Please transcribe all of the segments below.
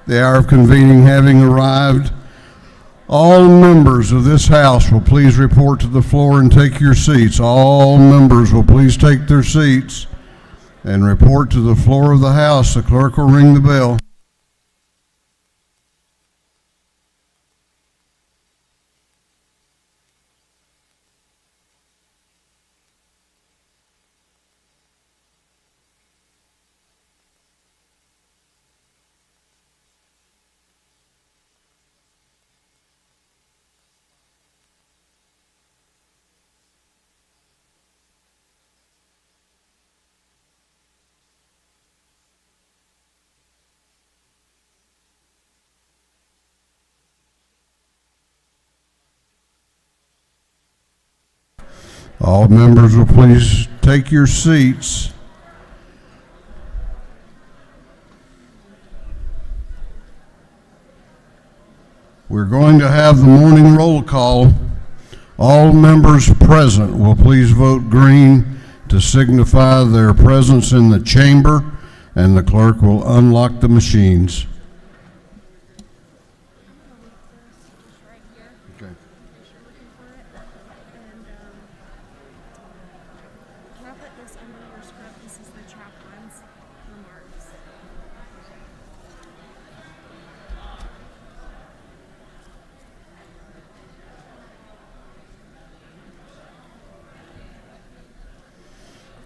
The hour of convening having arrived, all members of this House will please report to the floor and take your seats. All members will please take their seats and report to the floor of the House. The clerk will ring the bell. All members will please take your seats. We're going to have the morning roll call. All members present will please vote green to signify their presence in the chamber, and the clerk will unlock the machines.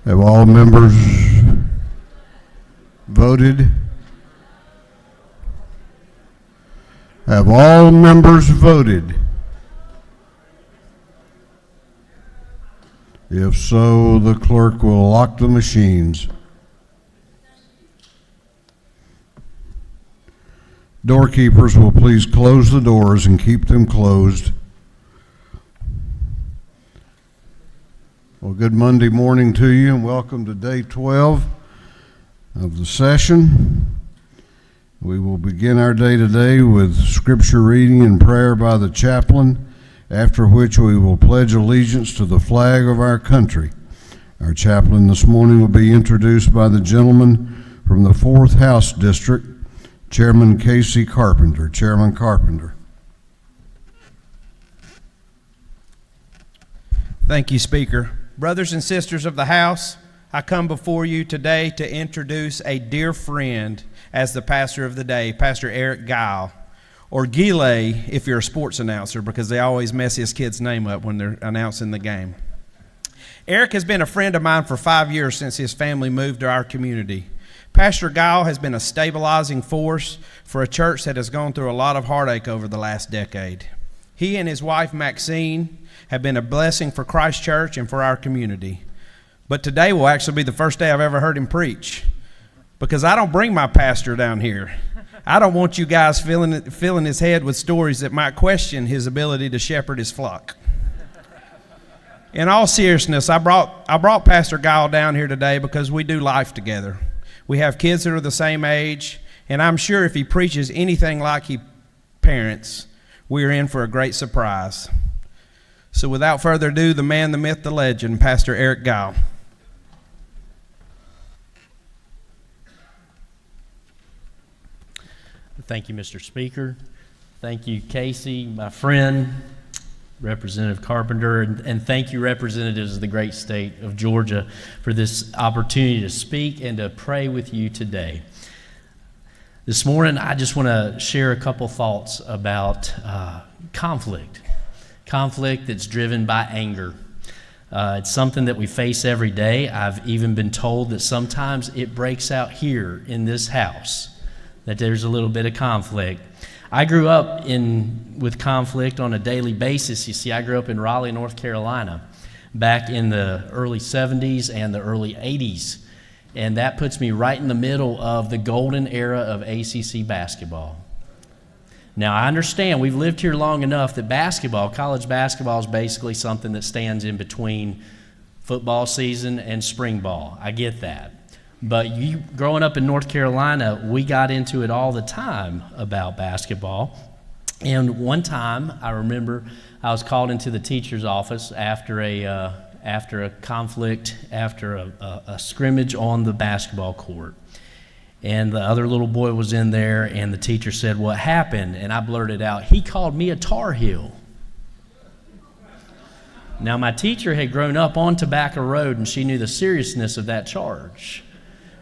Have all members voted? Have all members voted? If so, the clerk will lock the machines. Doorkeepers will please close the doors and keep them closed. Well, good Monday morning to you, and welcome to day 12 of the session. We will begin our day today with scripture reading and prayer by the chaplain, after which we will pledge allegiance to the flag of our country. Our chaplain this morning will be introduced by the gentleman from the 4th House District, Chairman Casey Carpenter. Chairman Carpenter. Thank you, Speaker. Brothers and sisters of the House, I come before you today to introduce a dear friend as the pastor of the day, Pastor Eric Guile, or Gile if you're a sports announcer, because they always mess his kid's name up when they're announcing the game. Eric has been a friend of mine for 5 years since his family moved to our community. Pastor Guile has been a stabilizing force for a church that has gone through a lot of heartache over the last decade. He and his wife, Maxine, have been a blessing for Christ Church and for our community. But today will actually be the first day I've ever heard him preach, because I don't bring my pastor down here. I don't want you guys filling his head with stories that might question his ability to shepherd his flock. In all seriousness, I brought Pastor Guile down here today because we do life together. We have kids that are the same age, and I'm sure if he preaches anything like he parents, we're in for a great surprise. So without further ado, the man, the myth, the legend, Pastor Eric Guile. Thank you, Mr. Speaker. Thank you, Casey, my friend, Representative Carpenter, and thank you, representatives of the great state of Georgia, for this opportunity to speak and to pray with you today. This morning, I just want to share a couple thoughts about conflict that's driven by anger. It's something that we face every day. I've even been told that sometimes it breaks out here in this house, that there's a little bit of conflict. I grew up with conflict on a daily basis. You see, I grew up in Raleigh, North Carolina, back in the early 70s and the early 80s. And that puts me right in the middle of the golden era of ACC basketball. Now, I understand we've lived here long enough that college basketball is basically something that stands in between football season and spring ball. I get that. But growing up in North Carolina, we got into it all the time about basketball. And one time, I remember I was called into the teacher's office after a conflict, after a scrimmage on the basketball court. And the other little boy was in there, and the teacher said, "What happened?" And I blurted out, "He called me a Tar Heel." Now, my teacher had grown up on Tobacco Road, and she knew the seriousness of that charge.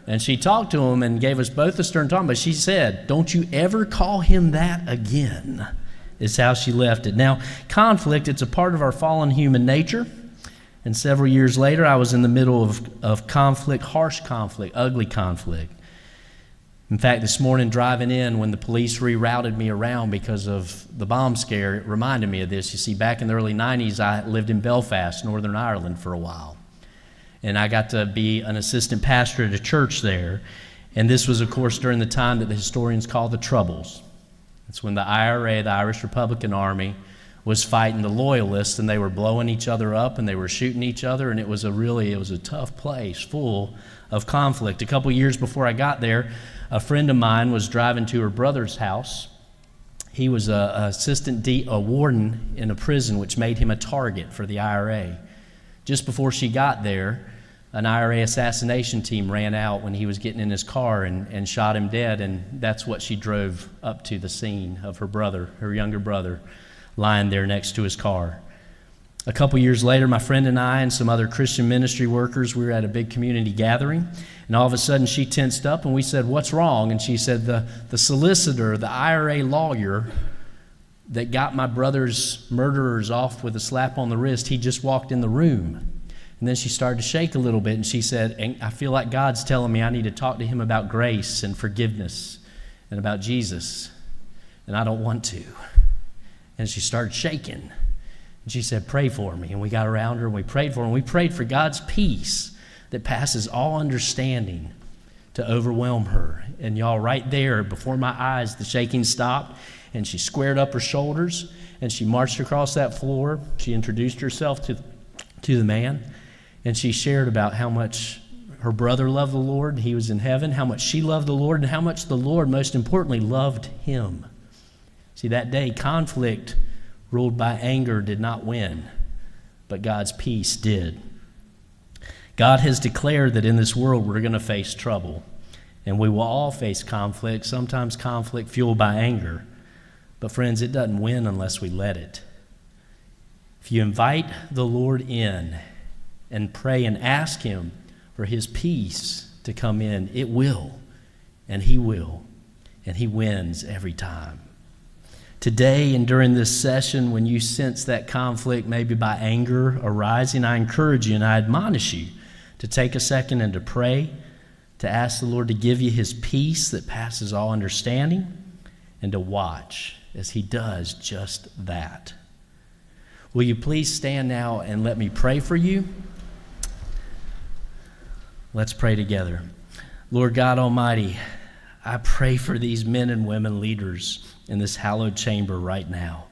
And she talked to him and gave us both a stern talk, but she said, "Don't you ever call him that again," is how she left it. Now, conflict, it's a part of our fallen human nature. And several years later, I was in the middle of conflict, harsh conflict, ugly conflict. In fact, this morning driving in, when the police rerouted me around because of the bomb scare, it reminded me of this. You see, back in the early 90s, I lived in Belfast, Northern Ireland, for a while. And I got to be an assistant pastor at a church there. And this was, of course, during the time that the historians call the Troubles. It's when the IRA, the Irish Republican Army, was fighting the Loyalists, and they were blowing each other up, and they were shooting each other, and it was a tough place, full of conflict. A couple years before I got there, a friend of mine was driving to her brother's house. He was a warden in a prison, which made him a target for the IRA. Just before she got there, an IRA assassination team ran out when he was getting in his car and shot him dead, and that's what she drove up to the scene of her brother, her younger brother, lying there next to his car. A couple years later, my friend and I and some other Christian ministry workers, we were at a big community gathering, and all of a sudden she tensed up, and we said, "What's wrong?" And she said, the solicitor, the IRA lawyer that got my brother's murderers off with a slap on the wrist, he just walked in the room. And then she started to shake a little bit, and she said, "And I feel like God's telling me I need to talk to him about grace and forgiveness and about Jesus, and I don't want to." And she started shaking. And she said, "Pray for me." And we got around her and we prayed for her. And we prayed for God's peace that passes all understanding to overwhelm her. And y'all, right there before my eyes, the shaking stopped, and she squared up her shoulders and she marched across that floor. She introduced herself to the man, and she shared about how much her brother loved the Lord, he was in heaven, how much she loved the Lord, and how much the Lord, most importantly, loved him. See, that day, conflict ruled by anger did not win, but God's peace did. God has declared that in this world we're going to face trouble, and we will all face conflict, sometimes conflict fueled by anger. But friends, it doesn't win unless we let it. If you invite the Lord in and pray and ask him for his peace to come in, it will, and he wins every time. Today and during this session, when you sense that conflict, maybe by anger arising, I encourage you and I admonish you to take a second and to pray, to ask the Lord to give you his peace that passes all understanding, and to watch as he does just that. Will you please stand now and let me pray for you? Let's pray together. Lord God Almighty, I pray for these men and women leaders in this hallowed chamber right now.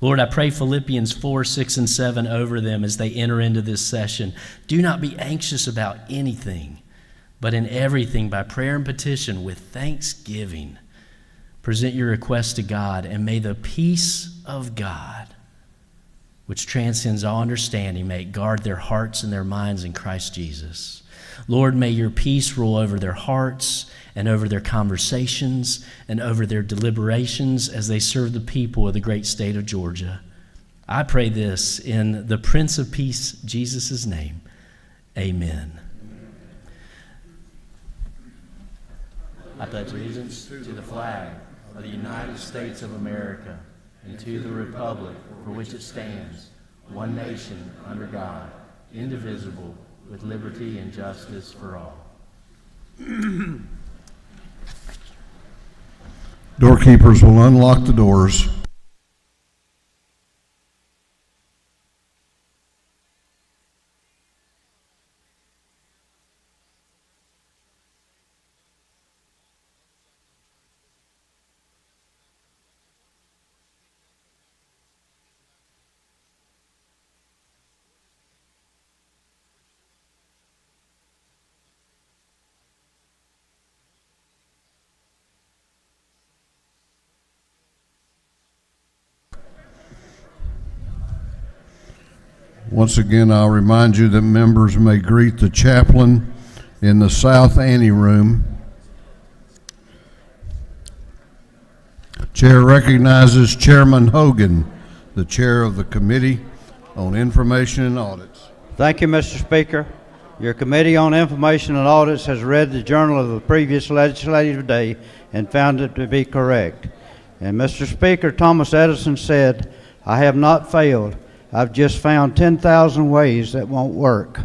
Lord, I pray Philippians 4, 6, and 7 over them as they enter into this session. Do not be anxious about anything, but in everything by prayer and petition with thanksgiving. Present your requests to God, and may the peace of God, which transcends all understanding, may it guard their hearts and their minds in Christ Jesus. Lord, may your peace rule over their hearts and over their conversations and over their deliberations as they serve the people of the great state of Georgia. I pray this in the Prince of Peace, Jesus' name. Amen. I pledge allegiance to the flag of the United States of America and to the republic for which it stands, one nation under God, indivisible, with liberty and justice for all. Doorkeepers will unlock the doors. Once again, I'll remind you that members may greet the chaplain in the South Anteroom. Chair recognizes Chairman Hogan, the chair of the Committee on Information and Audits. Thank you, Mr. Speaker. Your Committee on Information and Audits has read the journal of the previous legislative day and found it to be correct. And Mr. Speaker, Thomas Edison said, "I have not failed. I've just found 10,000 ways that won't work."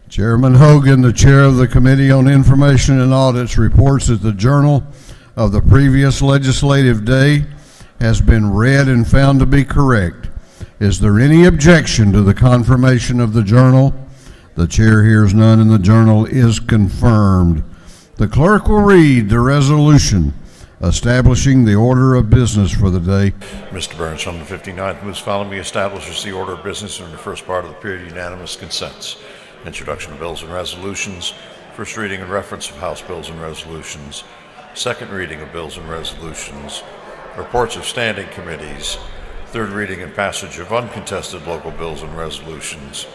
Chairman Hogan, the chair of the Committee on Information and Audits, reports that the journal of the previous legislative day has been read and found to be correct. Is there any objection to the confirmation of the journal? The chair hears none, and the journal is confirmed. The clerk will read the resolution establishing the order of business for the day. Mr. Burns, from the 59th moves following me establishes the order of business in the first part of the period unanimous consents. Introduction of bills and resolutions, first reading and reference of House bills and resolutions, second reading of bills and resolutions, reports of standing committees, third reading and passage of uncontested local bills and resolutions,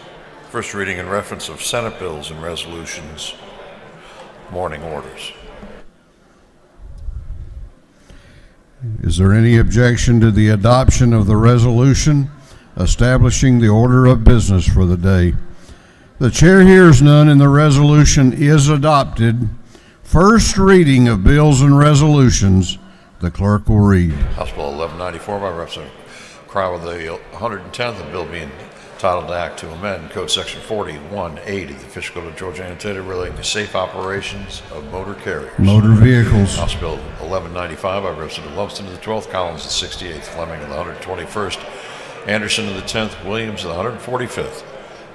first reading and reference of Senate bills and resolutions, morning orders. Is there any objection to the adoption of the resolution establishing the order of business for the day? The chair hears none, and the resolution is adopted. First reading of bills and resolutions, the clerk will read. House Bill 1194 by Representative Crowell, the 110th, a bill being titled Act to amend Code Section 4180, the Official Code of Georgia Annotated, relating to safe operations of motor carriers. Motor vehicles. House Bill 1195 by Representative Lumsden of the 12th, Collins of the 68th, Fleming of the 121st, Anderson of the 10th, Williams of the 145th.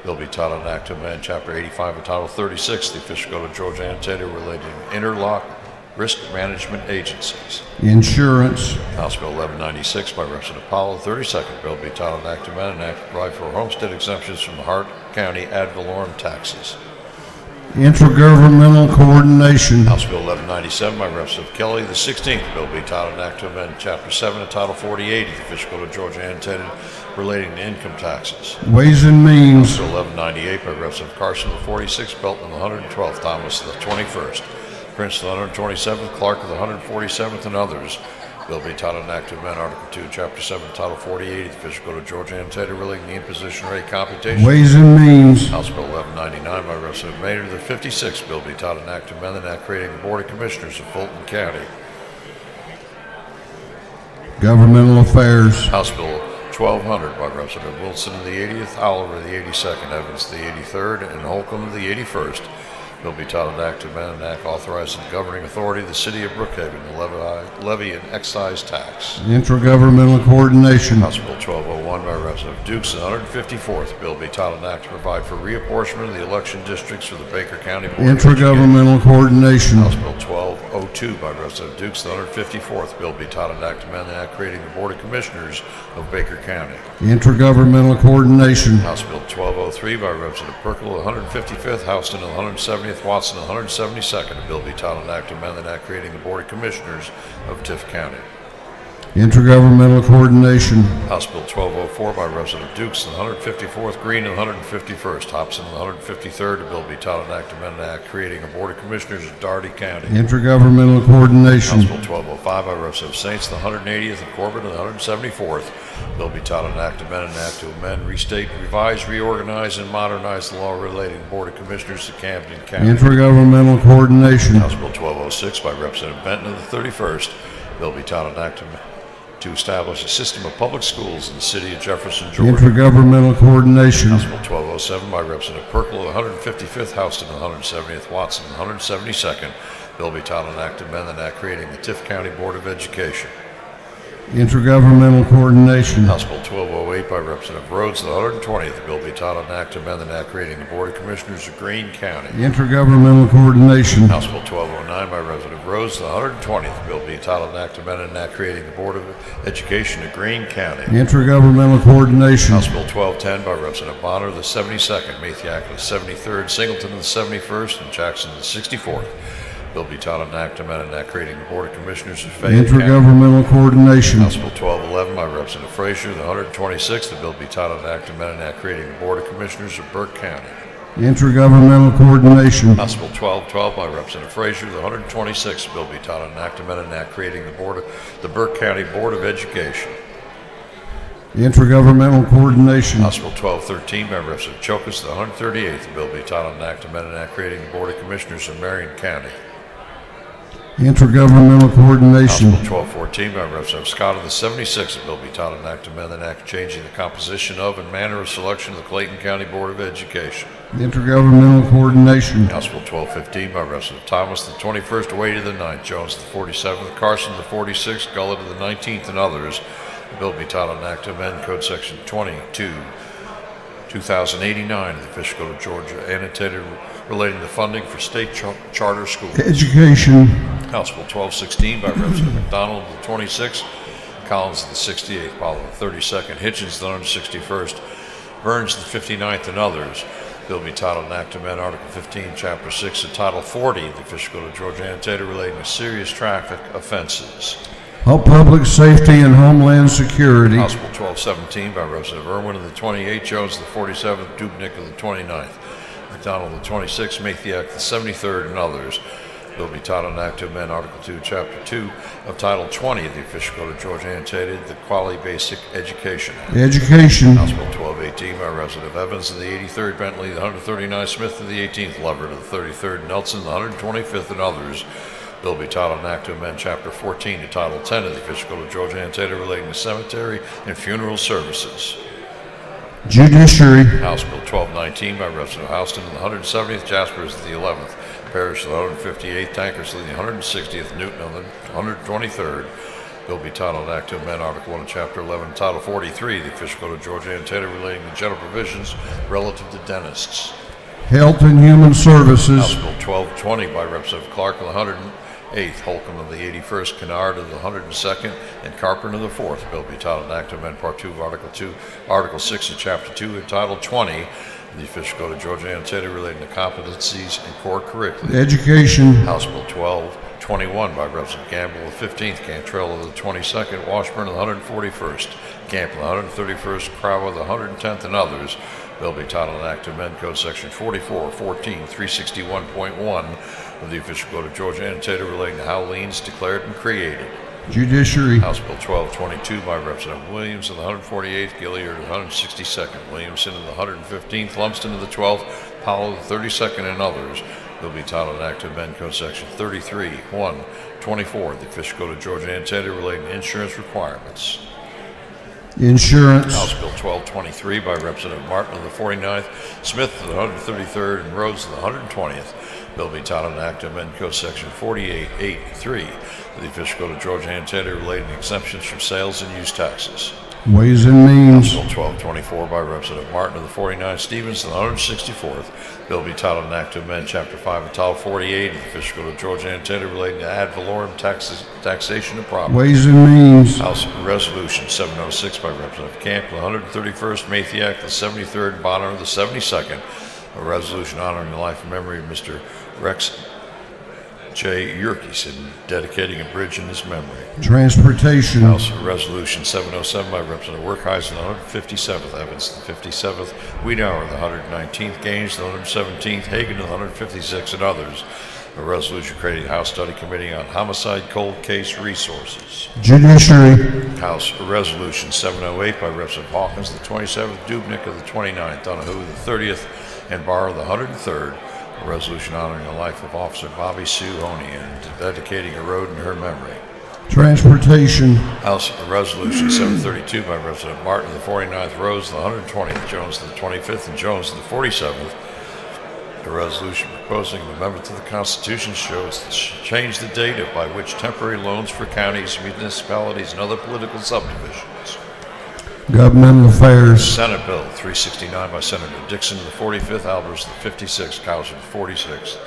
Bill be titled Act to amend Chapter 85 and Title 36, the Official Code of Georgia Annotated, relating to interlock risk management agencies. Insurance. House Bill 1196 by Representative Powell, the 32nd. Bill be titled Act to amend and Act to provide for homestead exemptions from the Hart County ad valorem taxes. Intergovernmental coordination. House Bill 1197 by Representative Kelly, the 16th. Bill be titled Act to amend Chapter 7 and Title 48 of the Official Code of Georgia Annotated, relating to income taxes. Ways and Means. House Bill 1198 by Representative Carson, the 46th. Belton, the 112th. Thomas, the 21st. Prince, the 127th. Clark, the 147th, and others. Bill be titled an Act to amend Article 2, Chapter 7, Title 48 of the Official Code of Georgia Annotated, relating to the imposition rate computation. Ways and Means. House Bill 1199 by Representative Maynard, the 56th. Bill be titled an Act to amend the Act creating the Board of Commissioners of Fulton County. Governmental Affairs. House Bill 1200 by Representative Wilson of the 80th, Oliver the 82nd, Evans the 83rd, and Holcomb the 81st. Bill be titled Act to amend an Act authorizing the governing authority of the city of Brookhaven to levy an excise tax. Intergovernmental coordination. House Bill 1201 by Representative Dukes, the 154th. Bill be titled an Act to provide for reapportionment of the election districts for the Baker County Board of Education. Intergovernmental coordination. House Bill 1202 by Representative Dukes, the 154th. Bill be titled an Act to amend the Act creating the Board of Commissioners of Baker County. Intergovernmental coordination. House Bill 1203 by Representative Perkle, the 155th, Houston, the 170th, Watson, the 172nd. A bill be titled an Act to amend the Act creating the Board of Commissioners of Tift County. Intergovernmental coordination. House Bill 1204 by Representative Dukes, the 154th, Green, and the 151st, Hobson, the 153rd. A bill be titled an Act to amend the Act creating a Board of Commissioners of Dougherty County. Intergovernmental coordination. House Bill 1205 by Representative Saints, the 180th, and Corbett, the 174th. Bill be titled an Act to amend an Act to amend, restate, revise, reorganize, and modernize the law relating to the Board of Commissioners of Camden County. Intergovernmental coordination. House Bill 1206 by Representative Benton of the 31st. Bill be titled an Act to establish a system of public schools in the city of Jefferson, Georgia. Intergovernmental coordination. House Bill 1207 by Representative Perkle, the 155th, Houston, the 170th, Watson, the 172nd. Bill be titled an Act to amend the Act creating the Tift County Board of Education. Intergovernmental coordination. House Bill 1208 by Representative Rhodes, the 120th. The bill be titled an Act to amend the Act creating the Board of Commissioners of Greene County. Intergovernmental coordination. House Bill 1209 by Representative Rhodes, the 120th. The bill be titled an Act to amend the Act creating the Board of Education of Greene County. Intergovernmental coordination. House Bill 1210 by Representative Bonner, the 72nd. Mathiak, the 73rd. Singleton, the 71st. And Jackson, the 64th. Bill be titled an Act to amend an Act creating the Board of Commissioners of Fayette County. Intergovernmental coordination. House Bill 1211 by Representative Frazier, the 126th. The bill be titled an Act to amend an Act creating the Board of Commissioners of Burke County. Intergovernmental coordination. House Bill 1212 by Representative Frazier. The 126th bill be titled, an act amending an act creating the Burke County Board of Education. Intergovernmental coordination. House Bill 1213 by Representative Chokas. The 138th bill be titled, an act amending an act creating the Board of Commissioners of Marion County. Intergovernmental House coordination. Bill 1214 by Representative Scott. The 76th bill be titled, an act amending an act changing the composition of and manner of selection of the Clayton County Board of Education. Intergovernmental coordination. House Bill 1215 by Representative Thomas. The 21st away to the 9th. Jones the 47th. Carson the 46th. Gullett to the 19th, and others. The bill be titled, an act to amend Code Section 22, 2089 of the Official Code of Georgia, annotated relating to funding for state charter schools. Education. House Bill 1216 by Representative McDonald the 26th, Collins the 68th, Powell the 32nd, Hitchens the 161st, Burns the 59th, and others. Bill be titled, an act to amend Article 15, Chapter 6, and Title 40 of the Official Code of Georgia, annotated relating to serious traffic offenses. Public safety and homeland security. House Bill 1217 by Representative Irwin of the 28th, Jones the 47th, Dubnik of the 29th, McDonald the 26th, Mathiak the 73rd, and others. Bill be titled, an act to amend Article 2, Chapter 2 of Title 20 of the Official Code of Georgia, annotated the Quality Basic Education Act. Education. House Bill 1218 by Representative Evans of the 83rd, Bentley the 139th, Smith of the 18th, Lovett of the 33rd, Nelson the 125th, and others. Bill be titled, an act to amend Chapter 14 to Title 10 of the Official Code of Georgia, annotated relating to cemetery and funeral services. Judiciary. House Bill 1219 by Representative Houston of the 170th, Jaspers of the 11th, Parrish of the 158th, Tankersley the 160th, Newton of the 123rd. Bill be titled, an act to amend Article 1 of Chapter 11, Title 43 of the Official Code of Georgia, annotated relating to general provisions relative to dentists. Health and Human Services. House Bill 1220 by Representative Clark of the 108th, Holcomb of the 81st, Kennard of the 102nd, and Carpenter of the 4th. Bill be titled, an act to amend Part 2 of Article 6 of Chapter 2 and Title 20 of the Official Code of Georgia, annotated relating to competencies and core curricula. Education. House Bill 1221 by Representative Gamble of the 15th, Cantrell of the 22nd, Washburn of the 141st, Gamble of the 131st, Crowe of the 110th, and others. Bill be titled, an act to amend Code Section 44, 14, 361.1 of the Official Code of Georgia, annotated relating to how liens declared and created. Judiciary. House Bill 1222 by Representative Williams of the 148th, Gilliard of the 162nd, Williamson of the 115th, Lumsden of the 12th, Powell of the 32nd, and others. Bill be titled, an act to amend Code Section 33, 1, 24 of the Official Code of Georgia, annotated relating to insurance requirements. Insurance. House Bill 1223 by Representative Martin of the 49th, Smith of the 133rd, and Rhodes of the 120th. Bill be titled, an act to amend Code Section 48.8.3 of the Official Code of Georgia, annotated relating to exemptions from sales and use taxes. Ways and Means. House Bill 1224 by Representative Martin of the 49th, Stevens of the 164th. Bill be titled, an act to amend Chapter 5 of Title 48 of the Official Code of Georgia, annotated relating to ad valorem taxation of property. Ways and Means. House Resolution 706 by Representative Camp of the 131st, Mathiak the 73rd, and Bonner of the 72nd. A resolution honoring the life and memory of Mr. Rex J. Yerkes and dedicating a bridge in his memory. Transportation. House Resolution 707 by Representative Werkhuizen, the 157th, Evans, the 57th, Wiedauer, the 119th, Gaines, the 117th, Hagan, the 156th, and others. A resolution creating a House Study Committee on Homicide Cold Case Resources. Judiciary. House Resolution 708 by Representative Hawkins, the 27th, Dubnik of the 29th, Donahue, the 30th, and Barr, the 103rd. A resolution honoring the life of Officer Bobby Sue Honey and dedicating a road in her memory. Transportation. House Resolution 732 by Representative Martin, the 49th, Rose, the 120th, Jones, the 25th, and Jones, the 47th. A resolution proposing an amendment to the Constitution shows to change the date by which temporary loans for counties, municipalities, and other political subdivisions. Governmental Affairs. Senate Bill 369 by Senator Dixon, the 45th, Albers, the 56th, Cowser, the 46th,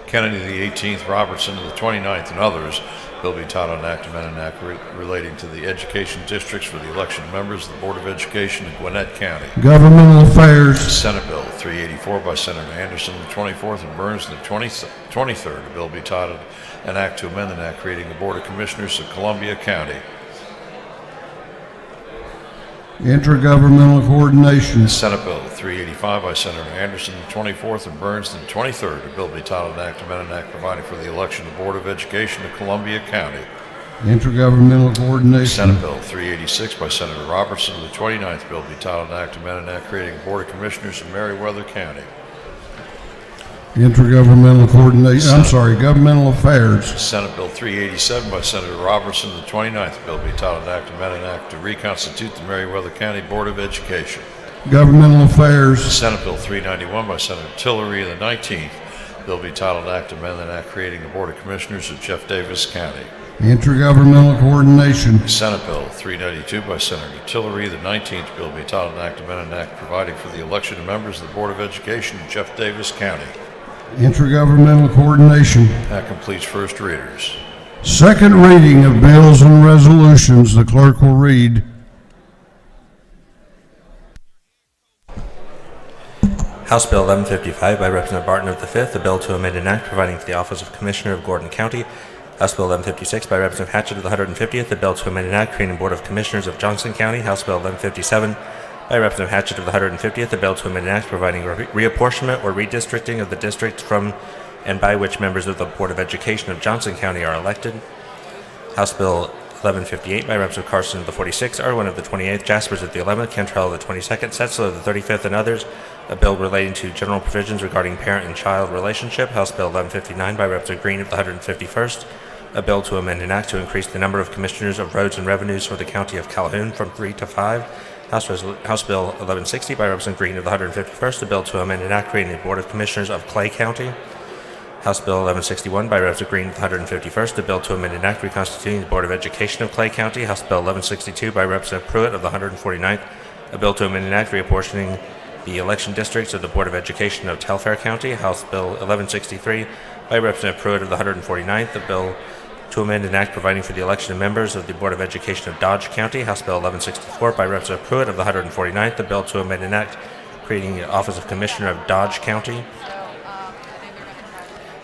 Kennedy, the 18th, Robertson, the 29th, and others. Bill be titled, an act amending an act relating to the education districts for the election of members of the Board of Education in Gwinnett County. Governmental Affairs. Senate Bill 384 by Senator Anderson, the 24th, and Burns, the 23rd. A bill be titled, an act to amend an act creating the Board of Commissioners of Columbia County. Intergovernmental coordination. Senate Bill 385 by Senator Anderson, the 24th, and Burns, the 23rd. A bill to be titled an act to amend an act providing for the election of the Board of Education of Columbia County. Intergovernmental coordination. Senate Bill 386 by Senator Robertson, the 29th. Bill to be titled an act to amend an act creating a Board of Commissioners in Meriwether County. Intergovernmental coordination, governmental affairs. Senate Bill 387 by Senator Robertson, the 29th. Bill to be titled an act to amend an act to reconstitute the Meriwether County Board of Education. Governmental affairs. Senate Bill 391 by Senator Tillery, the 19th. Bill to be titled an act to amend an act creating the Board of Commissioners of Jeff Davis County. Intergovernmental coordination. Senate Bill 392 by Senator Tillery, the 19th. Bill to be titled an act to amend an act providing for the election of members of the Board of Education of Jeff Davis County. Intergovernmental coordination. That completes first readers. Second reading of bills and resolutions. The clerk will read. House Bill 1155 by Representative Barton of the 5th, a bill to amend an act providing for the office of Commissioner of Gordon County. House Bill 1156 by Representative Hatchett of the 150th, a bill to amend an act creating a Board of Commissioners of Johnson County. House Bill 1157 by Representative Hatchett of the 150th, a bill to amend an act providing reapportionment or redistricting of the district from and by which members of the Board of Education of Johnson County are elected. House Bill 1158 by Representative Carson of the 46th, Irwin of the 28th, Jaspers of the 11th, Cantrell of the 22nd, Setzler of the 35th, and others, a bill relating to general provisions regarding parent and child relationship. House Bill 1159 by Representative Green of the 151st, a bill to amend an act to increase the number of commissioners of roads and revenues for the county of Calhoun from 3 to 5. House Bill 1160 by Representative Green of the 151st, a bill to amend an act creating the Board of Commissioners of Clay County. House Bill 1161 by Representative Green of the 151st, a bill to amend an act reconstituting the Board of Education of Clay County. House Bill 1162 by Representative Pruitt of the 149th, a bill to amend an act reapportioning the election districts of the Board of Education of Telfair County. House Bill 1163 by Representative Pruitt of the 149th, a bill to amend an act providing for the election of members of the Board of Education of Dodge County. House Bill 1164 by Representative Pruitt of the 149th, a bill to amend an act creating the Office of Commissioner of Dodge County.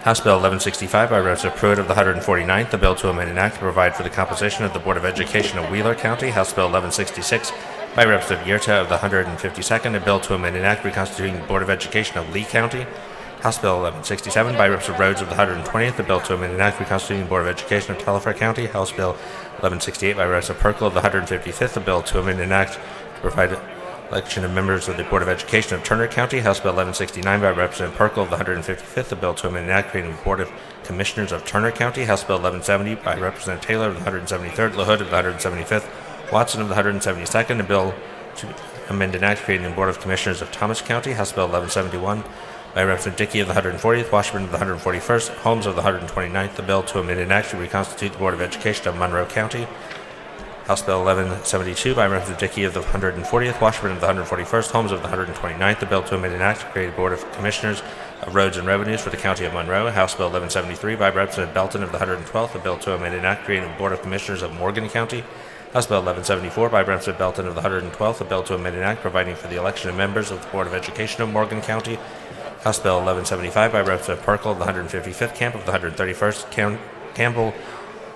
House Bill 1165 by Representative Pruitt of the 149th, a bill to amend an act to provide for the composition of the Board of Education of Wheeler County. House Bill 1166 by Representative Yerta of the 152nd, a bill to amend an act reconstituting the Board of Education of Lee County. House Bill 1167 by Representative Rhodes of the 120th, a bill to amend an act reconstituting the Board of Education of Telfair County. House Bill 1168 by Representative Perkle of the 155th, a bill to amend an act to provide election of members of the Board of Education of Turner County. House Bill 1169 by Representative Perkle of the 155th, a bill to amend an act creating the Board of Commissioners of Turner County. House Bill 1170 by Representative Taylor of the 173rd, LaHood of the 175th, Watson of the 172nd, a bill to amend an act creating the Board of Commissioners of Thomas County. House Bill 1171 by Representative Dickey of the 140th, Washburn of the 141st, Holmes of the 129th, the bill to amend an act to reconstitute the Board of Education of Monroe County. House Bill 1172 by Representative Dickey of the 140th, Washburn of the 141st, Holmes of the 129th, the bill to amend an act to create a Board of Commissioners of Roads and Revenues for the County of Monroe. House Bill 1173 by Representative Belton of the 112th, a bill to amend an act creating a Board of Commissioners of Morgan County. House Bill 1174 by Representative Belton of the 112th, a bill to amend an act providing for the election of members of the Board of Education of Morgan County. House Bill 1175 by Representative Perkle of the 155th, Camp of the 131st, Campbell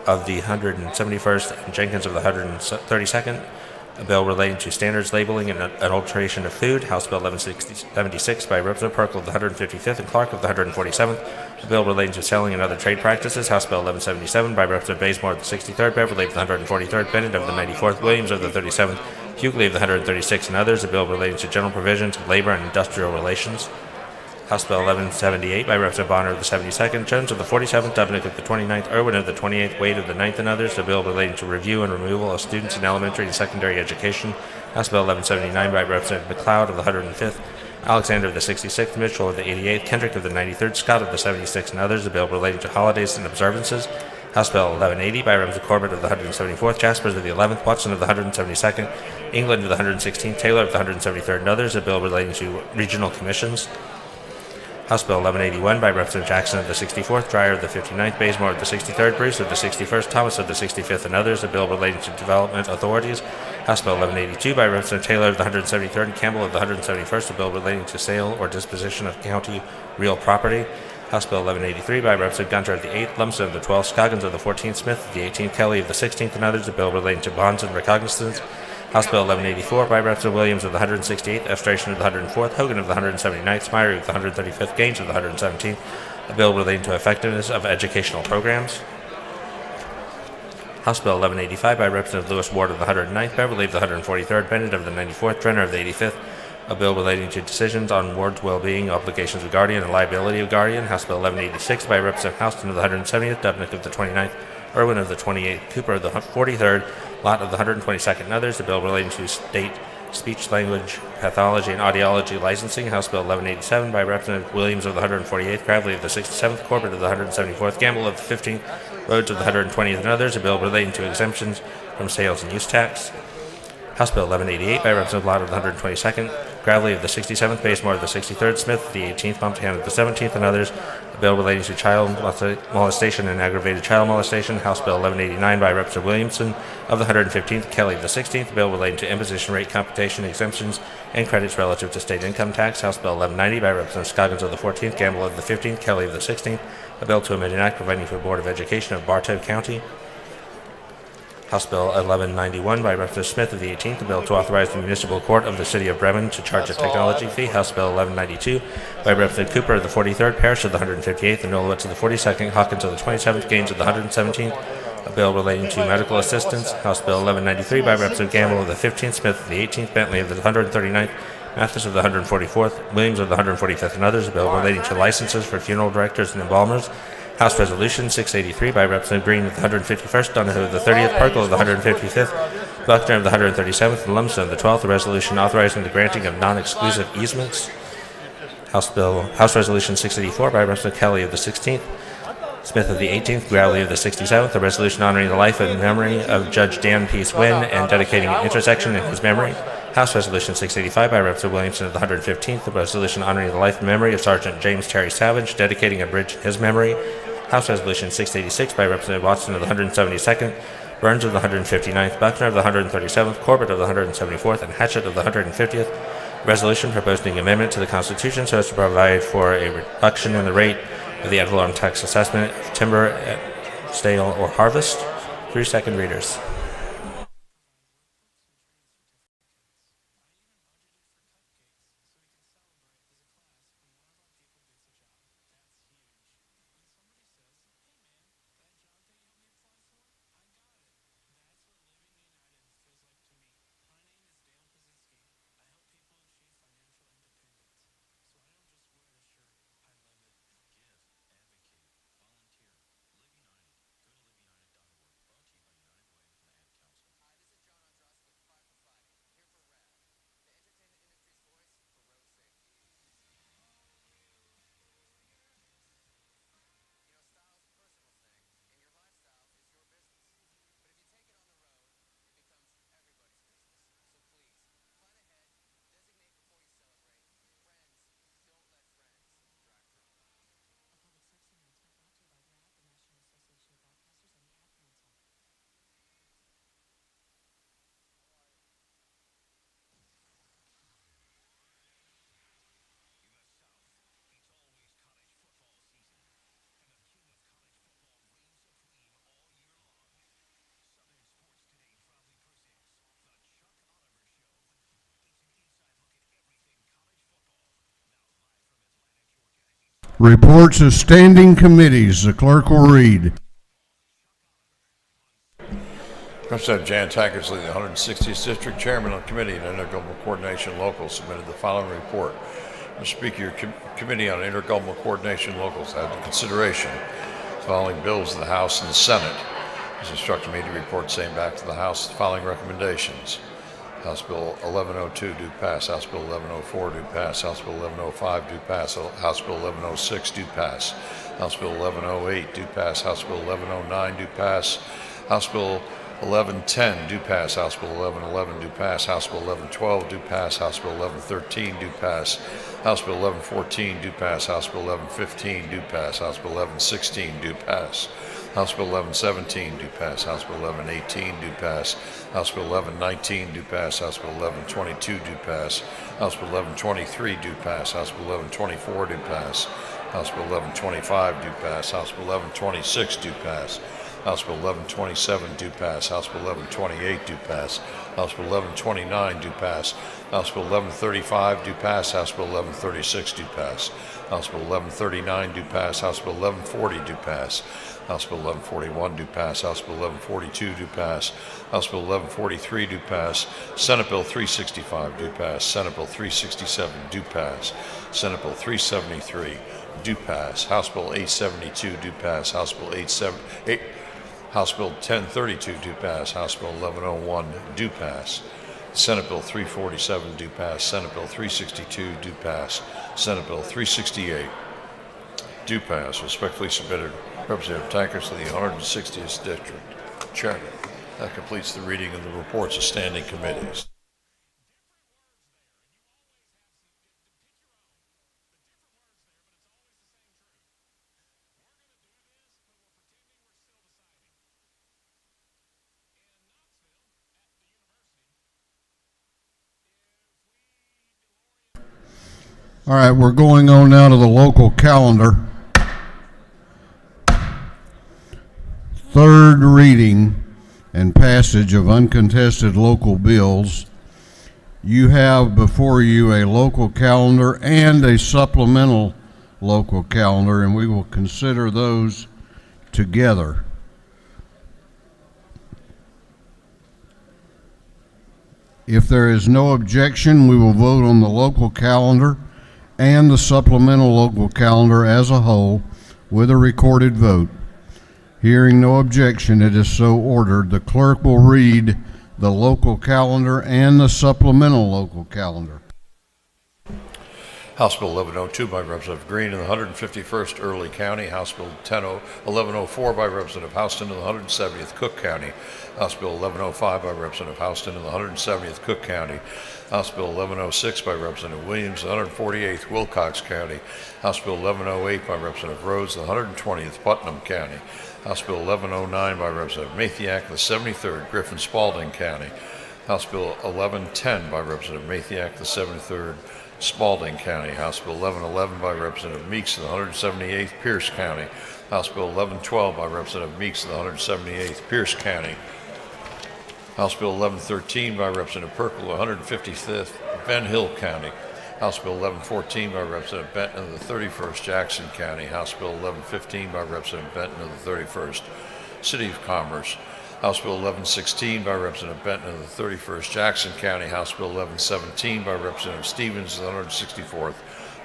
of the 171st, and Jenkins of the 132nd, a bill relating to standards labeling and adulteration of food. House Bill 1176 by Representative Perkle of the 155th and Clark of the 147th, a bill relating to selling and other trade practices. House Bill 1177 by Representative Bazemore of the 63rd, Beverly of the 143rd, Bennett of the 94th, Williams of the 37th, Hughley of the 136th, and others, a bill relating to general provisions of labor and industrial relations. House Bill 1178 by Representative Bonner of the 72nd, Jones of the 47th, Dubnick of the 29th, Irwin of the 28th, Wade of the 9th, and others, a bill relating to review and removal of students in elementary and secondary education. House Bill 1179 by Representative McLeod of the 105th, Alexander of the 66th, Mitchell of the 88th, Kendrick of the 93rd, Scott of the 76th, and others, a bill relating to holidays and observances. House Bill 1180 by Representative Corbett of the 174th, Jaspers of the 11th, Watson of the 172nd, England of the 116th, Taylor of the 173rd, and others, a bill relating to regional commissions. House Bill 1181 by Representative Jackson of the 64th, Dreyer of the 59th, Bazemore of the 63rd, Bruce of the 61st, Thomas of the 65th, and others, a bill relating to development authorities. House Bill 1182 by Representative Taylor of the 173rd and Campbell of the 171st, a bill relating to sale or disposition of county real property. House Bill 1183 by Representative Gunter of the 8th, Lumsden of the 12th, Scoggins of the 14th, Smith of the 18th, Kelly of the 16th, and others, a bill relating to bonds and recognizance. House Bill 1184 by Representative Williams of the 168th, Abstention of the 104th, Hogan of the 179th, Smyrie of the 135th, Gaines of the 117th, a bill relating to effectiveness of educational programs. House Bill 1185 by Representative Lewis Ward of the 109th, Beverly of the 143rd, Bennett of the 94th, Brenner of the 85th, a bill relating to decisions on ward's well-being, obligations of guardian, and liability of guardian. House Bill 1186 by Representative Houston of the 170th, Dubnick of the 29th, Irwin of the 28th, Cooper of the 43rd, Lott of the 122nd, and others. A bill relating to state speech, language, pathology, and audiology licensing. House Bill 1187 by Representative Williams of the 148th, Gravely of the 67th, Corbett of the 174th, Gamble of the 15th, Rhodes of the 120th, and others. A bill relating to exemptions from sales and use tax. House Bill 1188 by Representative Lott of the 122nd, Gravely of the 67th, Basemore of the 63rd, Smith of the 18th, Bumpton of the 17th, and others. A bill relating to child molestation and aggravated child molestation. House Bill 1189 by Representative Williamson of the 115th, Kelly of the 16th. A bill relating to imposition rate computation, exemptions, and credits relative to state income tax. House Bill 1190 by Representative Scoggins of the 14th, Gamble of the 15th, Kelly of the 16th. A bill to amend an act providing for the Board of Education of Bartow County. House Bill 1191 by Representative Smith of the 18th, a bill to authorize the Municipal Court of the City of Bremen to charge a technology fee. House Bill 1192 by Representative Cooper of the 43rd, Parrish of the 158th, and Nolowitz of the 42nd, Hawkins of the 27th, Gaines of the 117th, a bill relating to medical assistance. House Bill 1193 by Representative Gamble of the 15th, Smith of the 18th, Bentley of the 139th, Mathis of the 144th, Williams of the 145th, and others. A bill relating to licenses for funeral directors and embalmers. House Resolution 683 by Representative Green of the 151st, Donohue of the 30th, Parkle of the 155th, Buckner of the 137th, and Lumsden of the 12th, a resolution authorizing the granting of non-exclusive easements. House Resolution 684 by Representative Kelly of the 16th, Smith of the 18th, Growley of the 67th, a resolution honoring the life and memory of Judge Dan Peace Wynn and dedicating an intersection in his memory. House Resolution 685 by Representative Williamson of the 115th, a resolution honoring the life and memory of Sergeant James Terry Savage, dedicating a bridge in his memory. House Resolution 686 by Representative Watson of the 172nd, Burns of the 159th, Buckner of the 137th, Corbett of the 174th, and Hatchett of the 150th. Resolution proposing amendment to the Constitution so as to provide for a reduction in the rate of the ad valorem tax assessment of timber at sale or harvest. 3 second readers. Reports of standing committees. The clerk will read. Representative Jan Tackersley, the 160th District Chairman of the Committee on Intergovernmental Coordination Local, submitted the following report. Mr. Speaker, your Committee on Intergovernmental Coordination Locals had in consideration the following bills of the House and the Senate. It has instructed me to report same back to the House the following recommendations. House Bill 1102 do pass. House Bill 1104 do pass. House Bill 1105 do pass. House Bill 1106 do pass. House Bill 1108 do pass. House Bill 1109 do pass. House Bill 1110 do pass. House Bill 1111 do pass. House Bill 1112 do pass. House Bill 1113 do pass. House Bill 1114 do pass. House Bill 1115 do pass. House Bill 1116 do pass. House Bill 1117 do pass. House Bill 1118 do pass. House Bill 1119 do pass. House Bill 1122 do pass. House Bill 1123 do pass. House Bill 1124 do pass. House Bill 1125 do pass. House Bill 1126 do pass. House Bill 1127 do pass. House Bill 1128 do pass. House Bill 1129 do pass. House Bill 1135 do pass. House Bill 1136 do pass. House Bill 1139 do pass. House Bill 1140 do pass. House Bill 1141 do pass. House Bill 1142 do pass. House Bill 1143 do pass. Senate Bill 365 do pass. Senate Bill 367 do pass. Senate Bill 373 do pass. House Bill 872 do pass. House Bill 878 House Bill 1032 do pass. House Bill 1101 do pass. Senate Bill 347 do pass. Senate Bill 362 do pass. Senate Bill 368 do pass. Respectfully submitted, Representative Tankers to the 160th District. Chairman, that completes the reading of the reports of standing committees. All right, we're going on now to the local calendar. Third reading and passage of uncontested local bills. You have before you a local calendar and a supplemental local calendar, and we will consider those together. If there is no objection, we will vote on the local calendar and the supplemental local calendar as a whole with a recorded vote. Hearing no objection, it is so ordered. The clerk will read the local calendar and the supplemental local calendar. House Bill 1102 by Representative Green in the 151st Early County. House Bill 1104 by Representative Houston in the 170th Cook County. House Bill 1105 by Representative Houston in the 170th Cook County. House Bill 1106 by Representative Williams in the 148th Wilcox County. House Bill 1108 by Representative Rhodes in the 120th Putnam County. House Bill 1109 by Representative Mathiak in the 73rd Griffin Spalding County. House Bill 1110 by Representative Mathiak, the 73rd Spalding County. House Bill 1111 by Representative Meeks in the 178th Pierce County. House Bill 1112 by Representative Meeks in the 178th Pierce County. House Bill 1113 by Representative Perkle, 155th Ben Hill County. House Bill 1114 by Representative Benton of the 31st Jackson County. House Bill 1115 by Representative Benton of the 31st City of Commerce. House Bill 1116 by Representative Benton of the 31st Jackson County. House Bill 1117 by Representative Stevens of the 164th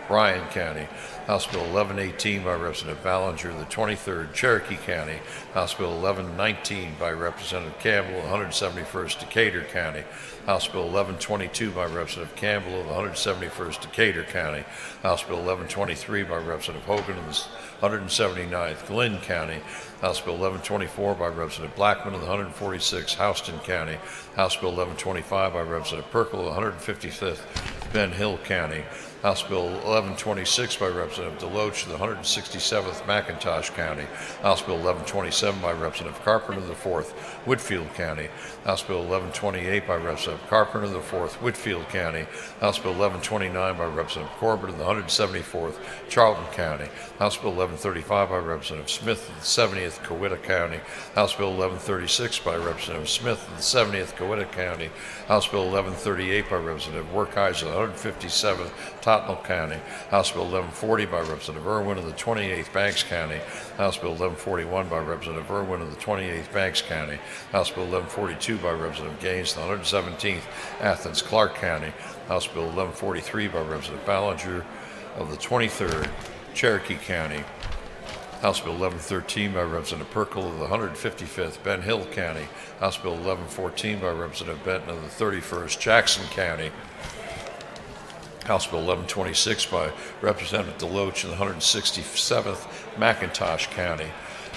Bryan County. House Bill 1118 by Representative Ballinger of the 23rd Cherokee County. House Bill 1119 by Representative Campbell of the 171st Decatur County. House Bill 1122 by Representative Campbell of the 171st Decatur County. House Bill 1123 by Representative Hogan of the 179th Glynn County. House Bill 1124 by Representative Blackman of the 146th Houston County. House Bill 1125 by Representative Perkle of the 155th Ben Hill County. House Bill 1126 by Representative Deloach of the 167th McIntosh County. House Bill 1127 by Representative Carpenter of the 4th Whitfield County. House Bill 1128 by Representative Carpenter of the 4th Whitfield County. House Bill 1129 by Representative Corbett of the 174th Charlton County. House Bill 1135 by Representative Smith of the 70th Coweta County. House Bill 1136 by Representative Smith of the 70th Coweta County. House Bill 1138 by Representative Werkhuizen of the 157th Tottenham County. House Bill 1140 by Representative Irwin of the 28th Banks County. House Bill 1141 by Representative Irwin of the 28th Banks County. House Bill 1142 by Representative Gaines of the 117th Athens Clark County. House Bill 1143 by Representative Ballinger of the 23rd Cherokee County. House Bill 1113 by Representative Perkle of the 155th Ben Hill County. House Bill 1114 by Representative Benton of the 31st Jackson County. House Bill 1126 by Representative Deloach in the 167th McIntosh County.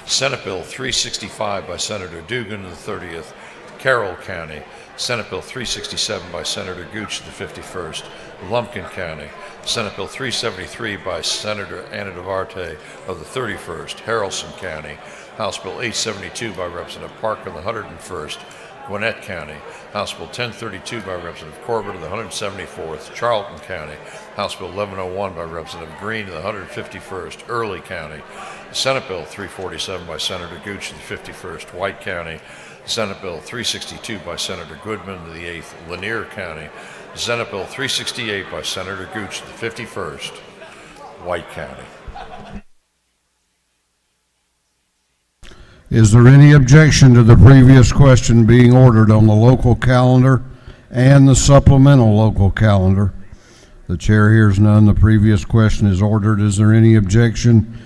Senate Bill 365 by Senator Dugan of the 30th Carroll County. Senate Bill 367 by Senator Gooch of the 51st Lumpkin County. Senate Bill 373 by Senator Anna Duarte of the 31st Haralson County. House Bill 872 by Representative Park of the 101st Gwinnett County. House Bill 1032 by Representative Corbett of the 174th, Charlton County. House Bill 1101 by Representative Green of the 151st, Early County. Senate Bill 347 by Senator Gooch of the 51st, White County. Senate Bill 362 by Senator Goodman of the 8th, Lanier County. Senate Bill 368 by Senator Gooch of the 51st, White County. Is there any objection to the previous question being ordered on the local calendar and the supplemental local calendar? The chair hears none. The previous question is ordered. Is there any objection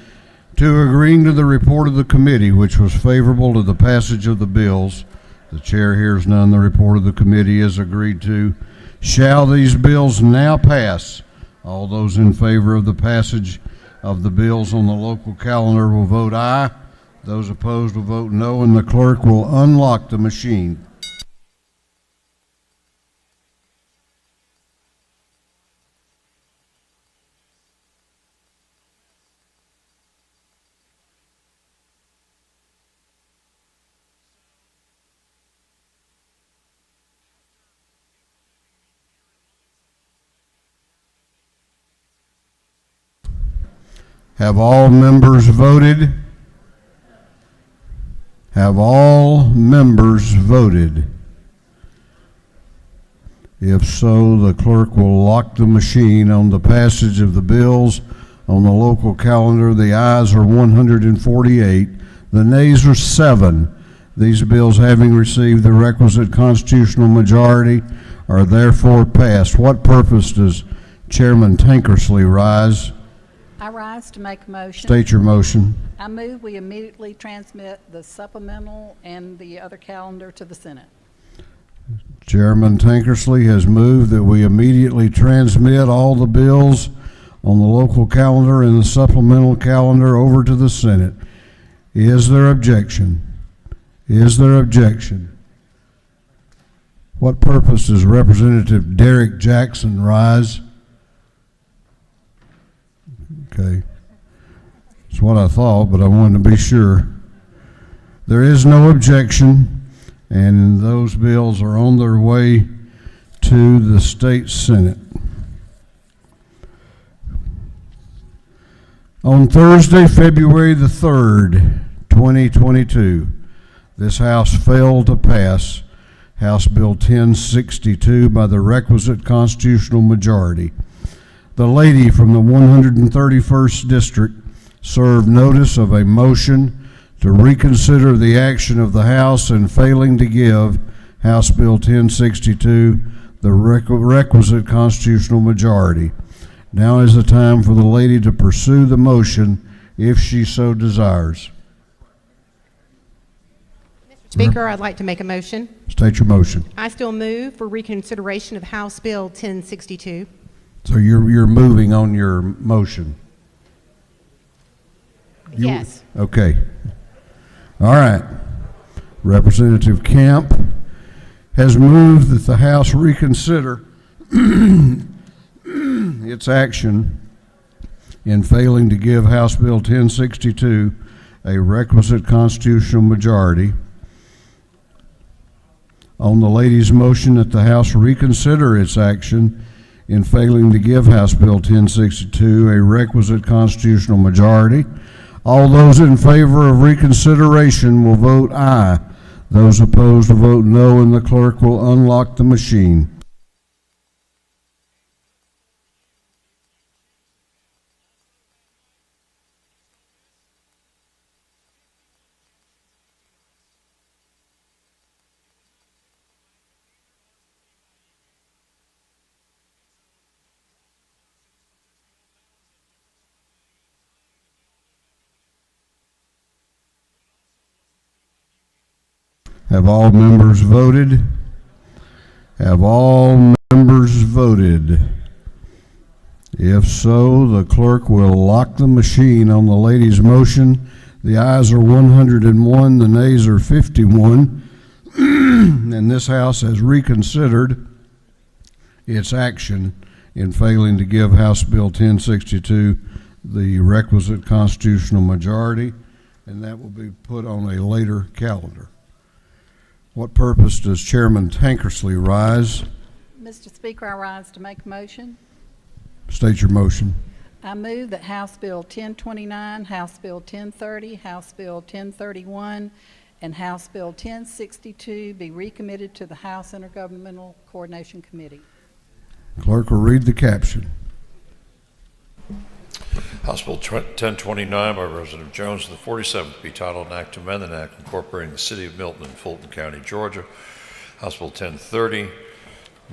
to agreeing to the report of the committee, which was favorable to the passage of the bills? The chair hears none. The report of the committee is agreed to. Shall these bills now pass? All those in favor of the passage of the bills on the local calendar will vote aye. Those opposed will vote no, and the clerk will unlock the machine. Have all members voted? Have all members voted? If so, the clerk will lock the machine on the passage of the bills on the local calendar. The ayes are 148, the nays are 7. These bills, having received the requisite constitutional majority, are therefore passed. What purpose does Chairman Tankersley rise? I rise to make a motion. State your motion. I move we immediately transmit the supplemental and the other calendar to the Senate. Chairman Tankersley has moved that we immediately transmit all the bills on the local calendar and the supplemental calendar over to the Senate. Is there objection? Is there objection? What purpose does Representative Derek Jackson rise? Okay. That's what I thought, but I wanted to be sure. There is no objection, and those bills are on their way to the state Senate. On Thursday, February the 3rd, 2022, this House failed to pass House Bill 1062 by the requisite constitutional majority. The lady from the 131st District served notice of a motion to reconsider the action of the House and failing to give House Bill 1062 the requisite constitutional majority. Now is the time for the lady to pursue the motion if she so desires. Mr. Speaker, I'd like to make a motion. State your motion. I still move for reconsideration of House Bill 1062. So you're moving on your motion? Yes. Okay. All right. Representative Camp has moved that the House reconsider its action in failing to give House Bill 1062 a requisite constitutional majority. On the lady's motion that the House reconsider its action in failing to give House Bill 1062 a requisite constitutional majority, all those in favor of reconsideration will vote aye. Those opposed will vote no, and the clerk will unlock the machine. Have all members voted? Have all members voted? If so, the clerk will lock the machine on the lady's motion. The ayes are 101, the nays are 51, and this House has reconsidered its action in failing to give House Bill 1062 the requisite constitutional majority, and that will be put on a later calendar. What purpose does Chairman Tankersley rise? Mr. Speaker, I rise to make a motion. State your motion. I move that House Bill 1029, House Bill 1030, House Bill 1031, and House Bill 1062 be recommitted to the House Intergovernmental Coordination Committee. Clerk will read the caption. House Bill 1029 by Representative Jones, the 47th, be titled, An Act to Amend an Act incorporating the City of Milton in Fulton County, Georgia. House Bill 1030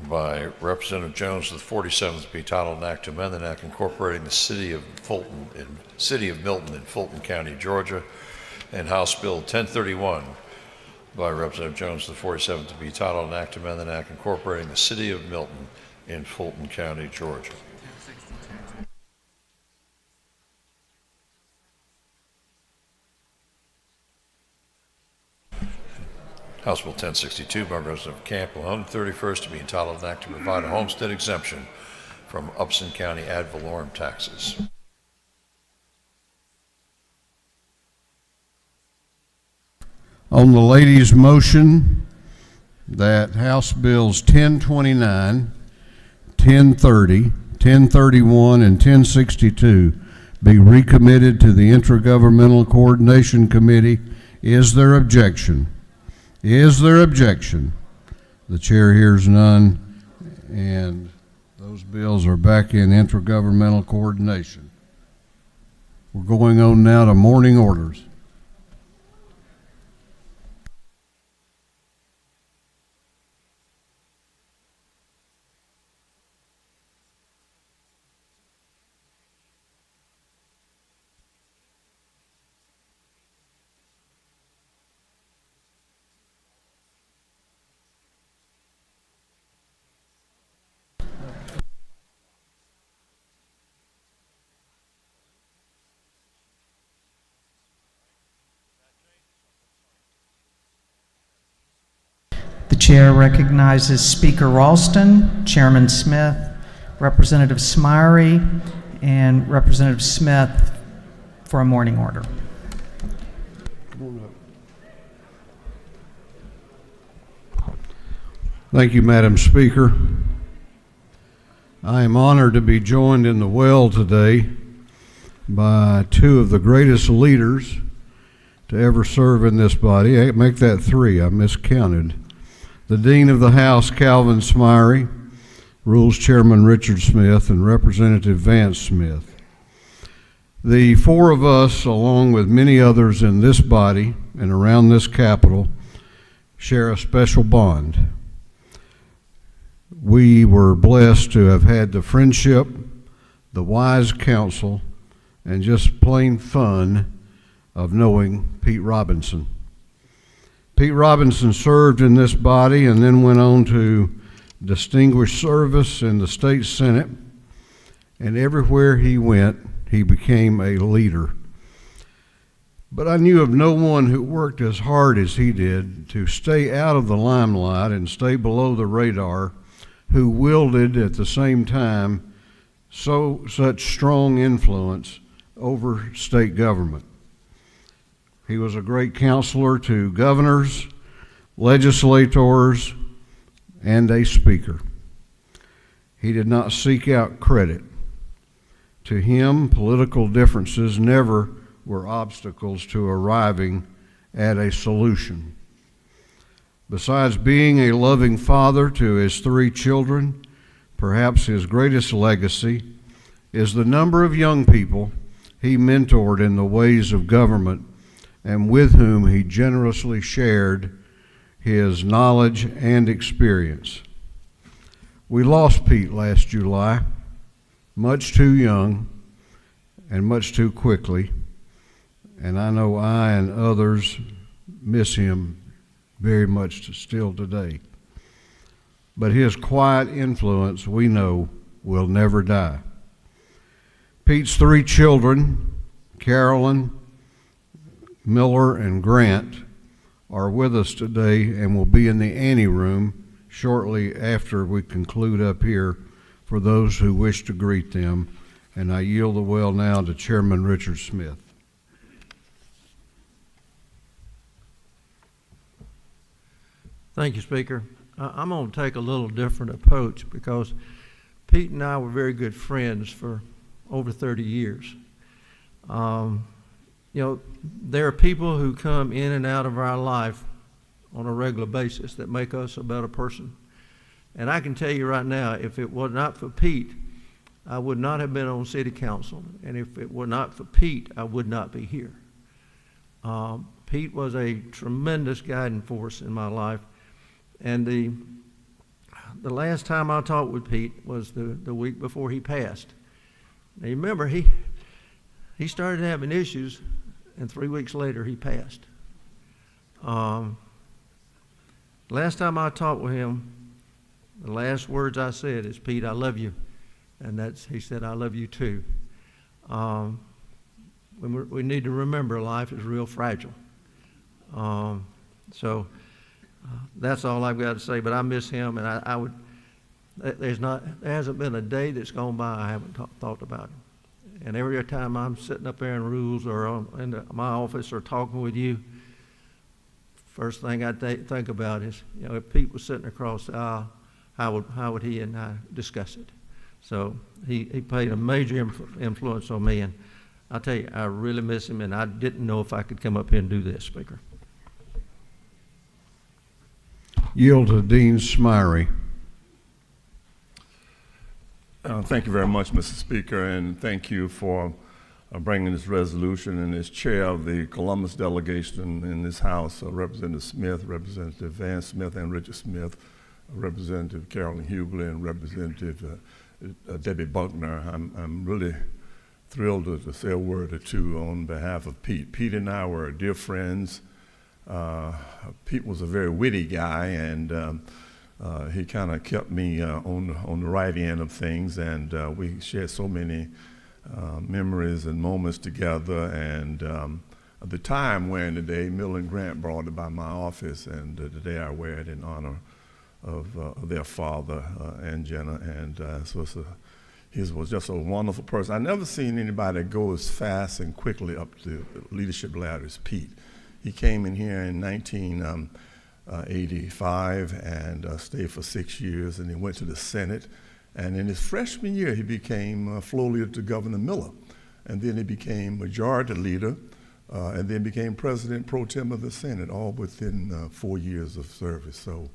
by Representative Jones, the 47th, be titled, An Act to Amend an Act incorporating the City of Milton in Fulton County, Georgia. And House Bill 1031 by Representative Jones, the 47th, to be titled, An Act to Amend an Act incorporating the City of Milton in Fulton County, Georgia. House Bill 1062 by Representative Camp, 131st, to be entitled an act to provide a homestead exemption from Upson County ad valorem taxes. On the lady's motion that House Bills 1029, 1030, 1031, and 1062 be recommitted to the Intergovernmental Coordination Committee, is there objection? Is there objection? The chair hears none, and those bills are back in intergovernmental coordination. We're going on now to morning orders. The chair recognizes Speaker Ralston, Chairman Smith, Representative Smyrie, and Representative Smith for a morning order. Thank you, Madam Speaker. I am honored to be joined in the well today by two of the greatest leaders to ever serve in this body. Make that three, I miscounted. The Dean of the House, Calvin Smyrie, Rules Chairman Richard Smith, and Representative Vance Smith. The four of us, along with many others in this body and around this Capitol, share a special bond. We were blessed to have had the friendship, the wise counsel, and just plain fun of knowing Pete Robinson. Pete Robinson served in this body and then went on to distinguished service in the state Senate, and everywhere he went, he became a leader. But I knew of no one who worked as hard as he did to stay out of the limelight and stay below the radar, who wielded at the same time such strong influence over state government. He was a great counselor to governors, legislators, and a speaker. He did not seek out credit. To him, political differences never were obstacles to arriving at a solution. Besides being a loving father to his three children, perhaps his greatest legacy is the number of young people he mentored in the ways of government and with whom he generously shared his knowledge and experience. We lost Pete last July, much too young and much too quickly, and I know I and others miss him very much still today. But his quiet influence, we know, will never die. Pete's three children, Carolyn, Miller, and Grant, are with us today and will be in the ante room shortly after we conclude up here for those who wish to greet them. And I yield the well now to Chairman Richard Smith. Thank you, Speaker. I'm going to take a little different approach because Pete and I were very good friends for over 30 years. There are people who come in and out of our life on a regular basis that make us a better person. And I can tell you right now, if it were not for Pete, I would not have been on City Council. And if it were not for Pete, I would not be here. Pete was a tremendous guiding force in my life. And the last time I talked with Pete was the week before he passed. Now, you remember, he started having issues, and 3 weeks later, he passed. Last time I talked with him, the last words I said is, "Pete, I love you." And he said, "I love you too." We need to remember life is real fragile. That's all I've got to say, but I miss him, and there hasn't been a day that's gone by I haven't thought about him. And every time I'm sitting up there in rules or in my office or talking with you, first thing I think about is, if Pete was sitting across the aisle, how would he and I discuss it? So he played a major influence on me, and I'll tell you, I really miss him, and I didn't know if I could come up here and do this, Speaker. Yield to Dean Smyrie. Thank you very much, Mr. Speaker, and thank you for bringing this resolution. And as chair of the Columbus delegation in this House, Representative Smith, Representative Van Smith and Richard Smith, Representative Carolyn Hughley, and Representative Debbie Buckner, I'm really thrilled to say a word or two on behalf of Pete. Pete and I were dear friends. Pete was a very witty guy, and he kind of kept me on the right end of things, and we shared so many memories and moments together. And at the time wearing the day, Mill and Grant brought it by my office, and today I wear it in honor of their father and Jenna. And so he was just a wonderful person. I never seen anybody go as fast and quickly up the leadership ladder as Pete. He came in here in 1985 and stayed for 6 years, and he went to the Senate. And in his freshman year, he became floor leader to Governor Miller. And then he became majority leader, and then became president pro tem of the Senate, all within 4 years of service. So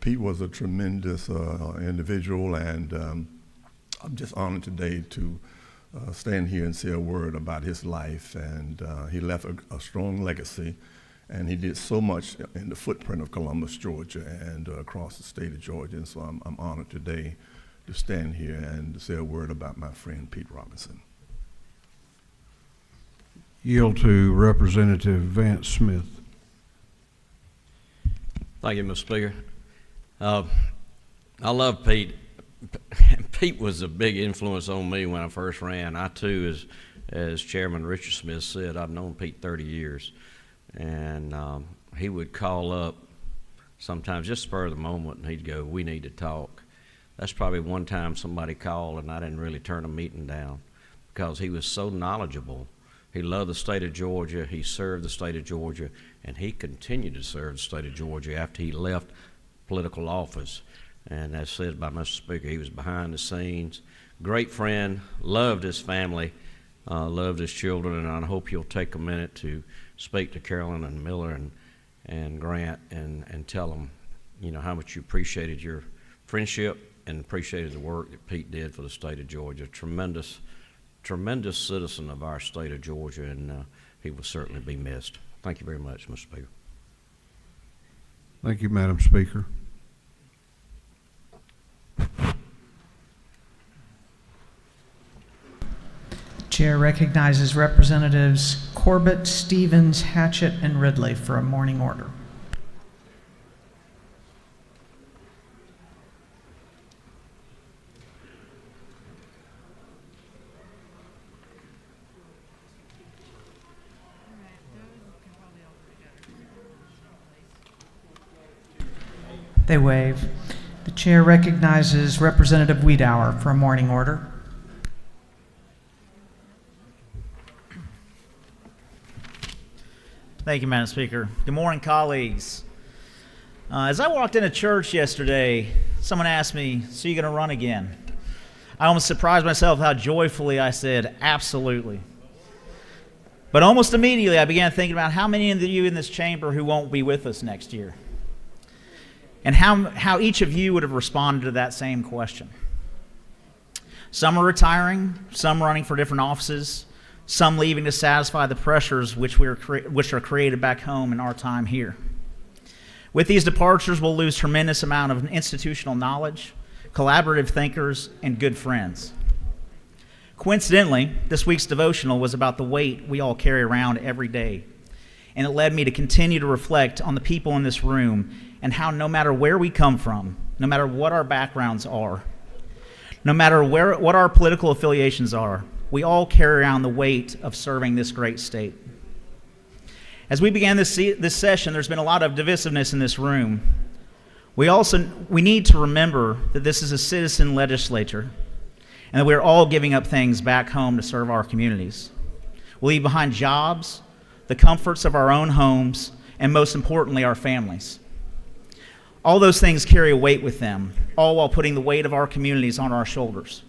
Pete was a tremendous individual, and I'm just honored today to stand here and say a word about his life. And he left a strong legacy, and he did so much in the footprint of Columbus, Georgia, and across the state of Georgia. And so I'm honored today to stand here and to say a word about my friend Pete Robinson. Yield to Representative Vance Smith. Thank you, Mr. Speaker. I love Pete. Pete was a big influence on me when I first ran. I too, as Chairman Richard Smith said, I've known Pete 30 years. And he would call up sometimes just spur of the moment, and he'd go, "We need to talk." That's probably one time somebody called and I didn't really turn a meeting down, because he was so knowledgeable. He loved the state of Georgia, he served the state of Georgia, and he continued to serve the state of Georgia after he left political office. And as said by Mr. Speaker, he was behind the scenes, great friend, loved his family, loved his children, and I hope you'll take a minute to speak to Carolyn and Miller and Grant and tell them, how much you appreciated your friendship and appreciated the work that Pete did for the state of Georgia. Tremendous citizen of our state of Georgia, and he will certainly be missed. Thank you very much, Mr. Speaker. Thank you, Madam Speaker. Chair recognizes Representatives Corbett, Stevens, Hatchett, and Ridley for a morning order. They waive. The chair recognizes Representative Wiedauer for a morning order. Thank you, Madam Speaker. Good morning, colleagues. As I walked into church yesterday, someone asked me, "So you going to run again?" I almost surprised myself how joyfully I said, "Absolutely." But almost immediately I began thinking about how many of you in this chamber who won't be with us next year, and how each of you would have responded to that same question. Some are retiring, some running for different offices, some leaving to satisfy the pressures which are created back home in our time here. With these departures, we'll lose tremendous amount of institutional knowledge, collaborative thinkers, and good friends. Coincidentally, this week's devotional was about the weight we all carry around every day, and it led me to continue to reflect on the people in this room and how no matter where we come from, no matter what our backgrounds are, no matter what our political affiliations are, we all carry around the weight of serving this great state. As we began this session, there's been a lot of divisiveness in this room. We need to remember that this is a citizen legislature and that we're all giving up things back home to serve our communities. We leave behind jobs, the comforts of our own homes, and most importantly, our families. All those things carry a weight with them, all while putting the weight of our communities on our shoulders.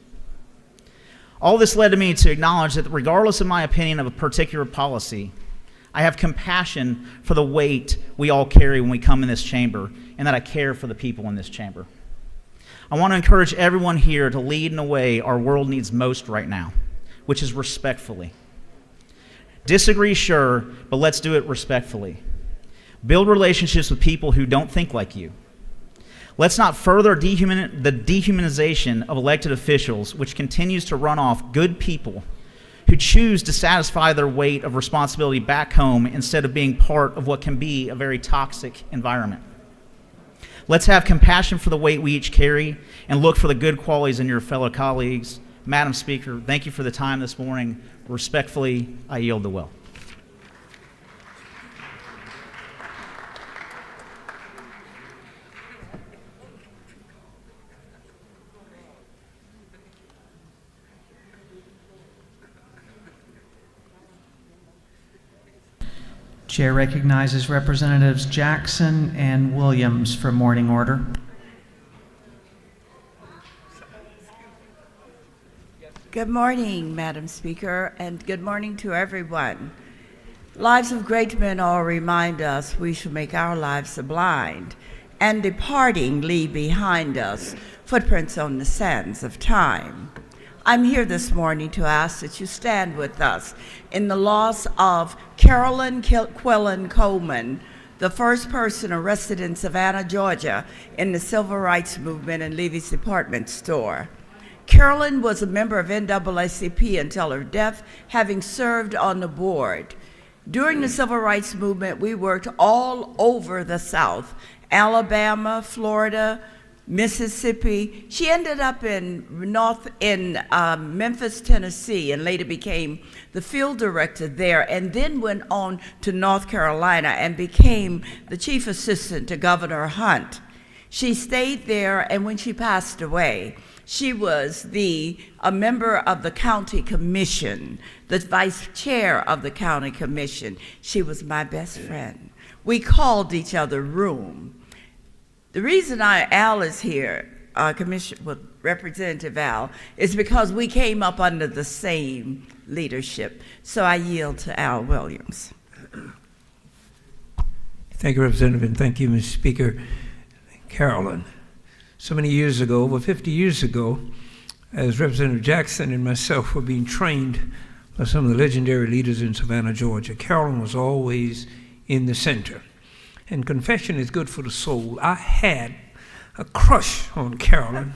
All this led me to acknowledge that regardless of my opinion of a particular policy, I have compassion for the weight we all carry when we come in this chamber, and that I care for the people in this chamber. I want to encourage everyone here to lead in a way our world needs most right now, which is respectfully. Disagree, sure, but let's do it respectfully. Build relationships with people who don't think like you. Let's not further the dehumanization of elected officials, which continues to run off good people who choose to satisfy their weight of responsibility back home instead of being part of what can be a very toxic environment. Let's have compassion for the weight we each carry and look for the good qualities in your fellow colleagues. Madam Speaker, thank you for the time this morning. Respectfully, I yield the will. Chair recognizes Representatives Jackson and Williams for morning order. Good morning, Madam Speaker, and good morning to everyone. Lives of great men all remind us we should make our lives blind, and departing leave behind us footprints on the sands of time. I'm here this morning to ask that you stand with us in the loss of Carolyn Quillen Coleman, the first person arrested in Savannah, Georgia, in the Civil Rights Movement in Levy's department store. Carolyn was a member of NAACP until her death, having served on the board. During the Civil Rights Movement, we worked all over the South, Alabama, Florida, Mississippi. She ended up in Memphis, Tennessee, and later became the field director there, and then went on to North Carolina and became the chief assistant to Governor Hunt. She stayed there, and when she passed away, she was a member of the county commission, the vice chair of the county commission. She was my best friend. We called each other Room. The reason Al is here, Representative Al, is because we came up under the same leadership. So I yield to Al Williams. Thank you, Representative, and thank you, Mr. Speaker. Carolyn, so many years ago, over 50 years ago, as Representative Jackson and myself were being trained by some of the legendary leaders in Savannah, Georgia, Carolyn was always in the center. And confession is good for the soul. I had a crush on Carolyn,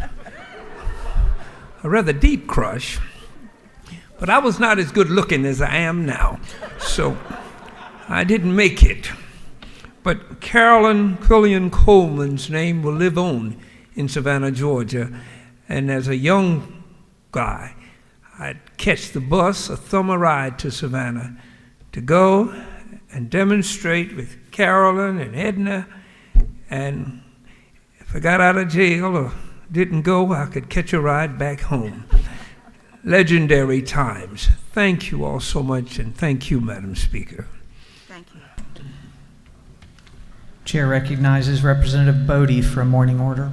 a rather deep crush, but I was not as good looking as I am now, so I didn't make it. But Carolyn Quillen Coleman's name will live on in Savannah, Georgia. And as a young guy, I'd catch the bus, a summer ride to Savannah, to go and demonstrate with Carolyn and Edna. And if I got out of jail or didn't go, I could catch a ride back home. Legendary times. Thank you all so much, and thank you, Madam Speaker. Thank you. Chair recognizes Representative Bodie for a morning order.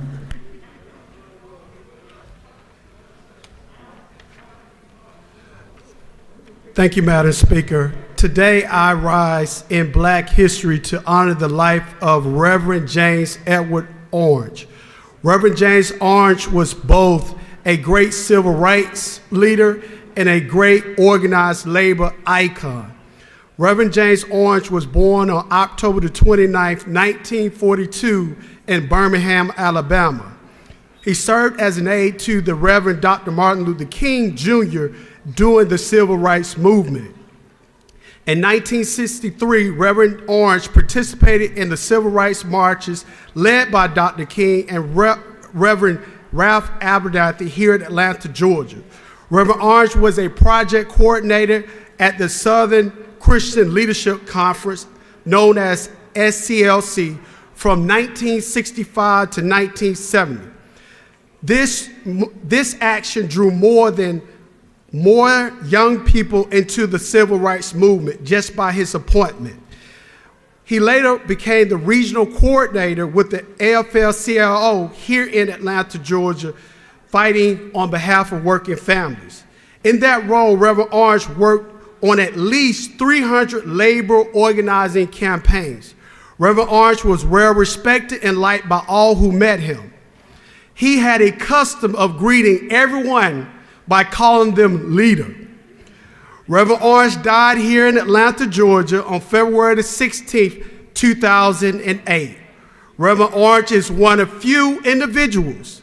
Thank you, Madam Speaker. Today I rise in Black history to honor the life of Reverend James Edward Orange. Reverend James Orange was both a great civil rights leader and a great organized labor icon. Reverend James Orange was born on October the 29th, 1942 in Birmingham, Alabama. He served as an aide to the Reverend Dr. Martin Luther King Jr. during the civil rights movement. In 1963, Reverend Orange participated in the civil rights marches led by Dr. King and Reverend Ralph Abernathy here in Atlanta, Georgia. Reverend Orange was a project coordinator at the Southern Christian Leadership Conference, known as SCLC, from 1965 to 1970. This action drew more young people into the civil rights movement just by his appointment. He later became the regional coordinator with the AFL-CIO here in Atlanta, Georgia, fighting on behalf of working families. In that role, Reverend Orange worked on at least 300 labor organizing campaigns. Reverend Orange was well respected and liked by all who met him. He had a custom of greeting everyone by calling them leader. Reverend Orange died here in Atlanta, Georgia on February the 16th, 2008. Reverend Orange is one of few individuals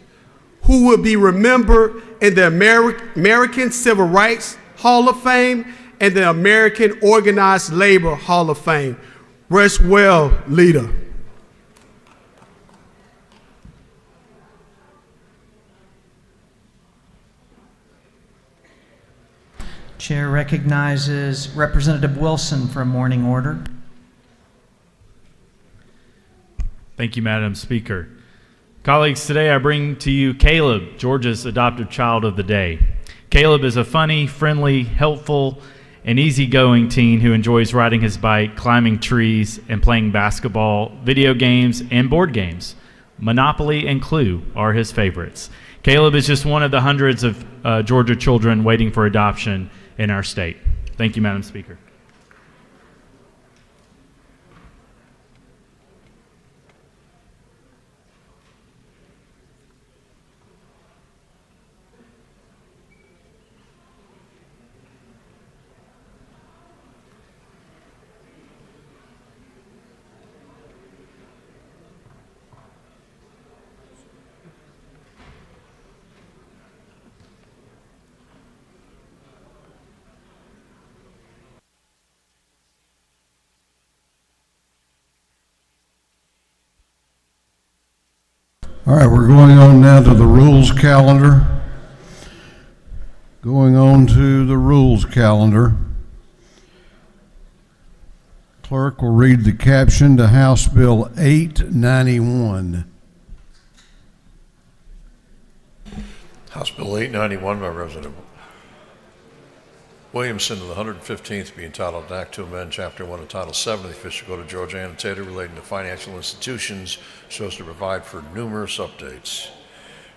who will be remembered in the American Civil Rights Hall of Fame and the American Organized Labor Hall of Fame. Rest well, leader. Chair recognizes Representative Wilson for a morning order. Thank you, Madam Speaker. Colleagues, today I bring to you Caleb, Georgia's adopted child of the day. Caleb is a funny, friendly, helpful, and easygoing teen who enjoys riding his bike, climbing trees, and playing basketball, video games, and board games. Monopoly and Clue are his favorites. Caleb is just one of the hundreds of Georgia children waiting for adoption in our state. Thank you, Madam Speaker. All right, we're going on now to the rules calendar. Going on to the rules calendar. Clerk will read the caption to House Bill 891. House Bill 891 by Representative Williamson of the 115th be entitled an Act to amend Chapter 1 of Title 7 of the Official Code of Georgia annotated relating to financial institutions so as to provide for numerous updates.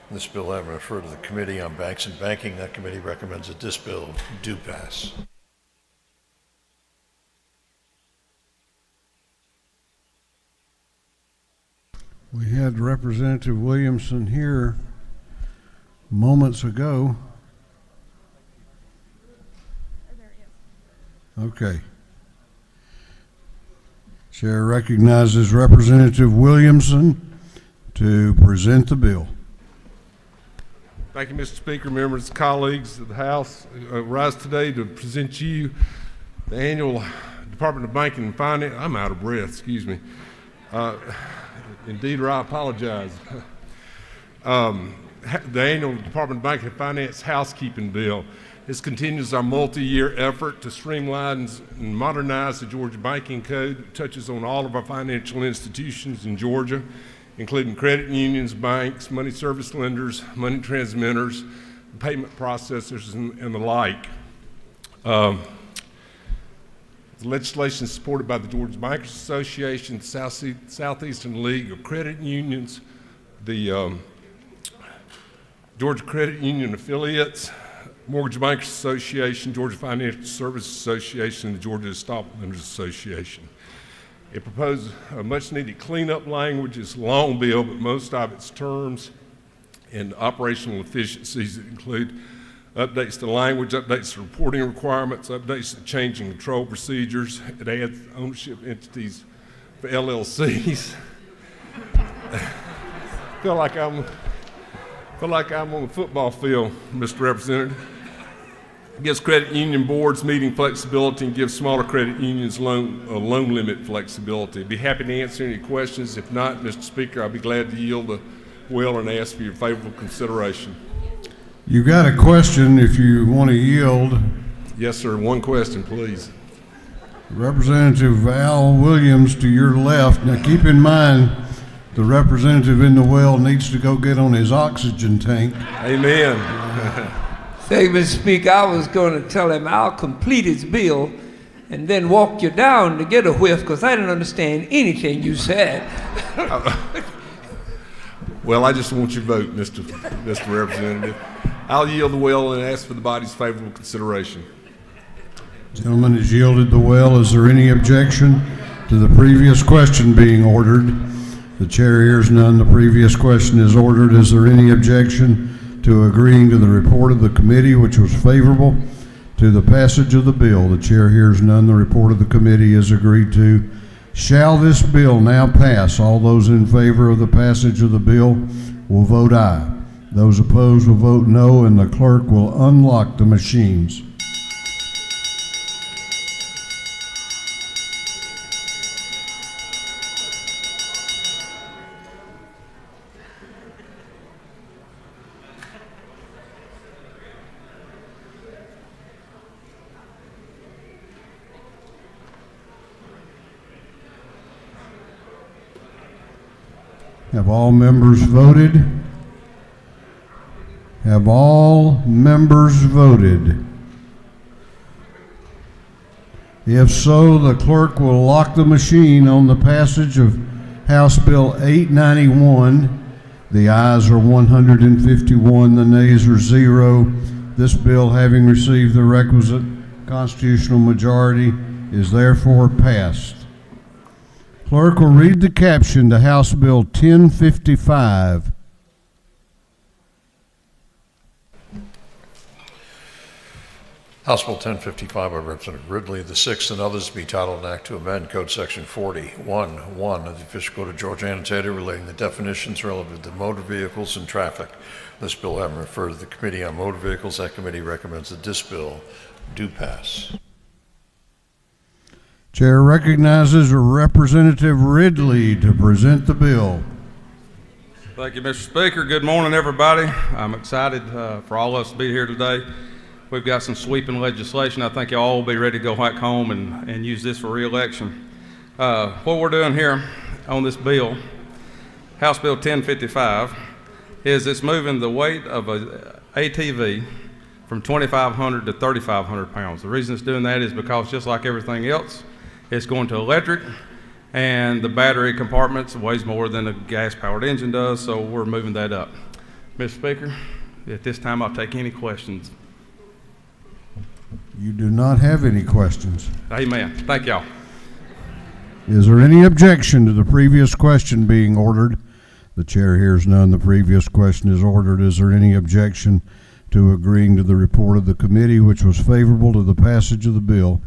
This bill having referred to the Committee on Banks and Banking, that committee recommends that this bill do pass. We had Representative Williamson here moments ago. Okay. Chair recognizes Representative Williamson to present the bill. Thank you, Mr. Speaker, members, colleagues of the House. I rise today to present you the annual Department of Banking and Finance. I'm out of breath, excuse me. Indeed, or I apologize. The annual Department of Banking and Finance housekeeping bill. This continues our multi-year effort to streamline and modernize the Georgia Banking Code. It touches on all of our financial institutions in Georgia, including credit unions, banks, money service lenders, money transmitters, payment processors, and the like. The legislation is supported by the Georgia Bankers Association, Southeastern League of Credit Unions, the Georgia Credit Union affiliates, Mortgage Bankers Association, Georgia Financial Services Association, and the Georgia Installment Lenders Association. It proposes a much-needed cleanup language. It's a long bill, but most of its terms and operational efficiencies include updates to language, updates to reporting requirements, updates to change and control procedures. It adds ownership entities for LLCs. feel like I'm on the football field, Mr. Representative. It gives credit union boards meeting flexibility and gives smaller credit unions loan limit flexibility. I'd be happy to answer any questions. If not, Mr. Speaker, I'll be glad to yield the will and ask for your favorable consideration. You got a question if you want to yield. Yes, sir. One question, please. Representative Al Williams to your left. Now keep in mind, the representative in the well needs to go get on his oxygen tank. Amen. Thank you, Mr. Speaker. I was going to tell him I'll complete his bill and then walk you down to get a whiff because I didn't understand anything you said. Well, I just want your vote, Mr. Representative. I'll yield the will and ask for the body's favorable consideration. Gentleman has yielded the well. Is there any objection to the previous question being ordered? The chair hears none. The previous question is ordered. Is there any objection to agreeing to the report of the committee, which was favorable to the passage of the bill? The chair hears none. The report of the committee is agreed to. Shall this bill now pass? All those in favor of the passage of the bill will vote aye. Those opposed will vote no, and the clerk will unlock the machines. Have all members voted? Have all members voted? If so, the clerk will lock the machine on the passage of House Bill 891. The ayes are 151, the nays are 0. This bill, having received the requisite constitutional majority, is therefore passed. Clerk will read the caption to House Bill 1055. House Bill 1055 by Representative Ridley, the sixth, and others to be titled an act to amend Code Section 41(1) of the Official Code of Georgia annotated relating to definitions relative to motor vehicles and traffic. This bill having referred to the Committee on Motor Vehicles, that committee recommends that this bill do pass. Chair recognizes Representative Ridley to present the bill. Thank you, Mr. Speaker. Good morning, everybody. I'm excited for all of us to be here today. We've got some sweeping legislation. I think you all will be ready to go back home and use this for re-election. What we're doing here on this bill, House Bill 1055, is it's moving the weight of a ATV from 2,500 to 3,500 pounds. The reason it's doing that is because just like everything else, it's going to electric, and the battery compartments weighs more than a gas-powered engine does, so we're moving that up. Mr. Speaker, at this time I'll take any questions. You do not have any questions. Amen. Thank y'all. Is there any objection to the previous question being ordered? The chair hears none. The previous question is ordered. Is there any objection to agreeing to the report of the committee, which was favorable to the passage of the bill?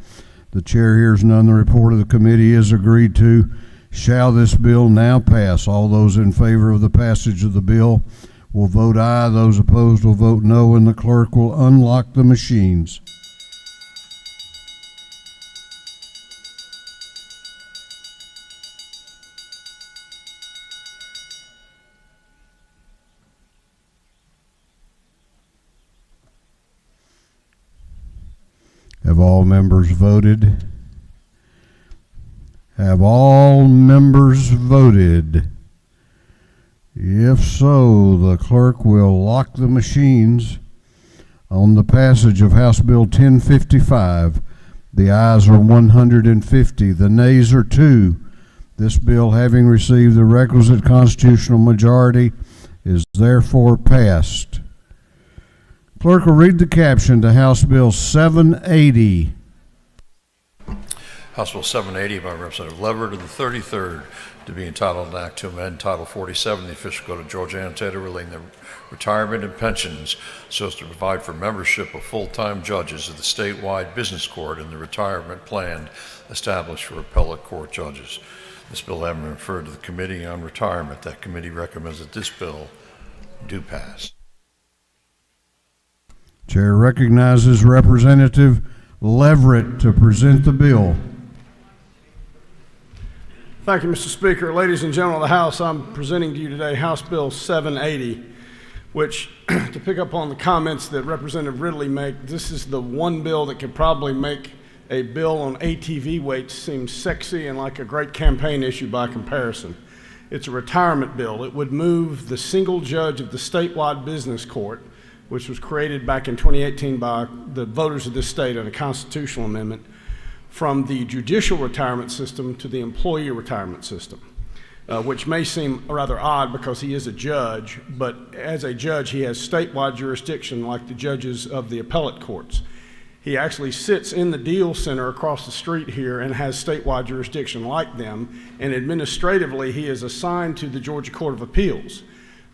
The chair hears none. The report of the committee is agreed to. Shall this bill now pass? All those in favor of the passage of the bill will vote aye. Those opposed will vote no, and the clerk will unlock the machines. Have all members voted? Have all members voted? If so, the clerk will lock the machines on the passage of House Bill 1055. The ayes are 150. The nays are 2. This bill, having received the requisite constitutional majority, is therefore passed. Clerk will read the caption to House Bill 780. House Bill 780 by Representative Leverett of the 33rd, to be entitled an act to amend Title 47 of the Official Code of Georgia Annotated relating to retirement and pensions so as to provide for membership of full-time judges of the statewide business court and the retirement plan established for appellate court judges. This bill having been referred to the Committee on Retirement, that committee recommends that this bill do pass. Chair recognizes Representative Leverett to present the bill. Thank you, Mr. Speaker. Ladies and gentlemen of the House, I'm presenting to you today House Bill 780, which, to pick up on the comments that Representative Ridley made, this is the one bill that could probably make a bill on ATV weights seem sexy and like a great campaign issue by comparison. It's a retirement bill. It would move the single judge of the statewide business court, which was created back in 2018 by the voters of this state on a constitutional amendment, from the judicial retirement system to the employee retirement system, which may seem rather odd because he is a judge, but as a judge he has statewide jurisdiction like the judges of the appellate courts. He actually sits in the Deal Center across the street here and has statewide jurisdiction like them, and administratively he is assigned to the Georgia Court of Appeals,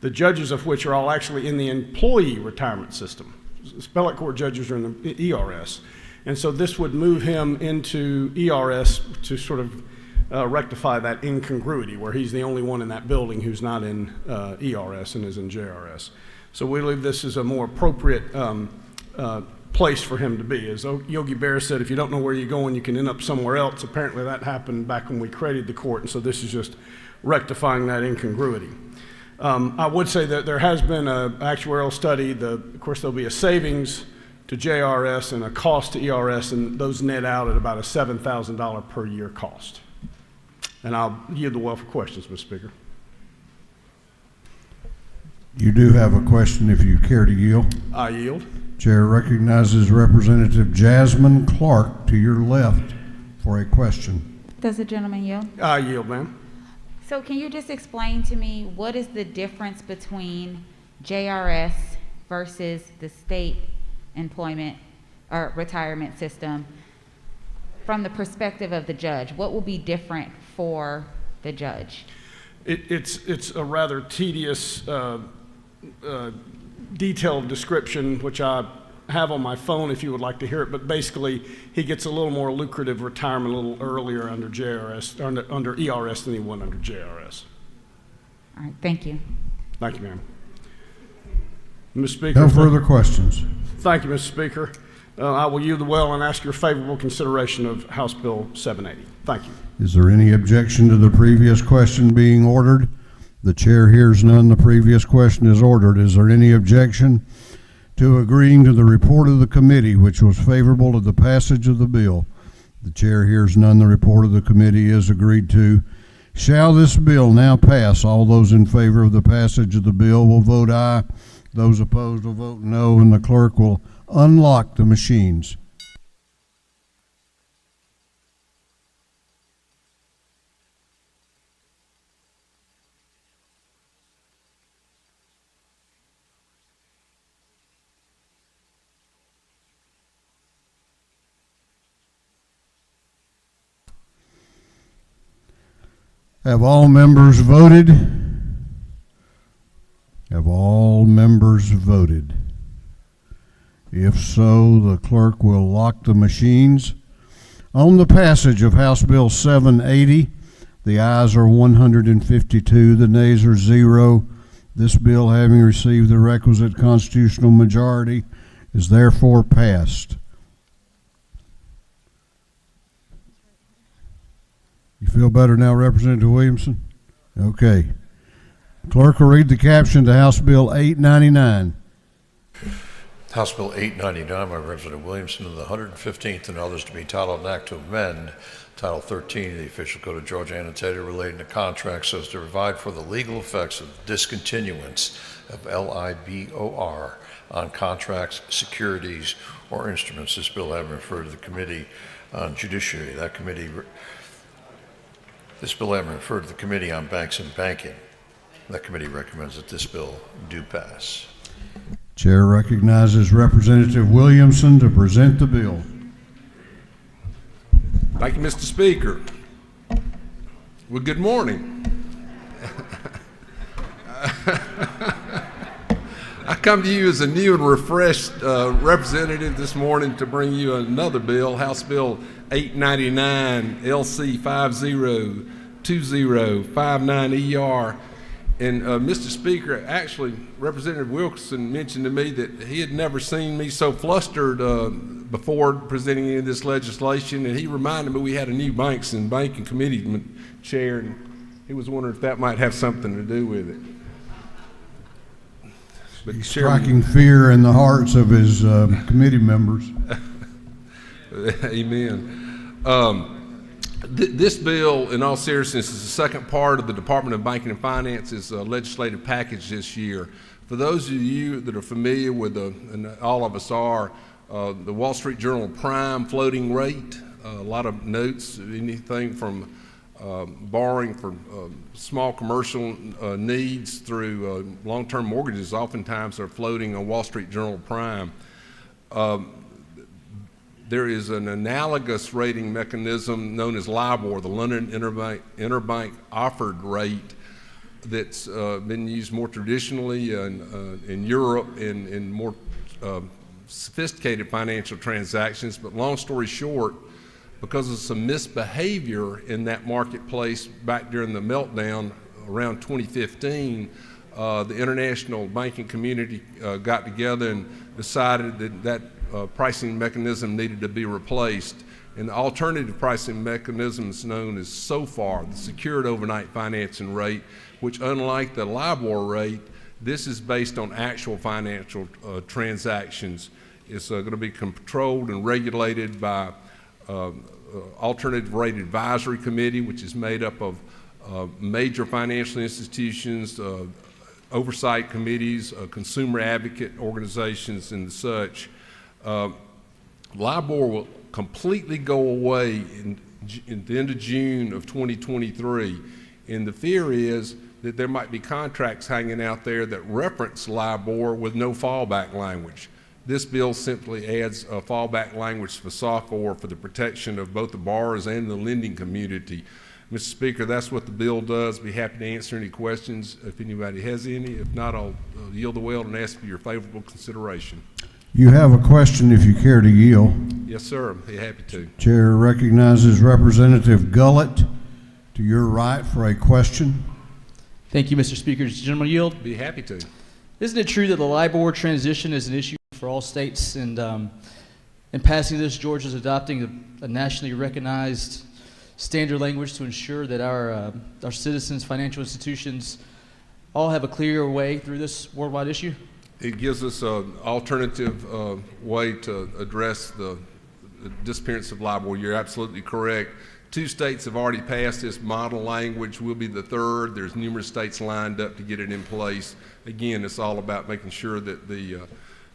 the judges of which are all actually in the employee retirement system. Appellate court judges are in the ERS. And so this would move him into ERS to sort of rectify that incongruity where he's the only one in that building who's not in ERS and is in JRS. So we believe this is a more appropriate place for him to be. As Yogi Berra said, if you don't know where you're going, you can end up somewhere else. Apparently that happened back when we created the court, and so this is just rectifying that incongruity. I would say that there has been an actuarial study. Of course, there'll be a savings to JRS and a cost to ERS, and those net out at about a $7,000 per year cost. And I'll yield the well for questions, Mr. Speaker. You do have a question if you care to yield. I yield. Chair recognizes Representative Jasmine Clark to your left for a question. Does the gentleman yield? I yield, ma'am. So can you just explain to me what is the difference between JRS versus the state employment or retirement system from the perspective of the judge? What will be different for the judge? It's a rather tedious, detailed description, which I have on my phone if you would like to hear it, but basically he gets a little more lucrative retirement a little earlier under JRS, under ERS than he would under JRS. All right, thank you. Thank you, ma'am. Mr. Speaker. No further questions. Thank you, Mr. Speaker. I will yield the well and ask your favorable consideration of House Bill 780. Thank you. Is there any objection to the previous question being ordered? The chair hears none. The previous question is ordered. Is there any objection to agreeing to the report of the committee, which was favorable to the passage of the bill? The chair hears none. The report of the committee is agreed to. Shall this bill now pass? All those in favor of the passage of the bill will vote aye. Those opposed will vote no, and the clerk will unlock the machines. Have all members voted? Have all members voted? If so, the clerk will lock the machines. On the passage of House Bill 780, the ayes are 152, the nays are 0. This bill, having received the requisite constitutional majority, is therefore passed. You feel better now, Representative Williamson? Okay. Clerk will read the caption to House Bill 899. House Bill 899 by Representative Williamson of the 115th and others, to be titled an act to amend Title 13 of the Official Code of Georgia Annotated relating to contracts so as to provide for the legal effects of discontinuance of LIBOR on contracts, securities, or instruments. This bill having referred to the Committee on Judiciary. This bill having referred to the Committee on Banks and Banking. That committee recommends that this bill do pass. Chair recognizes Representative Williamson to present the bill. Thank you, Mr. Speaker. Well, good morning. I come to you as a new and refreshed representative this morning to bring you another bill, House Bill 899, LC 502059ER. And Mr. Speaker, actually, Representative Wilkerson mentioned to me that he had never seen me so flustered before presenting any of this legislation, and he reminded me we had a new Banks and Banking Committee chair, and he was wondering if that might have something to do with it. But He's striking fear in the hearts of his committee members. Amen. This bill, in all seriousness, is the second part of the Department of Banking and Finance's legislative package this year. For those of you that are familiar with, and all of us are, the Wall Street Journal prime floating rate, a lot of notes, anything from borrowing for small commercial needs through long-term mortgages oftentimes are floating on Wall Street Journal prime. There is an analogous rating mechanism known as LIBOR, the London Interbank Offered Rate, that's been used more traditionally in Europe in more sophisticated financial transactions. But long story short, because of some misbehavior in that marketplace back during the meltdown around 2015, the international banking community got together and decided that pricing mechanism needed to be replaced. And the alternative pricing mechanism is known as SOFR, the Secured Overnight Financing Rate, which, unlike the LIBOR rate, this is based on actual financial transactions. It's going to be controlled and regulated by Alternative Rate Advisory Committee, which is made up of major financial institutions, oversight committees, consumer advocate organizations, and such. LIBOR will completely go away in the end of June of 2023, and the fear is that there might be contracts hanging out there that reference LIBOR with no fallback language. This bill simply adds a fallback language for SOFR for the protection of both the borrowers and the lending community. Mr. Speaker, that's what the bill does. Be happy to answer any questions if anybody has any. If not, I'll yield the well and ask for your favorable consideration. You have a question if you care to yield. Yes, sir. I'd be happy to. Chair recognizes Representative Gullett to your right for a question. Thank you, Mr. Speaker. Does the gentleman yield? Be happy to. Isn't it true that the LIBOR transition is an issue for all states, and in passing this, Georgia is adopting a nationally recognized standard language to ensure that our citizens, financial institutions, all have a clear way through this worldwide issue? It gives us an alternative way to address the disappearance of LIBOR. You're absolutely correct. 2 states have already passed this model language. We'll be the third. There's numerous states lined up to get it in place. Again, it's all about making sure that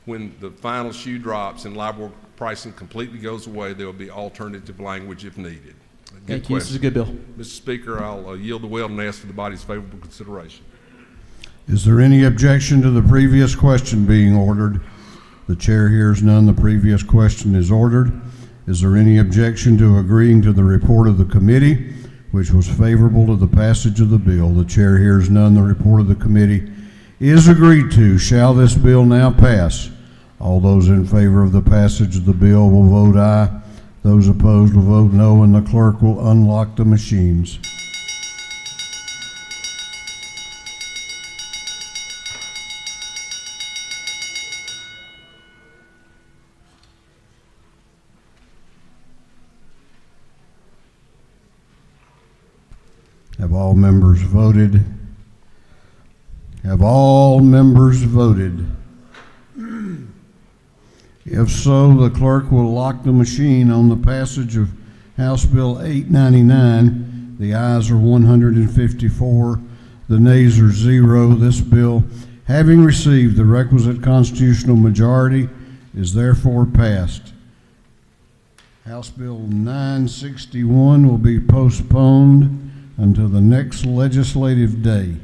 when the final shoe drops and LIBOR pricing completely goes away, there will be alternative language if needed. Thank you. This is a good bill. Mr. Speaker, I'll yield the well and ask for the body's favorable consideration. Is there any objection to the previous question being ordered? The chair hears none. The previous question is ordered. Is there any objection to agreeing to the report of the committee, which was favorable to the passage of the bill? The chair hears none. The report of the committee is agreed to. Shall this bill now pass? All those in favor of the passage of the bill will vote aye. Those opposed will vote no, and the clerk will unlock the machines. Have all members voted? Have all members voted? If so, the clerk will lock the machine on the passage of House Bill 899. The ayes are 154, the nays are 0. This bill, having received the requisite constitutional majority, is therefore passed. House Bill 961 will be postponed until the next legislative day.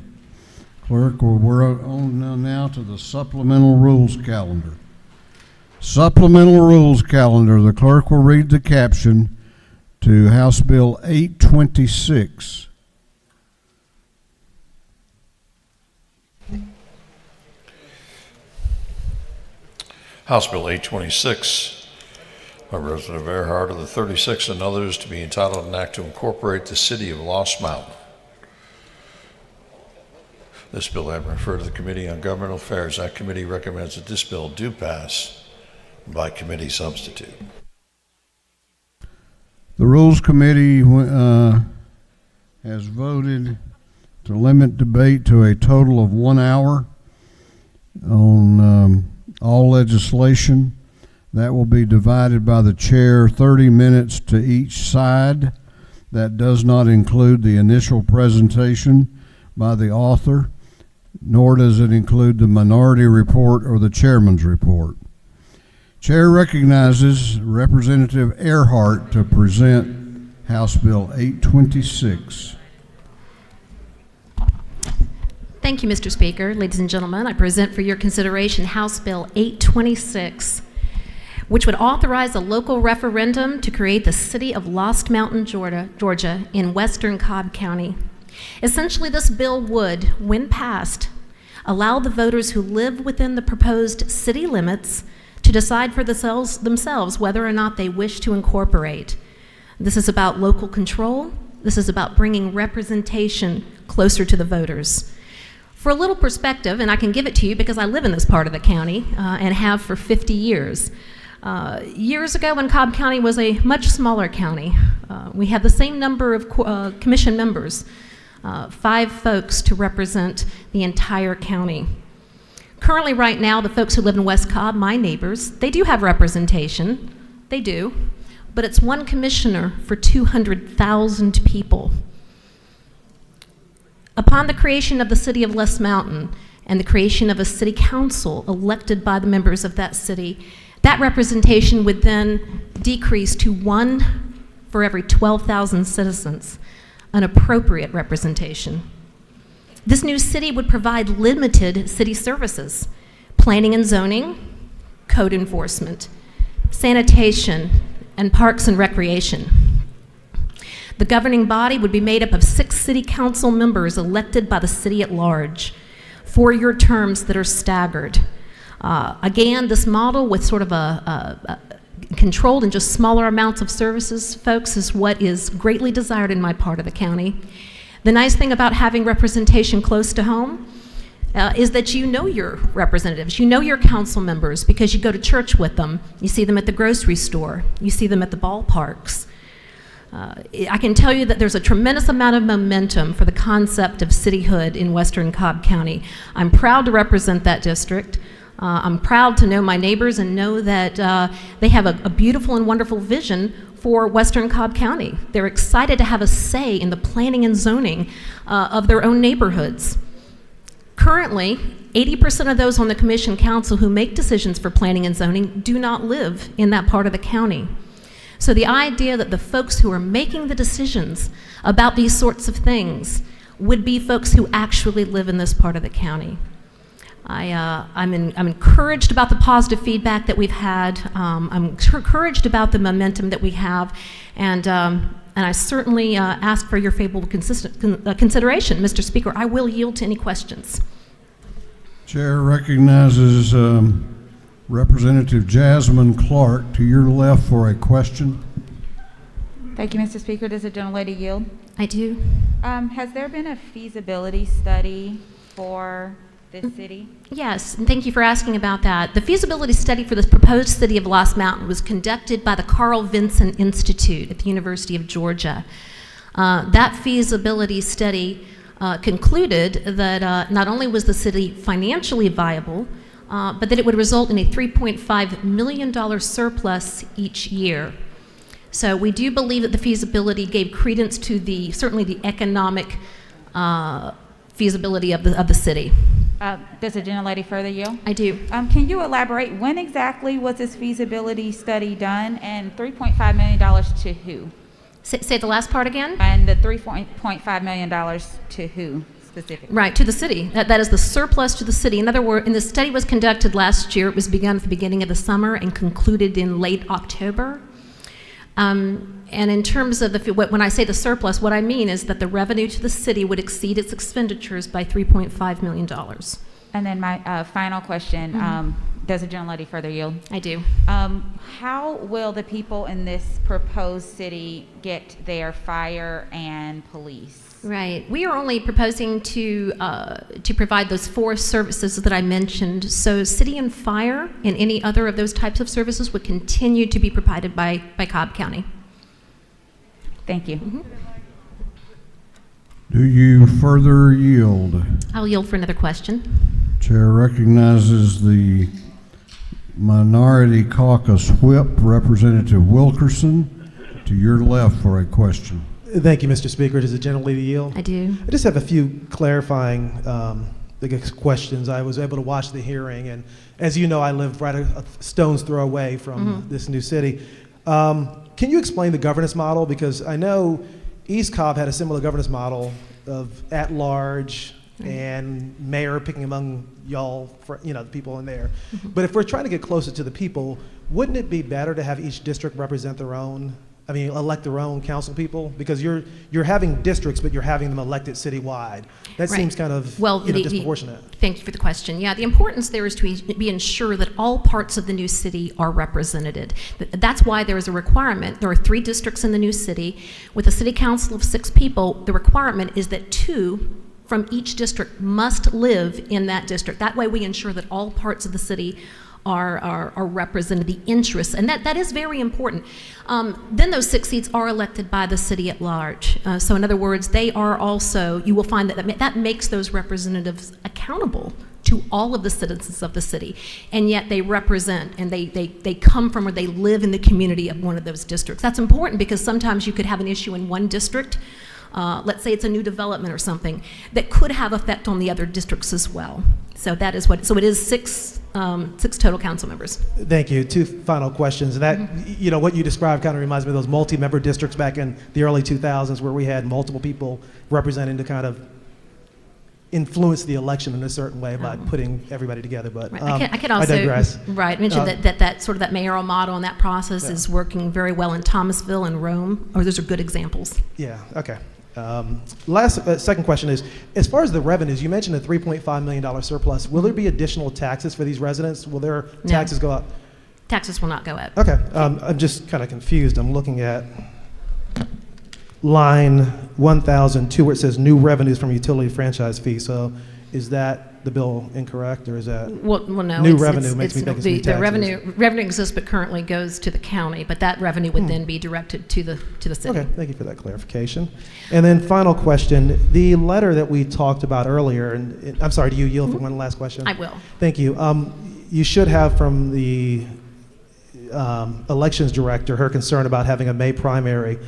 Clerk will work on now to the supplemental rules calendar. Supplemental rules calendar. The clerk will read the caption to House Bill 826. House Bill 826 by Representative Earhart of the 36th and others, to be entitled an act to incorporate the city of Lost Mountain. This bill has been referred to the Committee on Governmental Affairs. That committee recommends that this bill do pass by committee substitute. The Rules Committee has voted to limit debate to a total of 1 hour on all legislation. That will be divided by the chair, 30 minutes to each side. That does not include the initial presentation by the author, nor does it include the minority report or the chairman's report. Chair recognizes Representative Earhart to present House Bill 826. Thank you, Mr. Speaker. Ladies and gentlemen, I present for your consideration House Bill 826, which would authorize a local referendum to create the city of Lost Mountain, Georgia, in western Cobb County. Essentially, this bill would, when passed, allow the voters who live within the proposed city limits to decide for themselves whether or not they wish to incorporate. This is about local control. This is about bringing representation closer to the voters. For a little perspective, and I can give it to you because I live in this part of the county and have for 50 years. Years ago, when Cobb County was a much smaller county, we had the same number of commission members, 5 folks to represent the entire county. Currently, right now, the folks who live in West Cobb, my neighbors, they do have representation. They do. But it's 1 commissioner for 200,000 people. Upon the creation of the city of Lost Mountain and the creation of a city council elected by the members of that city, that representation would then decrease to 1 for every 12,000 citizens, an appropriate representation. This new city would provide limited city services, planning and zoning, code enforcement, sanitation, and parks and recreation. The governing body would be made up of 6 city council members elected by the city at large, 4-year terms that are staggered. Again, this model with sort of a controlled and just smaller amounts of services, folks, is what is greatly desired in my part of the county. The nice thing about having representation close to home is that you know your representatives, you know your council members because you go to church with them, you see them at the grocery store, you see them at the ballparks. I can tell you that there's a tremendous amount of momentum for the concept of cityhood in western Cobb County. I'm proud to represent that district. I'm proud to know my neighbors and know that they have a beautiful and wonderful vision for western Cobb County. They're excited to have a say in the planning and zoning of their own neighborhoods. Currently, 80% of those on the commission council who make decisions for planning and zoning do not live in that part of the county. So the idea that the folks who are making the decisions about these sorts of things would be folks who actually live in this part of the county. I'm encouraged about the positive feedback that we've had. I'm encouraged about the momentum that we have, and I certainly ask for your favorable consideration. Mr. Speaker, I will yield to any questions. Chair recognizes Representative Jasmine Clark to your left for a question. Thank you, Mr. Speaker. Does the gentlelady yield? I do. Has there been a feasibility study for this city? Yes, and thank you for asking about that. The feasibility study for this proposed city of Lost Mountain was conducted by the Carl Vinson Institute at the University of Georgia. That feasibility study concluded that not only was the city financially viable, but that it would result in a $3.5 million surplus each year. So we do believe that the feasibility gave credence to certainly the economic feasibility of the city. Does the gentlelady further yield? I do. Can you elaborate, when exactly was this feasibility study done, and $3.5 million to who? Say the last part again? And the $3.5 million to who specifically? Right, to the city. That is the surplus to the city. In other words, and the study was conducted last year. It was begun at the beginning of the summer and concluded in late October. And in terms of when I say the surplus, what I mean is that the revenue to the city would exceed its expenditures by $3.5 million. And then my final question, does the gentlelady further yield? I do. How will the people in this proposed city get their fire and police? Right. We are only proposing to provide those 4 services that I mentioned. So city and fire and any other of those types of services would continue to be provided by Cobb County. Thank you. Do you further yield? I'll yield for another question. Chair recognizes the Minority Caucus Whip, Representative Wilkerson, to your left for a question. Thank you, Mr. Speaker. Does the gentlelady yield? I do. I just have a few clarifying questions. I was able to watch the hearing, and as you know, I live right a stone's throw away from this new city. Can you explain the governance model? Because I know East Cobb had a similar governance model of at-large and mayor picking among y'all, the people in there. But if we're trying to get closer to the people, wouldn't it be better to have each district represent their own? Elect their own council people, because you're having districts, but you're having them elected citywide. That seems kind of disproportionate. Thank you for the question. Yeah, the importance there is to ensure that all parts of the new city are represented. That's why there is a requirement. There are 3 districts in the new city. With a city council of 6 people, the requirement is that 2 from each district must live in that district. That way we ensure that all parts of the city are represented, the interests, and that is very important. Then those 6 seats are elected by the city at large. So in other words, they are also, you will find that makes those representatives accountable to all of the citizens of the city, and yet they represent and they come from, or they live in the community of one of those districts. That's important because sometimes you could have an issue in one district, let's say it's a new development or something, that could have effect on the other districts as well. So that is so it is 6 total council members. Thank you. 2 final questions. And that, what you described kind of reminds me of those multi-member districts back in the early 2000s where we had multiple people representing to kind of influence the election in a certain way by putting everybody together. But I can also digress. Mention that sort of that mayoral model and that process is working very well in Thomasville and Rome. Those are good examples. Yeah, okay. Second question is, as far as the revenues, you mentioned a $3.5 million surplus. Will there be additional taxes for these residents? Will their taxes go up? Taxes will not go up. Okay, I'm just kind of confused. I'm looking at line 1002 where it says new revenues from utility franchise fees. So is that the bill incorrect, or is that well no, new revenue makes me think it's new the taxes? revenue exists but currently goes to the county, but that revenue would then be directed to the city. Okay, thank you for that clarification. And then final question, the letter that we talked about earlier, and I'm sorry, do you yield for one last question? I will. Thank you. You should have from the elections director her concern about having a May primary.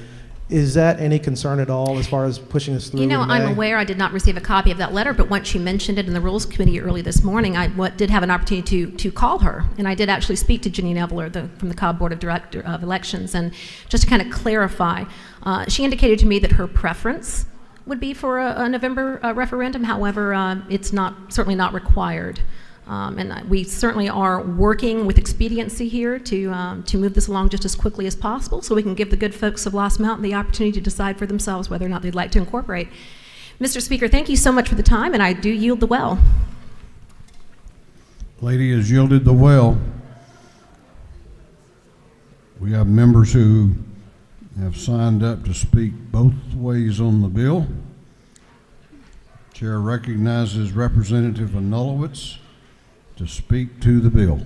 Is that any concern at all as far as pushing this through? I'm aware I did not receive a copy of that letter, but once you mentioned it in the Rules Committee early this morning, I did have an opportunity to call her, and I did actually speak to Janine Eveler from the Cobb Board of Elections, and just to kind of clarify, she indicated to me that her preference would be for a November referendum. However, it's certainly not required. And we certainly are working with expediency here to move this along just as quickly as possible so we can give the good folks of Lost Mountain the opportunity to decide for themselves whether or not they'd like to incorporate. Mr. Speaker, thank you so much for the time, and I do yield the well. Lady has yielded the well. We have members who have signed up to speak both ways on the bill. Chair recognizes Representative Anulowicz to speak to the bill.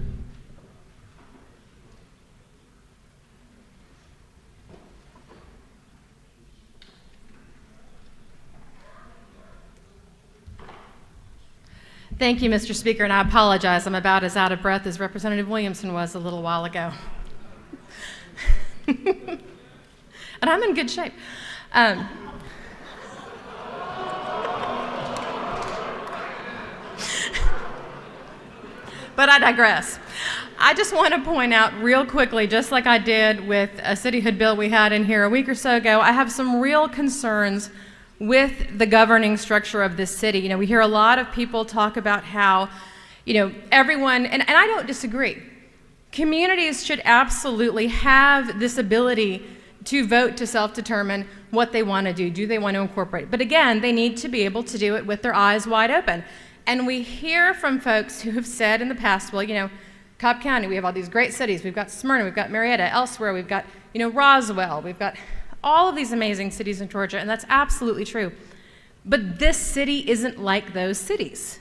Thank you, Mr. Speaker, and I apologize. I'm about as out of breath as Representative Williamson was a little while ago. And I'm in good shape. But I digress. I just want to point out real quickly, just like I did with a cityhood bill we had in here a week or so ago, I have some real concerns with the governing structure of this city. You know, we hear a lot of people talk about how, you know, everyone, and I don't disagree. Communities should absolutely have this ability to vote to self-determine what they want to do. Do they want to incorporate? But again, they need to be able to do it with their eyes wide open. And we hear from folks who have said in the past, well, you know, Cobb County, we have all these great cities. We've got Smyrna, we've got Marietta, elsewhere, we've got, you know, Roswell, we've got all of these amazing cities in Georgia, and that's absolutely true. But this city isn't like those cities.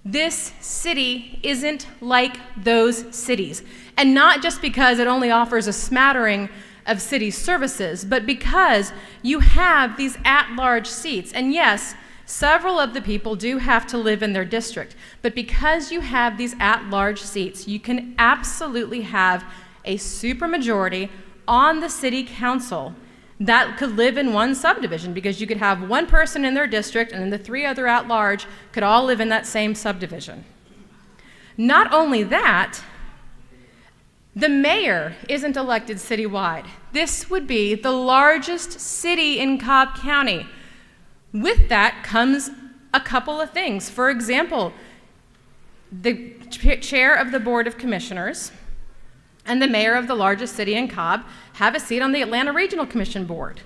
This city isn't like those cities. And not just because it only offers a smattering of city services, but because you have these at-large seats. And yes, several of the people do have to live in their district, but because you have these at-large seats, you can absolutely have a supermajority on the city council that could live in one subdivision, because you could have one person in their district and then the three other at-large could all live in that same subdivision. Not only that, the mayor isn't elected citywide. This would be the largest city in Cobb County. With that comes a couple of things. For example, the chair of the Board of Commissioners and the mayor of the largest city in Cobb have a seat on the Atlanta Regional Commission Board.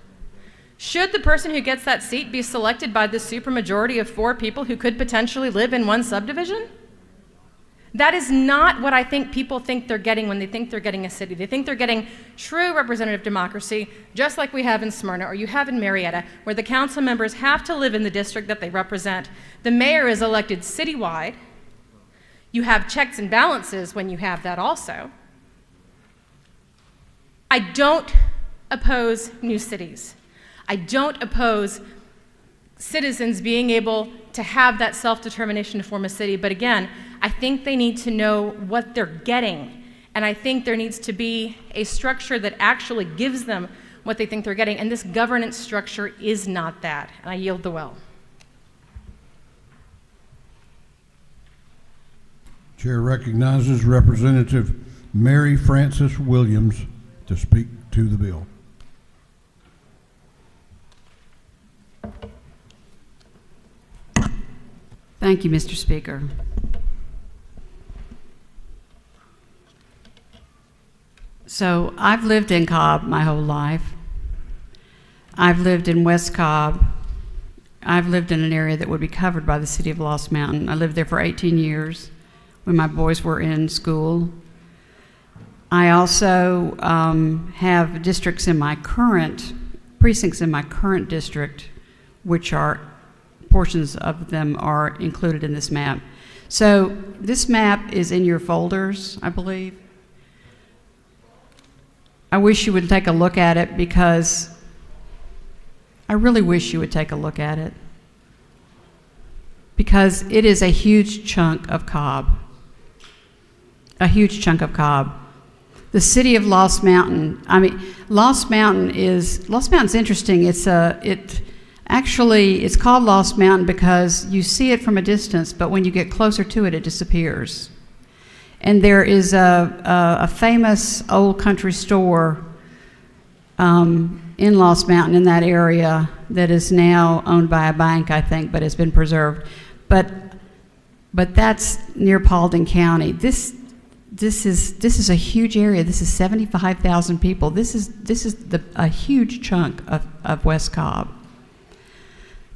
Should the person who gets that seat be selected by the supermajority of 4 people who could potentially live in one subdivision? That is not what I think people think they're getting when they think they're getting a city. They think they're getting true representative democracy, just like we have in Smyrna or you have in Marietta, where the council members have to live in the district that they represent. The mayor is elected citywide. You have checks and balances when you have that also. I don't oppose new cities. I don't oppose citizens being able to have that self-determination to form a city, but again, I think they need to know what they're getting, and I think there needs to be a structure that actually gives them what they think they're getting, and this governance structure is not that, and I yield the well. Chair recognizes Representative Mary Frances Williams to speak to the bill. Thank you, Mr. Speaker. So I've lived in Cobb my whole life. I've lived in West Cobb. I've lived in an area that would be covered by the city of Lost Mountain. I lived there for 18 years when my boys were in school. I also have precincts in my current district, which are portions of them are included in this map. So this map is in your folders, I believe. I wish you would take a look at it, because I really wish you would take a look at it, because it is a huge chunk of Cobb. A huge chunk of Cobb. The city of Lost Mountain, Lost Mountain's interesting. It's called Lost Mountain because you see it from a distance, but when you get closer to it, it disappears. And there is a famous old country store in Lost Mountain, in that area, that is now owned by a bank, I think, but has been preserved. But that's near Paulding County. This is a huge area. This is 75,000 people. This is a huge chunk of West Cobb.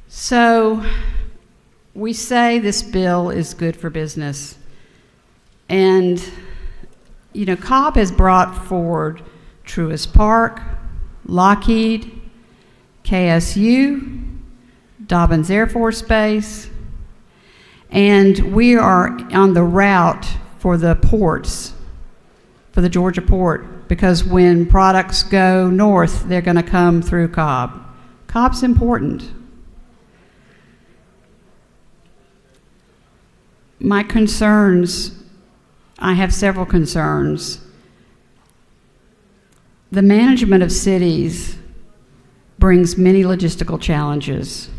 So we say this bill is good for business. And, you know, Cobb has brought forward Truist Park, Lockheed, KSU, Dobbins Air Force Base, and we are on the route for the ports, for the Georgia port, because when products go north, they're going to come through Cobb. Cobb's important. My concerns, I have several concerns. The management of cities brings many logistical challenges,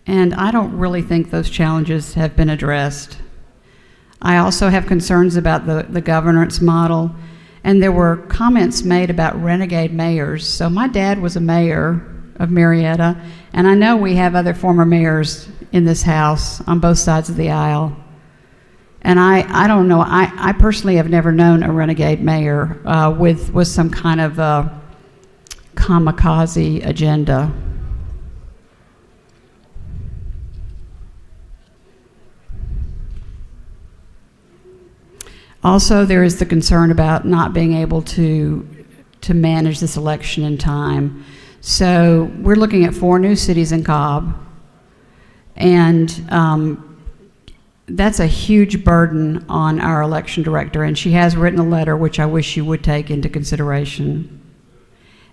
and I don't really think those challenges have been addressed. I also have concerns about the governance model, and there were comments made about renegade mayors. So my dad was a mayor of Marietta, and I know we have other former mayors in this house on both sides of the aisle. And I don't know, I personally have never known a renegade mayor with some kind of kamikaze agenda. Also, there is the concern about not being able to manage this election in time. So we're looking at 4 new cities in Cobb, and that's a huge burden on our election director, and she has written a letter which I wish you would take into consideration.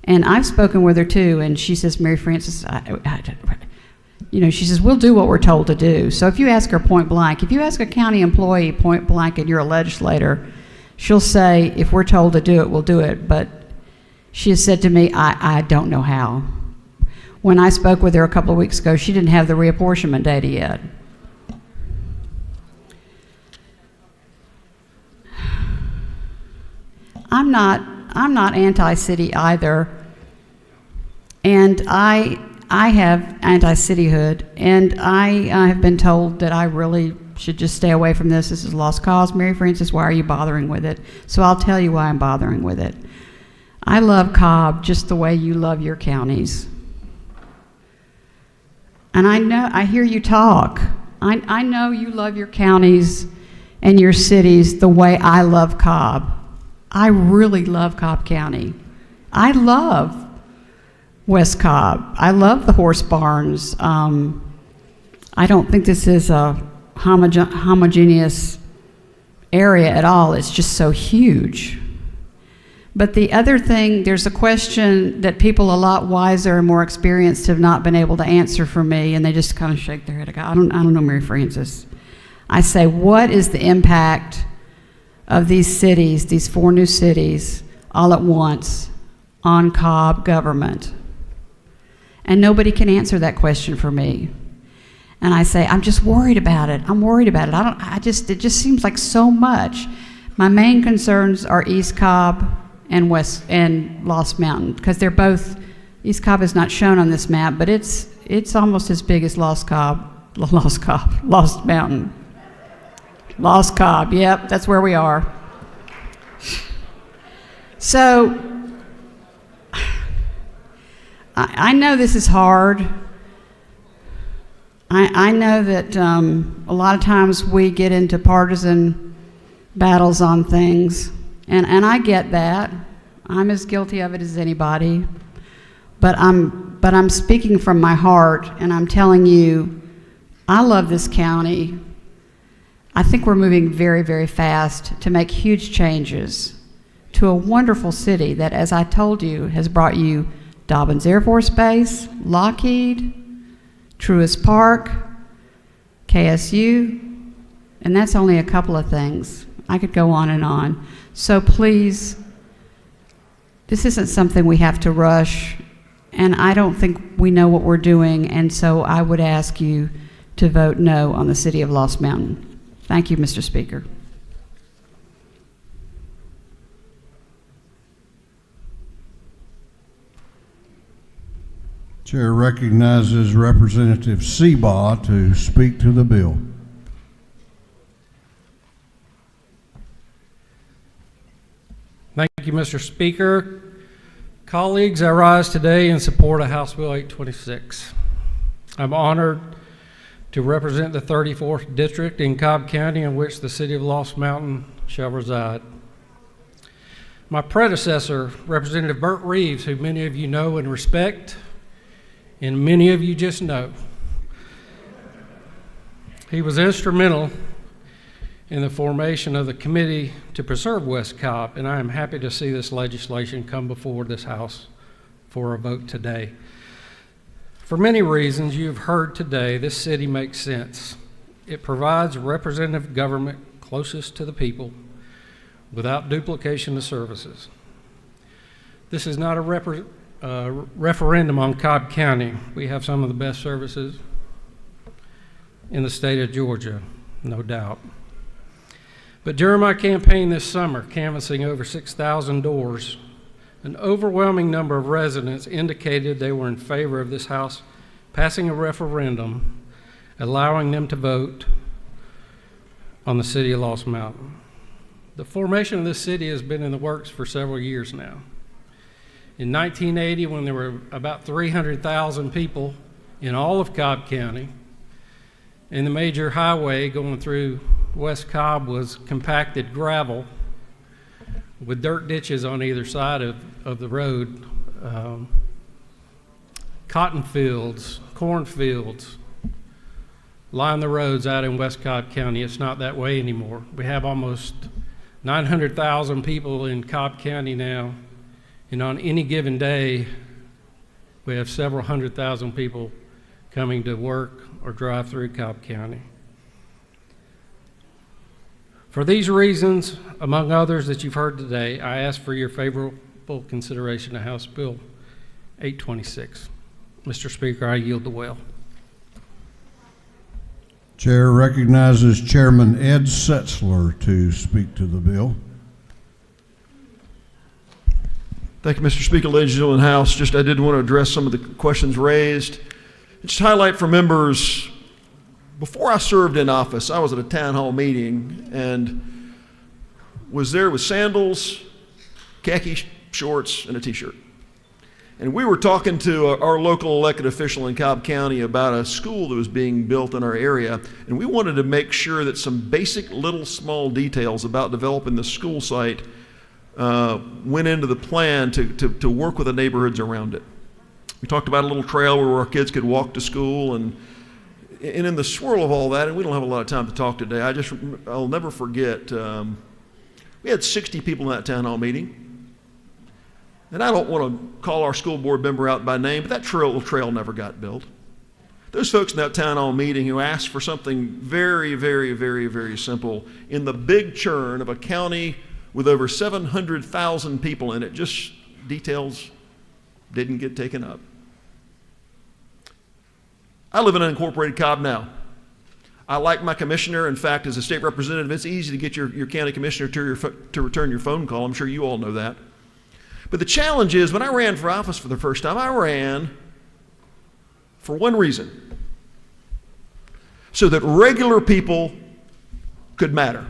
And I've spoken with her too, and she says, Mary Frances, she says, we'll do what we're told to do. So if you ask her point blank, if you ask a county employee point blank and you're a legislator, she'll say, if we're told to do it, we'll do it. But she has said to me, I don't know how. When I spoke with her a couple of weeks ago, she didn't have the reapportionment data yet. I'm not anti-city either, and I have anti-cityhood, and I have been told that I really should just stay away from this. This is a lost cause. Mary Frances, why are you bothering with it? So I'll tell you why I'm bothering with it. I love Cobb just the way you love your counties. And I hear you talk. I know you love your counties and your cities the way I love Cobb. I really love Cobb County. I love West Cobb. I love the horse barns. I don't think this is a homogeneous area at all. It's just so huge. But the other thing, there's a question that people a lot wiser and more experienced have not been able to answer for me, and they just kind of shake their head. I don't know, Mary Frances. I say, what is the impact of these cities, these 4 new cities, all at once on Cobb government? And nobody can answer that question for me. And I say, I'm just worried about it. I'm worried about it. It just seems like so much. My main concerns are East Cobb and Lost Mountain, because they're both, East Cobb is not shown on this map, but it's almost as big as Lost Mountain. Lost Cobb, yep, that's where we are. So, I know this is hard. I know that a lot of times we get into partisan battles on things, and I get that. I'm as guilty of it as anybody. But I'm speaking from my heart, and I'm telling you, I love this county. I think we're moving very, very fast to make huge changes to a wonderful city that, as I told you, has brought you Dobbins Air Force Base, Lockheed, Truist Park, KSU, and that's only a couple of things. I could go on and on. So please, this isn't something we have to rush, and I don't think we know what we're doing, and so I would ask you to vote no on the City of Lost Mountain. Thank you, Mr. Speaker. Chair recognizes Representative Seabaugh to speak to the bill. Thank you, Mr. Speaker. Colleagues, I rise today in support of House Bill 826. I'm honored to represent the 34th District in Cobb County, in which the City of Lost Mountain shall reside. My predecessor, Representative Burt Reeves, who many of you know and respect, and many of you just know, he was instrumental in the formation of the Committee to Preserve West Cobb, and I am happy to see this legislation come before this House for a vote today. For many reasons you've heard today, this city makes sense. It provides representative government closest to the people without duplication of services. This is not a referendum on Cobb County. We have some of the best services in the state of Georgia, no doubt. But during my campaign this summer, canvassing over 6,000 doors, an overwhelming number of residents indicated they were in favor of this House passing a referendum allowing them to vote on the city of Lost Mountain. The formation of this city has been in the works for several years now. In 1980, when there were about 300,000 people in all of Cobb County, and the major highway going through West Cobb was compacted gravel with dirt ditches on either side of the road, cotton fields, cornfields line the roads out in West Cobb County. It's not that way anymore. We have almost 900,000 people in Cobb County now, and on any given day, we have several 100,000 people coming to work or drive through Cobb County. For these reasons, among others that you've heard today, I ask for your favorable consideration of House Bill 826. Mr. Speaker, I yield the well. Chair recognizes Chairman Ed Setzler to speak to the bill. Thank you, Mr. Speaker. Ladies and gentlemen, House, I did want to address some of the questions raised. Just highlight for members, before I served in office, I was at a town hall meeting and was there with sandals, khaki shorts, and a t-shirt. And we were talking to our local elected official in Cobb County about a school that was being built in our area, and we wanted to make sure that some basic little small details about developing the school site went into the plan to work with the neighborhoods around it. We talked about a little trail where our kids could walk to school, and in the swirl of all that, and we don't have a lot of time to talk today, I'll never forget, we had 60 people in that town hall meeting. And I don't want to call our school board member out by name, but that trail never got built. Those folks in that town hall meeting who asked for something very, very, very, very simple in the big churn of a county with over 700,000 people in it, just details didn't get taken up. I live in unincorporated Cobb now. I like my commissioner. In fact, as a state representative, it's easy to get your county commissioner to return your phone call. I'm sure you all know that. But the challenge is, when I ran for office for the first time, I ran for one reason: so that regular people could matter.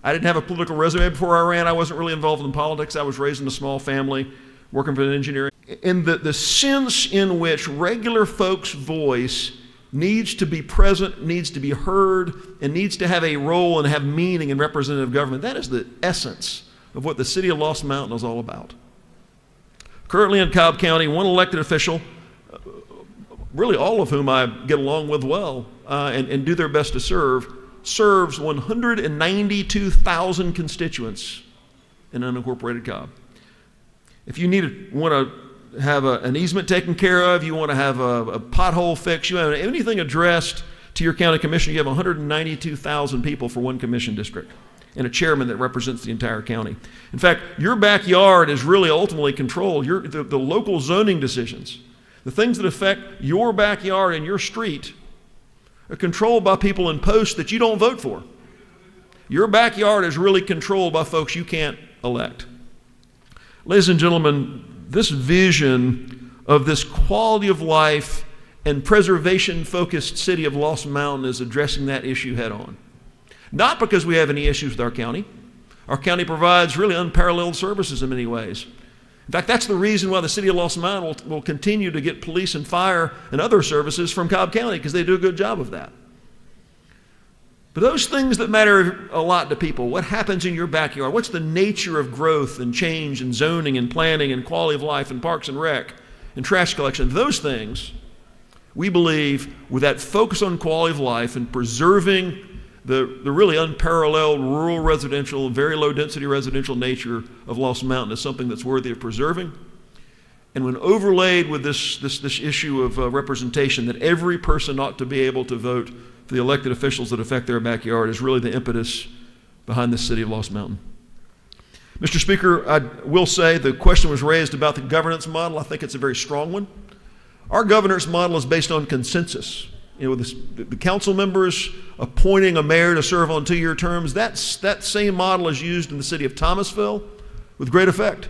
I didn't have a political resume before I ran. I wasn't really involved in politics. I was raised in a small family, working for an engineering. And the sense in which regular folks' voice needs to be present, needs to be heard, and needs to have a role and have meaning in representative government, that is the essence of what the city of Lost Mountain is all about. Currently in Cobb County, one elected official, really all of whom I get along with well and do their best to serve, serves 192,000 constituents in unincorporated Cobb. If you want to have an easement taken care of, you want to have a pothole fixed, you have anything addressed to your county commission, you have 192,000 people for one commission district and a chairman that represents the entire county. In fact, your backyard is really ultimately controlled. The local zoning decisions, the things that affect your backyard and your street, are controlled by people in posts that you don't vote for. Your backyard is really controlled by folks you can't elect. Ladies and gentlemen, this vision of this quality of life and preservation-focused city of Lost Mountain is addressing that issue head on. Not because we have any issues with our county. Our county provides really unparalleled services in many ways. In fact, that's the reason why the city of Lost Mountain will continue to get police and fire and other services from Cobb County, because they do a good job of that. But those things that matter a lot to people, what happens in your backyard, what's the nature of growth and change and zoning and planning and quality of life and parks and rec and trash collection, those things, we believe, with that focus on quality of life and preserving the really unparalleled rural residential, very low density residential nature of Lost Mountain is something that's worthy of preserving. And when overlaid with this issue of representation, that every person ought to be able to vote for the elected officials that affect their backyard, is really the impetus behind the city of Lost Mountain. Mr. Speaker, I will say the question was raised about the governance model. I think it's a very strong one. Our governance model is based on consensus. the council members appointing a mayor to serve on 2-year terms, that same model is used in the city of Thomasville with great effect.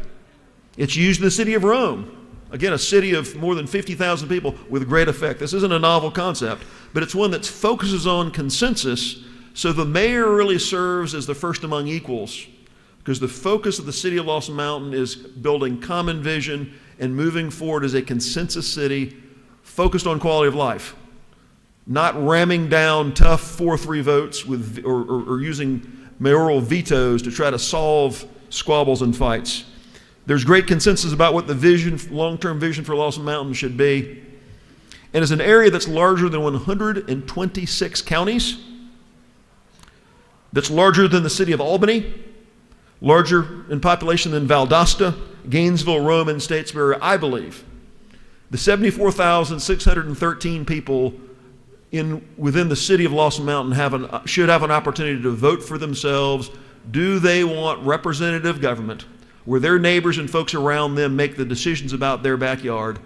It's used in the city of Rome. Again, a city of more than 50,000 people with great effect. This isn't a novel concept, but it's one that focuses on consensus, so the mayor really serves as the first among equals, because the focus of the city of Lost Mountain is building common vision and moving forward as a consensus city focused on quality of life, not ramming down tough 4-3 votes or using mayoral vetoes to try to solve squabbles and fights. There's great consensus about what the vision, long-term vision for Lost Mountain should be. And it's an area that's larger than 126 counties, that's larger than the city of Albany, larger in population than Valdosta, Gainesville, Rome, and Statesboro. I believe the 74,613 people within the city of Lost Mountain should have an opportunity to vote for themselves. Do they want representative government where their neighbors and folks around them make the decisions about their backyard,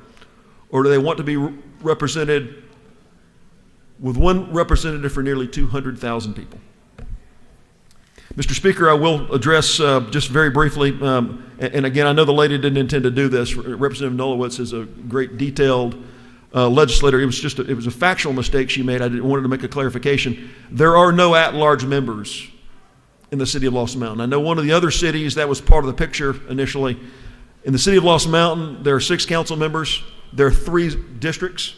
or do they want to be represented with one representative for nearly 200,000 people? Mr. Speaker, I will address just very briefly, and again, I know the lady didn't intend to do this. Representative Nolowitz is a great detailed legislator. It was a factual mistake she made. I wanted to make a clarification. There are no at-large members in the city of Lost Mountain. I know one of the other cities that was part of the picture initially. In the city of Lost Mountain, there are 6 council members. There are 3 districts.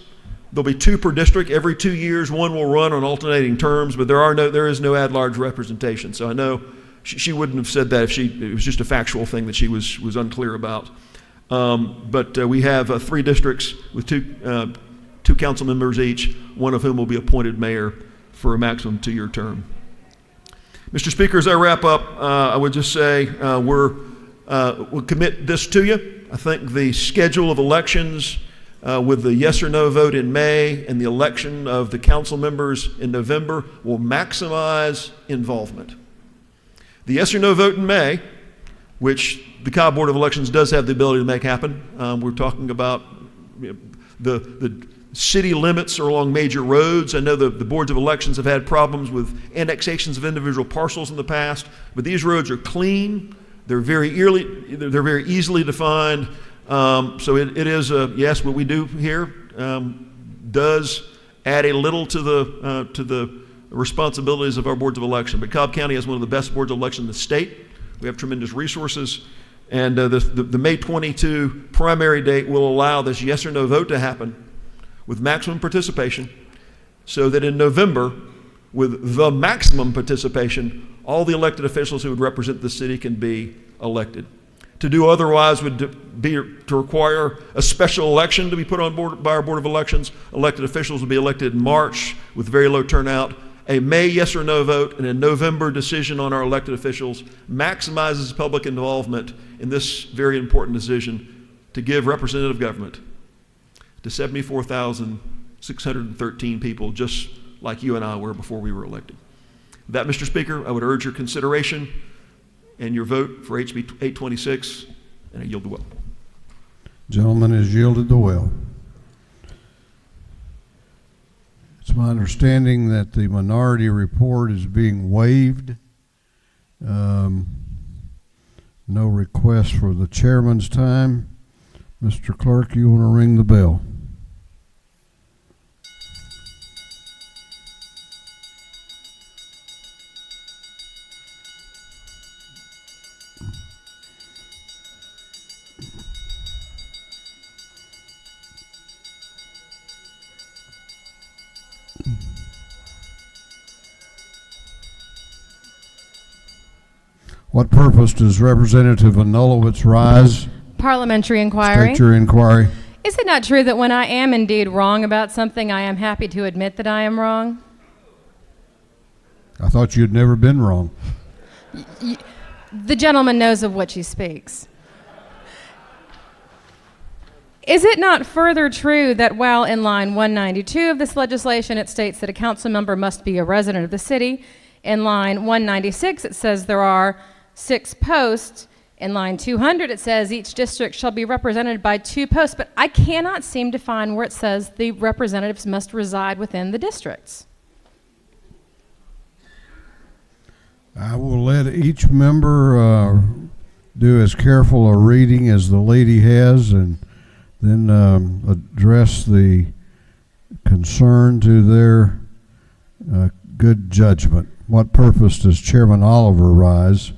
There'll be 2 per district. Every 2 years, one will run on alternating terms, but there is no at-large representation. So I know she wouldn't have said that if it was just a factual thing that she was unclear about. But we have 3 districts with 2 council members each, one of whom will be appointed mayor for a maximum 2-year term. Mr. Speaker, as I wrap up, I would just say we'll commit this to you. I think the schedule of elections with the yes or no vote in May and the election of the council members in November will maximize involvement. The yes or no vote in May, which the Cobb Board of Elections does have the ability to make happen. We're talking about the city limits are along major roads. I know the boards of elections have had problems with annexations of individual parcels in the past, but these roads are clean. They're very easily defined. So it is yes, what we do here does add a little to the responsibilities of our boards of election. But Cobb County has one of the best boards of election in the state. We have tremendous resources, and the May 22 primary date will allow this yes or no vote to happen with maximum participation, so that in November, with the maximum participation, all the elected officials who would represent the city can be elected. To do otherwise would be to require a special election to be put on board by our Board of Elections. Elected officials will be elected in March with very low turnout. A May yes or no vote and a November decision on our elected officials maximizes public involvement in this very important decision to give representative government to 74,613 people, just like you and I were before we were elected. With that, Mr. Speaker, I would urge your consideration and your vote for HB 826, and I yield the will. Gentleman has yielded the will. It's my understanding that the minority report is being waived. No request for the chairman's time. Mr. Clerk, you want to ring the bell? What purpose does Representative Anulowitz rise? Parliamentary inquiry. State your inquiry. Is it not true that when I am indeed wrong about something, I am happy to admit that I am wrong? I thought you'd never been wrong. The gentleman knows of what she speaks. Is it not further true that while in line 192 of this legislation it states that a council member must be a resident of the city, in line 196 it says there are 6 posts, In line 200, it says each district shall be represented by 2 posts, but I cannot seem to find where it says the representatives must reside within the districts. I will let each member do as careful a reading as the lady has, and then address the concern to their good judgment. What purpose does Chairman Oliver rise?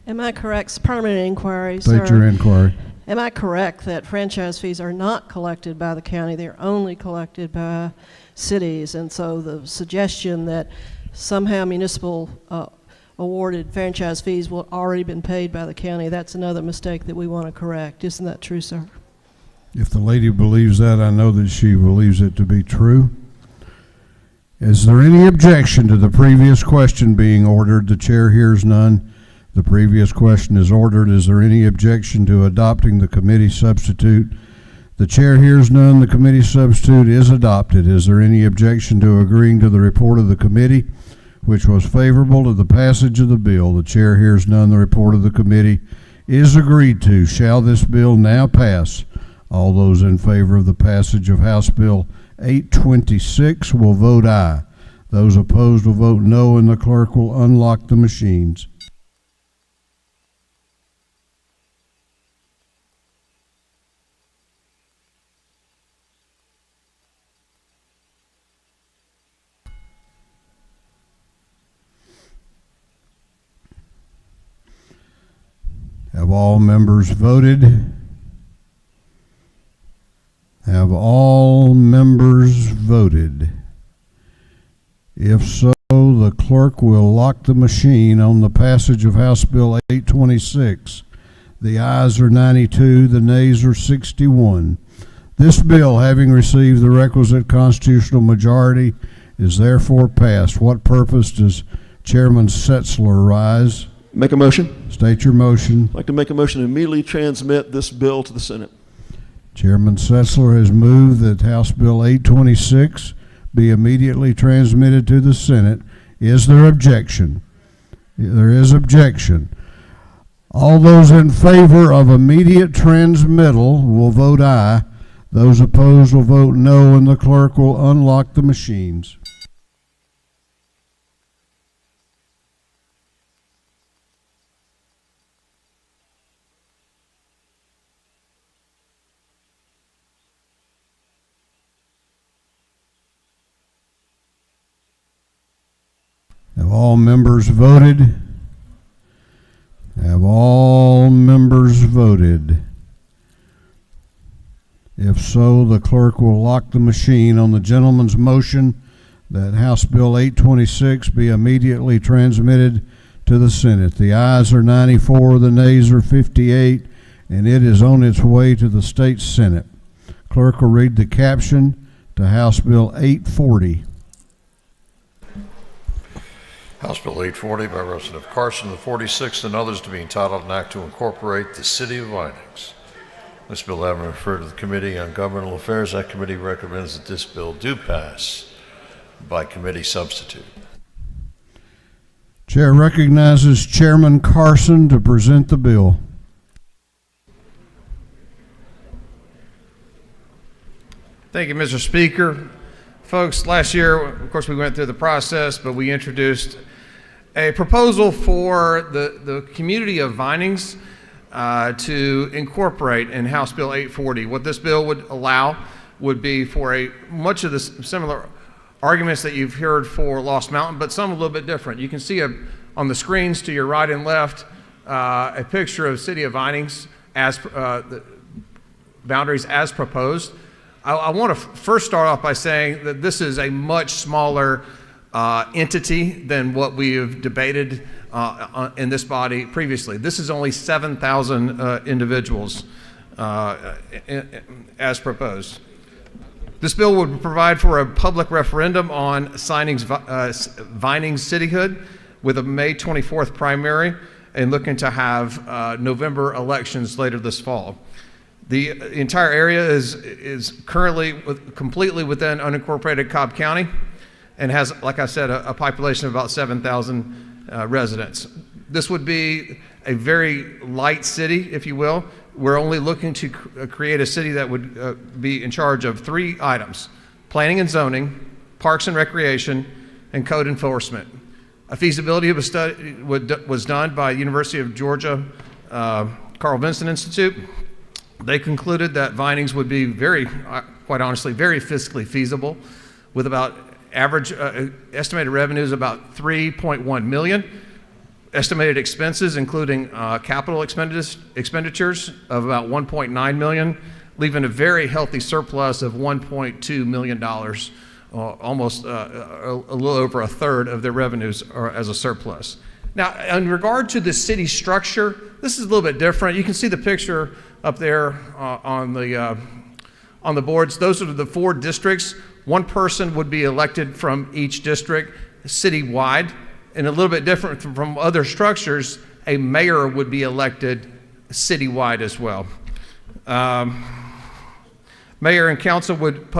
Am I correct? It's permanent inquiry, State your inquiry. Am I correct that franchise fees are not collected by the county? They're only collected by cities, and so the suggestion that somehow municipal awarded franchise fees will already been paid by the county, that's another mistake that we want to correct. Isn't that true, sir? If the lady believes that, I know that she believes it to be true. Is there any objection to the previous question being ordered? The chair hears none. The previous question is ordered. Is there any objection to adopting the committee substitute? The chair hears none. The committee substitute is adopted. Is there any objection to agreeing to the report of the committee, which was favorable to the passage of the bill? The chair hears none. The report of the committee is agreed to. Shall this bill now pass? All those in favor of the passage of House Bill 826 will vote aye. Those opposed will vote no, and the clerk will unlock the machines. Have all members voted? Have all members voted? If so, the clerk will lock the machine on the passage of House Bill 826. The ayes are 92, the nays are 61. This bill, having received the requisite constitutional majority, is therefore passed. What purpose does Chairman Setzler rise? Make a motion. State your motion. I'd like to make a motion to immediately transmit this bill to the Senate. Chairman Setzler has moved that House Bill 826 be immediately transmitted to the Senate. Is there objection? There is objection. All those in favor of immediate transmittal will vote aye. Those opposed will vote no, and the clerk will unlock the machines. Have all members voted? Have all members voted? If so, the clerk will lock the machine on the gentleman's motion that House Bill 826 be immediately transmitted to the Senate. The ayes are 94, the nays are 58, and it is on its way to the state Senate. Clerk will read the caption to House Bill 840. House Bill 840 by Representative Carson, the 46th, and others to be entitled an act to incorporate the city of Vinings. This bill having referred to the Committee on Governmental Affairs, that committee recommends that this bill do pass by committee substitute. Chair recognizes Chairman Carson to present the bill. Thank you, Mr. Speaker. Folks, last year, of course, we went through the process, but we introduced a proposal for the community of Vinings to incorporate in House Bill 840. What this bill would allow would be for much of the similar arguments that you've heard for Lost Mountain, but some a little bit different. You can see on the screens to your right and left a picture of City of Vinings as the boundaries as proposed. I want to first start off by saying that this is a much smaller entity than what we have debated in this body previously. This is only 7,000 individuals as proposed. This bill would provide for a public referendum on Vinings cityhood with a May 24th primary and looking to have November elections later this fall. The entire area is currently completely within unincorporated Cobb County and has, like I said, a population of about 7,000 residents. This would be a very light city, if you will. We're only looking to create a city that would be in charge of 3 items: planning and zoning, parks and recreation, and code enforcement. A feasibility study was done by University of Georgia Carl Vinson Institute. They concluded that Vinings would be quite honestly, very fiscally feasible, with about average estimated revenues about $3.1 million. Estimated expenses, including capital expenditures of about $1.9 million, leaving a very healthy surplus of $1.2 million, almost a little over a third of their revenues are as a surplus. Now, in regard to the city structure, this is a little bit different. You can see the picture up there on the boards. Those are the 4 districts. One person would be elected from each district citywide. And a little bit different from other structures, a mayor would be elected citywide as well. Mayor and council would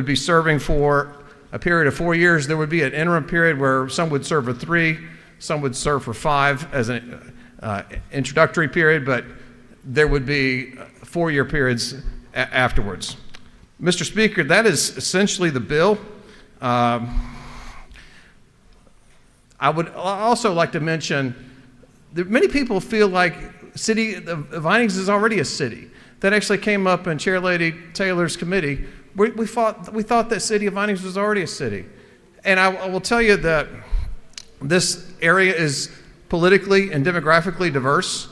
be serving for a period of 4 years. There would be an interim period where some would serve for 3, some would serve for 5 as an introductory period, but there would be 4-year periods afterwards. Mr. Speaker, that is essentially the bill. I would also like to mention that many people feel like Vinings is already a city. That actually came up in Chair Lady Taylor's committee. We thought that city of Vinings was already a city. And I will tell you that this area is politically and demographically diverse.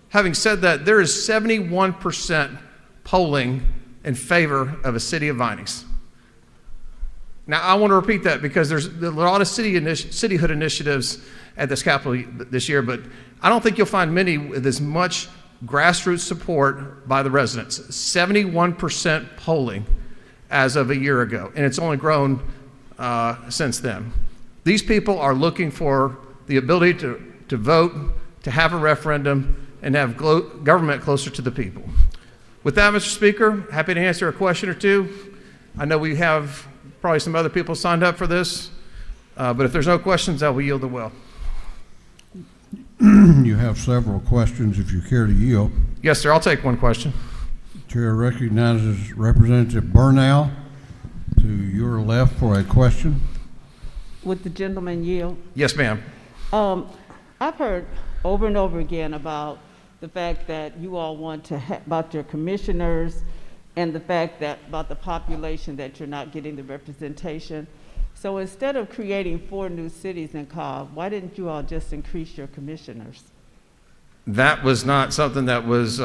Having said that, there is 71% polling in favor of a city of Vinings. Now, I want to repeat that because there's a lot of cityhood initiatives at this Capitol this year, but I don't think you'll find many with as much grassroots support by the residents. 71% polling as of a year ago, and it's only grown since then. These people are looking for the ability to vote, to have a referendum, and have government closer to the people. With that, Mr. Speaker, happy to answer a question or two. I know we have probably some other people signed up for this, but if there's no questions, I will yield the well. You have several questions if you care to yield. Yes, sir. I'll take one question. Chair recognizes Representative Burnell to your left for a question. Would the gentleman yield? Yes, ma'am. I've heard over and over again about the fact that you all want to about your commissioners and the fact that about the population that you're not getting the representation. So instead of creating 4 new cities in Cobb, why didn't you all just increase your commissioners? That was not something that was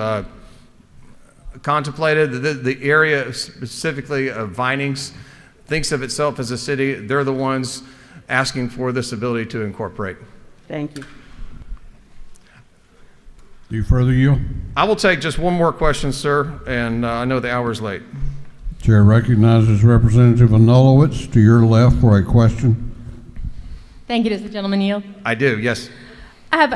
contemplated. The area specifically of Vinings thinks of itself as a city. They're the ones asking for this ability to incorporate. Thank you. Do you further yield? I will take just one more question, sir, and I know the hour is late. Chair recognizes Representative Anulowicz to your left for a question. Thank you. Does the gentleman yield? I do, yes. I have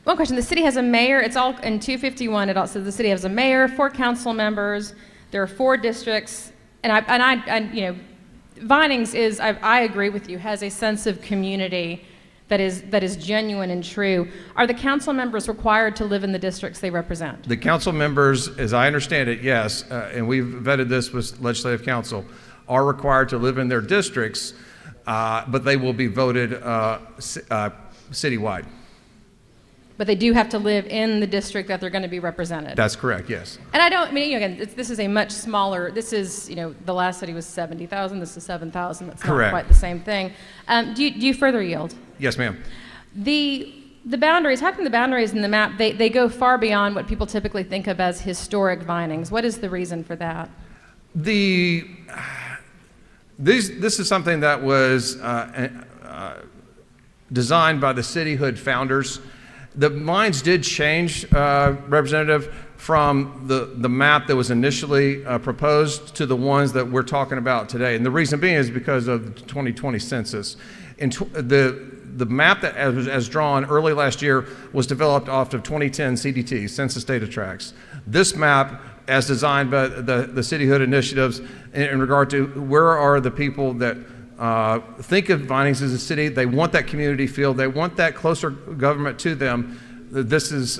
one question. The city has a mayor. It's all in 251. It also the city has a mayor, 4 council members. There are 4 districts, and I you know, Vinings is. I agree with you. Has a sense of community that is genuine and true. Are the council members required to live in the districts they represent? The council members, as I understand it, yes, and we've vetted this with Legislative Council, are required to live in their districts, but they will be voted citywide. But they do have to live in the district that they're going to be represented. That's correct, yes. And I don't, I mean, again, this is a much smaller, this is, you know, the last city was 70,000, this is 7,000, that's Correct. not quite the same thing. Do you further yield? Yes, ma'am. The boundaries, how come the boundaries in the map, they go far beyond what people typically think of as historic Vinings? What is the reason for that? This is something that was designed by the cityhood founders. The lines did change, Representative, from the map that was initially proposed to the ones that we're talking about today. And the reason being is because of the 2020 census. The map that as drawn early last year was developed off of 2010 CDT, Census Data Tracts. This map, as designed by the cityhood initiatives in regard to where are the people that think of Vinings as a city. They want that community feel. They want that closer government to them. This is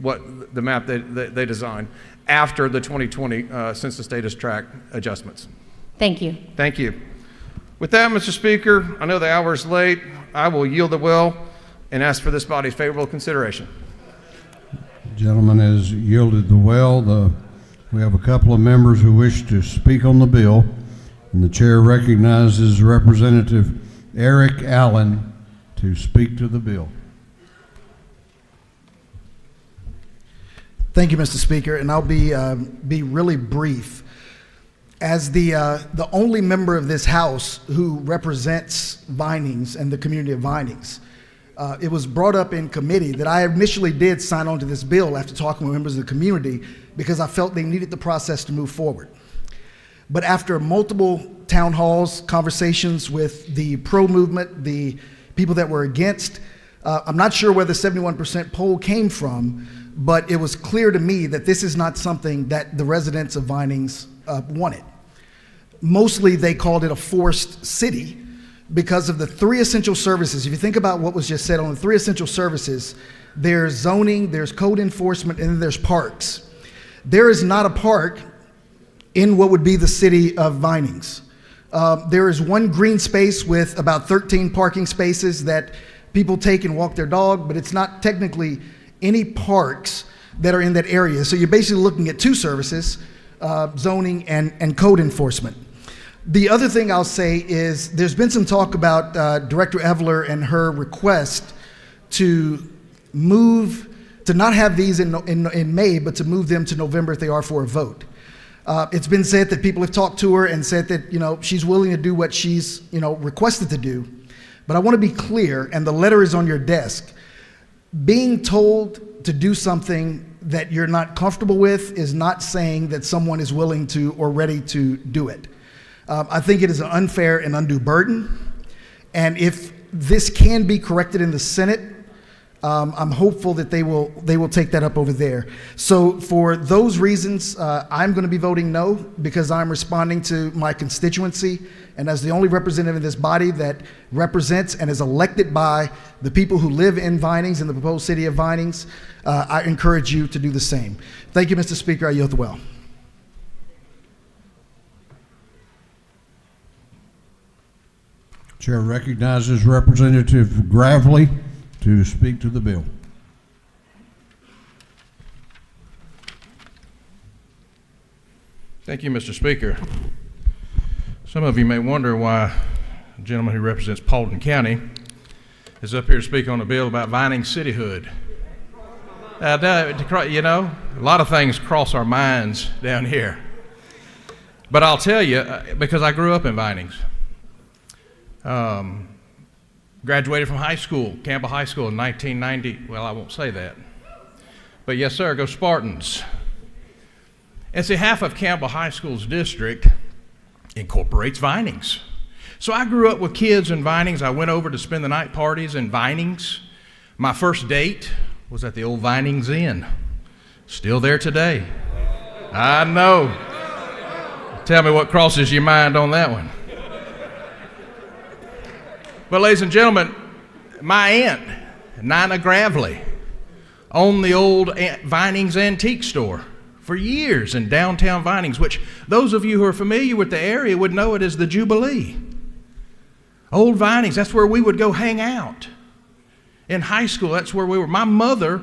what the map they designed after the 2020 Census Data Tract adjustments. Thank you. Thank you. With that, Mr. Speaker, I know the hour is late. I will yield the will and ask for this body's favorable consideration. Gentleman has yielded the well. We have a couple of members who wish to speak on the bill, and the chair recognizes Representative Eric Allen to speak to the bill. Thank you, Mr. Speaker, and I'll be really brief. As the only member of this House who represents Vinings and the community of Vinings, it was brought up in committee that I initially did sign on to this bill after talking with members of the community because I felt they needed the process to move forward. But after multiple town halls, conversations with the pro movement, the people that were against, I'm not sure where the 71% poll came from, but it was clear to me that this is not something that the residents of Vinings wanted. Mostly they called it a forced city because of the three essential services. If you think about what was just said on the three essential services, there's zoning, there's code enforcement, and then there's parks. There is not a park in what would be the city of Vinings. There is one green space with about 13 parking spaces that people take and walk their dog, but it's not technically any parks that are in that area. So you're basically looking at two services, zoning and code enforcement. The other thing I'll say is there's been some talk about Director Evler and her request to not have these in May, but to move them to November if they are for a vote. It's been said that people have talked to her and said that she's willing to do what she's requested to do. But I want to be clear, and the letter is on your desk. Being told to do something that you're not comfortable with is not saying that someone is willing to or ready to do it. I think it is an unfair and undue burden. And if this can be corrected in the Senate, I'm hopeful that they will take that up over there. So for those reasons, I'm going to be voting no because I'm responding to my constituency. And as the only representative in this body that represents and is elected by the people who live in Vinings in the proposed city of Vinings, I encourage you to do the same. Thank you, Mr. Speaker. I yield the well. Chair recognizes Representative Gravely to speak to the bill. Thank you, Mr. Speaker. Some of you may wonder why a gentleman who represents Paulding County is up here to speak on a bill about Vining cityhood. A lot of things cross our minds down here. But I'll tell you, because I grew up in Vinings. Graduated from high school, Campbell High School in 1990. Well, I won't say that. But yes, sir, go Spartans. And see, half of Campbell High School's district incorporates Vinings. So I grew up with kids in Vinings. I went over to spend the night parties in Vinings. My first date was at the old Vinings Inn. Still there today. I know. Tell me what crosses your mind on that one. But ladies and gentlemen, my aunt, Nina Gravely, owned the old Vinings Antique Store for years in downtown Vinings, which those of you who are familiar with the area would know it as the Jubilee. Old Vinings, that's where we would go hang out. In high school, that's where we were. My mother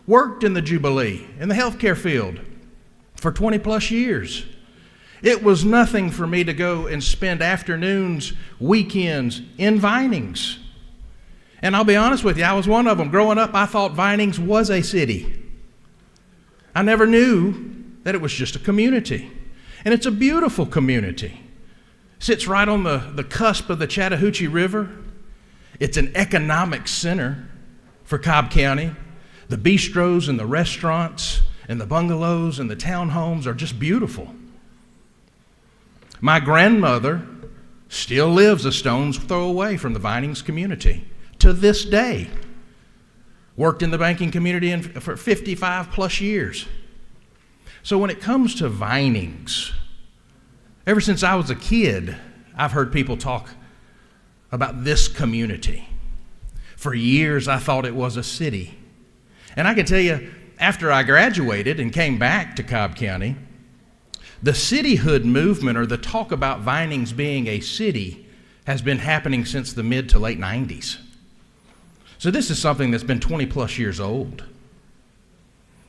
worked in the Jubilee, in the healthcare field, for 20 plus years. It was nothing for me to go and spend afternoons, weekends in Vinings. And I'll be honest with you, I was one of them. Growing up, I thought Vinings was a city. I never knew that it was just a community. And it's a beautiful community. It sits right on the cusp of the Chattahoochee River. It's an economic center for Cobb County. The bistros and the restaurants and the bungalows and the townhomes are just beautiful. My grandmother still lives a stone's throw away from the Vinings community to this day. Worked in the banking community for 55 plus years. So when it comes to Vinings, ever since I was a kid, I've heard people talk about this community. For years, I thought it was a city. And I can tell you, after I graduated and came back to Cobb County, the cityhood movement, or the talk about Vinings being a city, has been happening since the mid to late 90s. So this is something that's been 20 plus years old.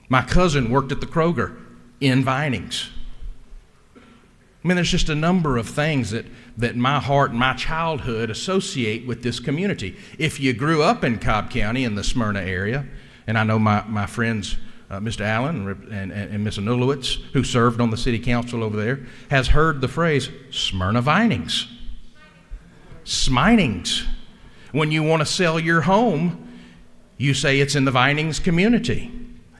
My cousin worked at the Kroger in Vinings. I mean, there's just a number of things that my heart and my childhood associate with this community. If you grew up in Cobb County in the Smyrna area, and I know my friends, Mr. Allen and Ms. Anulowitz, who served on the city council over there, has heard the phrase Smyrna Vinings. Sminings. When you want to sell your home, you say it's in the Vinings community.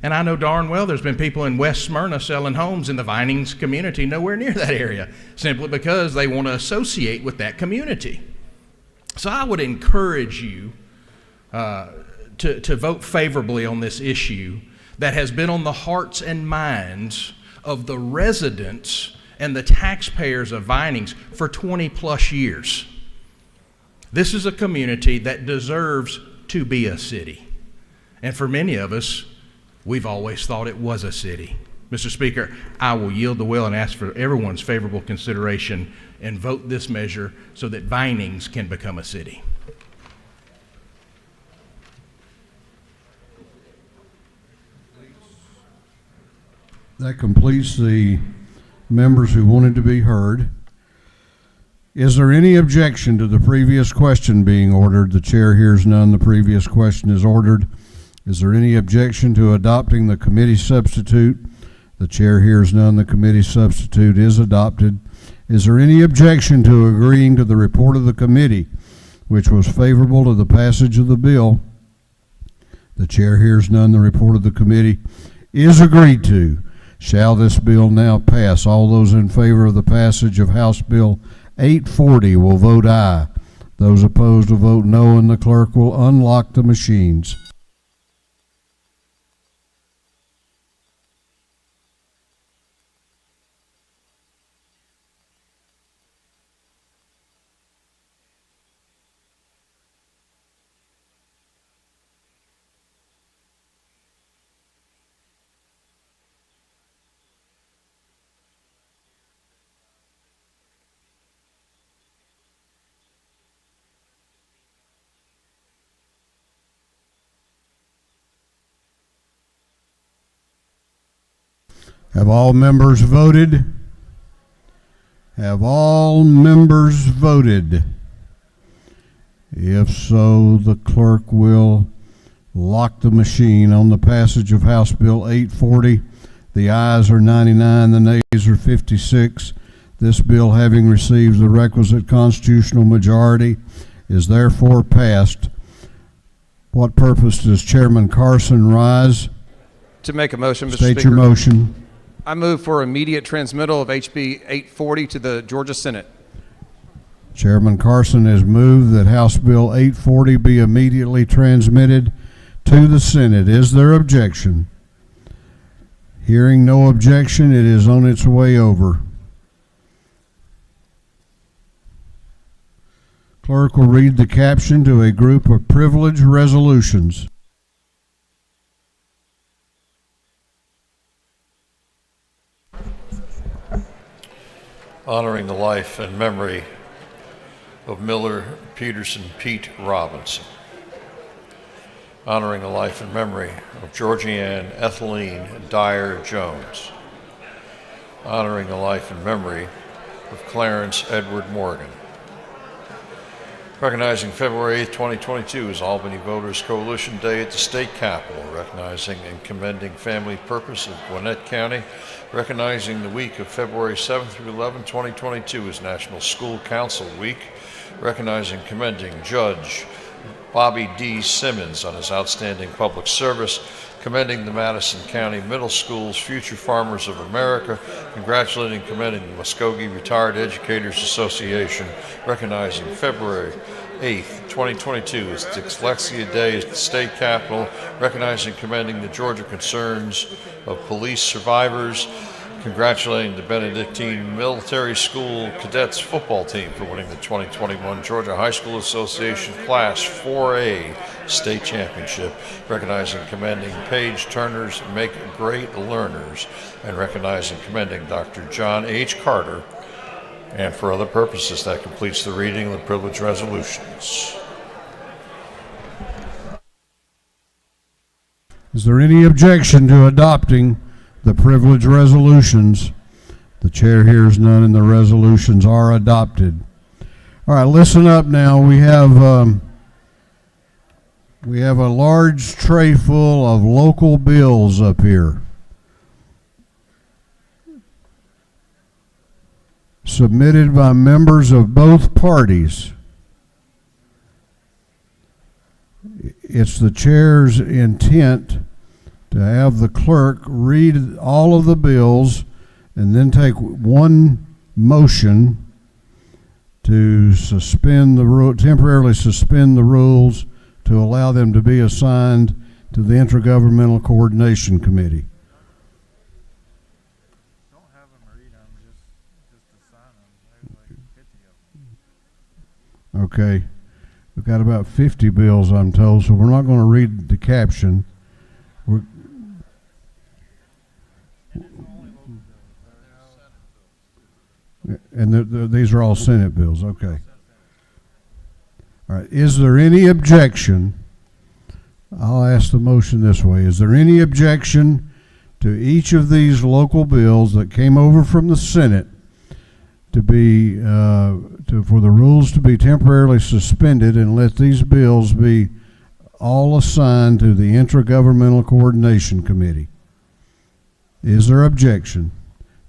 And I know darn well there's been people in West Smyrna selling homes in the Vinings community nowhere near that area, simply because they want to associate with that community. So I would encourage you to vote favorably on this issue that has been on the hearts and minds of the residents and the taxpayers of Vinings for 20 plus years. This is a community that deserves to be a city. And for many of us, we've always thought it was a city. Mr. Speaker, I will yield the will and ask for everyone's favorable consideration and vote this measure so that Vinings can become a city. That completes the members who wanted to be heard. Is there any objection to the previous question being ordered? The chair hears none. The previous question is ordered. Is there any objection to adopting the committee substitute? The chair hears none. The committee substitute is adopted. Is there any objection to agreeing to the report of the committee, which was favorable to the passage of the bill? The chair hears none. The report of the committee is agreed to. Shall this bill now pass? All those in favor of the passage of House Bill 840 will vote aye. Those opposed will vote no, and the clerk will unlock the machines. Have all members voted? Have all members voted? If so, the clerk will lock the machine on the passage of House Bill 840. The ayes are 99, the nays are 56. This bill, having received the requisite constitutional majority, is therefore passed. What purpose does Chairman Carson rise? To make a motion, Mr. State Speaker. your motion. I move for immediate transmittal of HB 840 to the Georgia Senate. Chairman Carson has moved that House Bill 840 be immediately transmitted to the Senate. Is there objection? Hearing no objection, it is on its way over. Clerk will read the caption to a group of privileged resolutions. Honoring the life and memory of Miller Peterson Pete Robinson. Honoring the life and memory of Georgianne Etheline Dyer Jones. Honoring the life and memory of Clarence Edward Morgan. Recognizing February 8th, 2022 as Albany Voters Coalition Day at the State Capitol. Recognizing and commending Family Purpose of Gwinnett County. Recognizing the week of February 7th through 11th, 2022 as National School Council Week. Recognizing and commending Judge Bobby D. Simmons on his outstanding public service. Commending the Madison County Middle School's Future Farmers of America. Congratulating and commending the Muskogee Retired Educators Association. Recognizing February 8th, 2022 is Dyslexia Day at the State Capitol. Recognizing and commending the Georgia concerns of police survivors. congratulating the Benedictine Military School Cadets football team for winning the 2021 Georgia High School Association Class 4A State Championship, recognizing and commending Paige Turner's Make Great Learners, and recognizing and commending Dr. John H. Carter. And for other purposes, that completes the reading of the privilege resolutions. Is there any objection to adopting the privilege resolutions? The chair hears none, and the resolutions are adopted. All right, listen up now. We have a large tray full of local bills up here, submitted by members of both parties. It's the chair's intent to have the clerk read all of the bills and then take one motion to temporarily suspend the rules to allow them to be assigned to the Intergovernmental Coordination Committee. Okay, we've got about 50 bills, I'm told, so we're not going to read the caption. And these are all Senate bills, okay. All right, is there any objection? I'll ask the motion this way. Is there any objection to each of these local bills that came over from the Senate to be, for the rules to be temporarily suspended and let these bills be all assigned to the Intergovernmental Coordination Committee? Is there objection?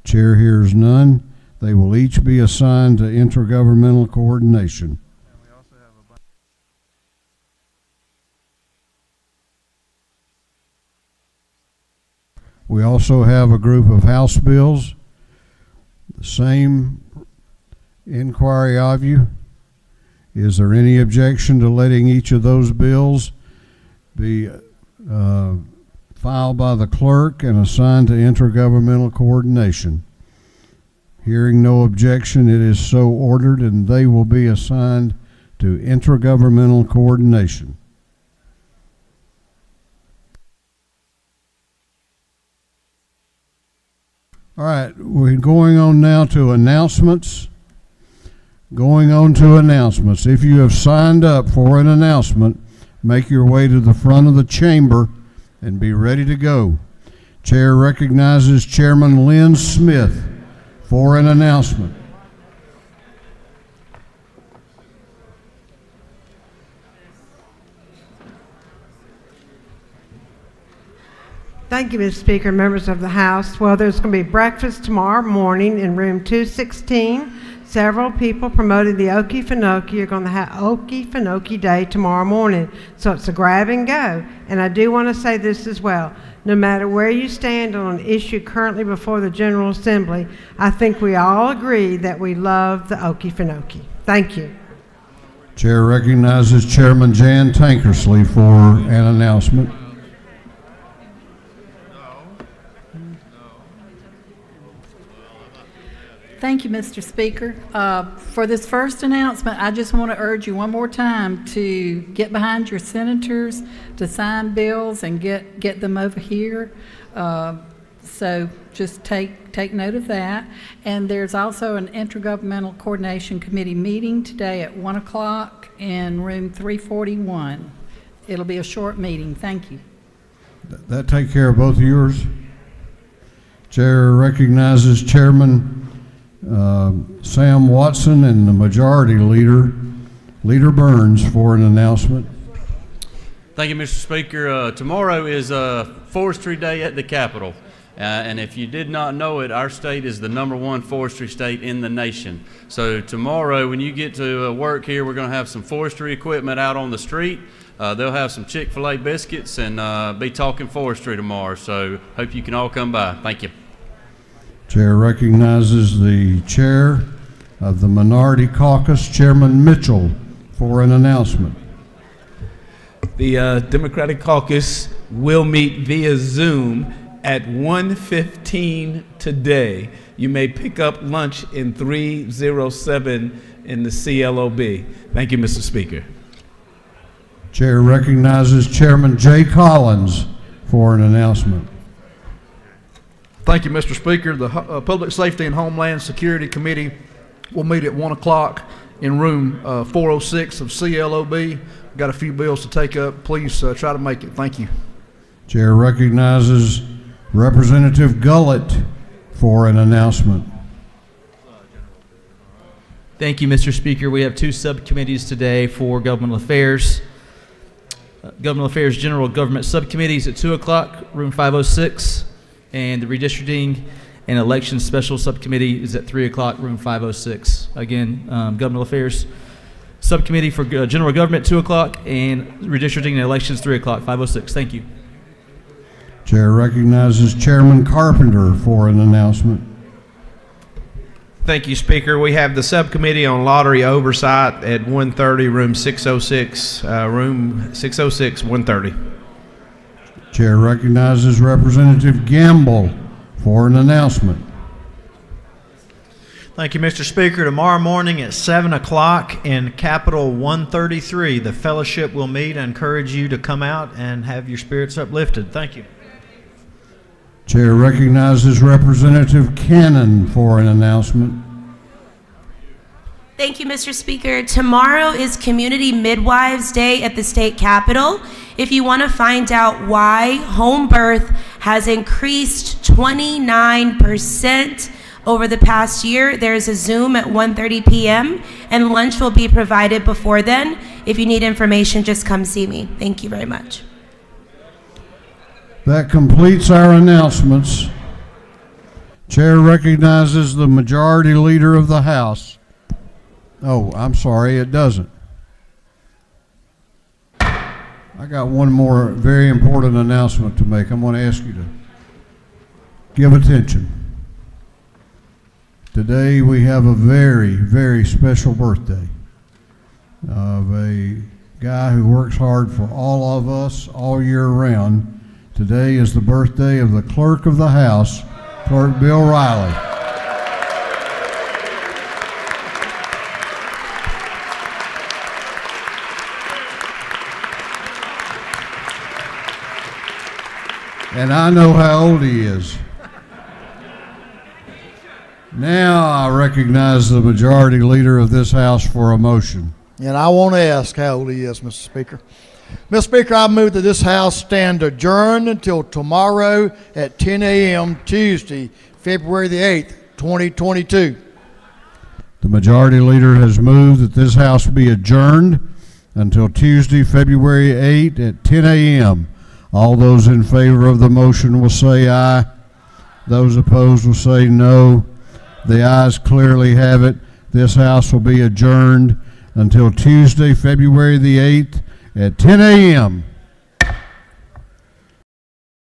Chair hears none. They will each be assigned to Intergovernmental Coordination. We also have a group of House bills. The same inquiry of you. Is there any objection to letting each of those bills be filed by the clerk and assigned to Intergovernmental Coordination? Hearing no objection, it is so ordered, and they will be assigned to Intergovernmental Coordination. All right, we're going on now to announcements. If you have signed up for an announcement, make your way to the front of the chamber and be ready to go. Chair recognizes Chairman Lynn Smith for an announcement. Thank you, Mr. Speaker, members of the House. Well, there's going to be breakfast tomorrow morning in room 216. Several people promoting the Okefenokee are going to have Okefenokee Day tomorrow morning. So it's a grab and go. And I do want to say this as well. No matter where you stand on an issue currently before the General Assembly, I think we all agree that we love the Okefenokee. Thank you. Chair recognizes Chairman Jan Tankersley for an announcement. Thank you, Mr. Speaker. For this first announcement, I just want to urge you one more time to get behind your senators to sign bills and get them over here. So just take note of that. And there's also an Intergovernmental Coordination Committee meeting today at 1 o'clock in room 341. It'll be a short meeting. Thank you. That take care of both of yours? Chair recognizes Chairman Sam Watson and the Majority Leader, Leader Burns, for an announcement. Thank you, Mr. Speaker. Tomorrow is Forestry Day at the Capitol. And if you did not know it, our state is the #1 forestry state in the nation. So tomorrow, when you get to work here, we're going to have some forestry equipment out on the street. They'll have some Chick-fil-A biscuits and be talking forestry tomorrow. So hope you can all come by. Thank you. Chair recognizes the chair of the Minority Caucus, Chairman Mitchell, for an announcement. The Democratic Caucus will meet via Zoom at 1:15 today. You may pick up lunch in 307 in the CLOB. Thank you, Mr. Speaker. Chair recognizes Chairman Jay Collins for an announcement. Thank you, Mr. Speaker. The Public Safety and Homeland Security Committee will meet at 1 o'clock in room 406 of CLOB. Got a few bills to take up. Please try to make it. Thank you. Chair recognizes Representative Gullett for an announcement. Thank you, Mr. Speaker. We have two subcommittees today for governmental affairs. Governmental Affairs General Government Subcommittees at 2 o'clock, room 506, and the Redistricting and Elections Special Subcommittee is at 3 o'clock, room 506. Again, Governmental Affairs Subcommittee for General Government, 2 o'clock, and Redistricting and Elections, 3 o'clock, 506. Thank you. Chair recognizes Chairman Carpenter for an announcement. Thank you, Speaker. We have the Subcommittee on Lottery Oversight at 1:30, room 606, 130. Chair recognizes Representative Gamble for an announcement. Thank you, Mr. Speaker. Tomorrow morning at 7 o'clock in Capitol 133, the fellowship will meet. I encourage you to come out and have your spirits uplifted. Thank you. Chair recognizes Representative Cannon for an announcement. Thank you, Mr. Speaker. Tomorrow is Community Midwives Day at the State Capitol. If you want to find out why home birth has increased 29% over the past year, there's a Zoom at 1:30 p.m. and lunch will be provided before then. If you need information, just come see me. Thank you very much. That completes our announcements. Chair recognizes the Majority Leader of the House. Oh, I'm sorry, it doesn't. I got one more very important announcement to make. I'm going to ask you to give attention. Today we have a very, very special birthday of a guy who works hard for all of us all year round. Today is the birthday of the Clerk of the House, Clerk Bill Riley. And I know how old he is. Now I recognize the Majority Leader of this House for a motion. And I want to ask how old he is, Mr. Speaker. Mr. Speaker, I move that this House stand adjourned until tomorrow at 10 a.m. Tuesday, February the 8th, 2022. The Majority Leader has moved that this House be adjourned until Tuesday, February 8 at 10 a.m. All those in favor of the motion will say aye. Those opposed will say no. The ayes clearly have it. This House will be adjourned until Tuesday, February the 8th at 10 a.m.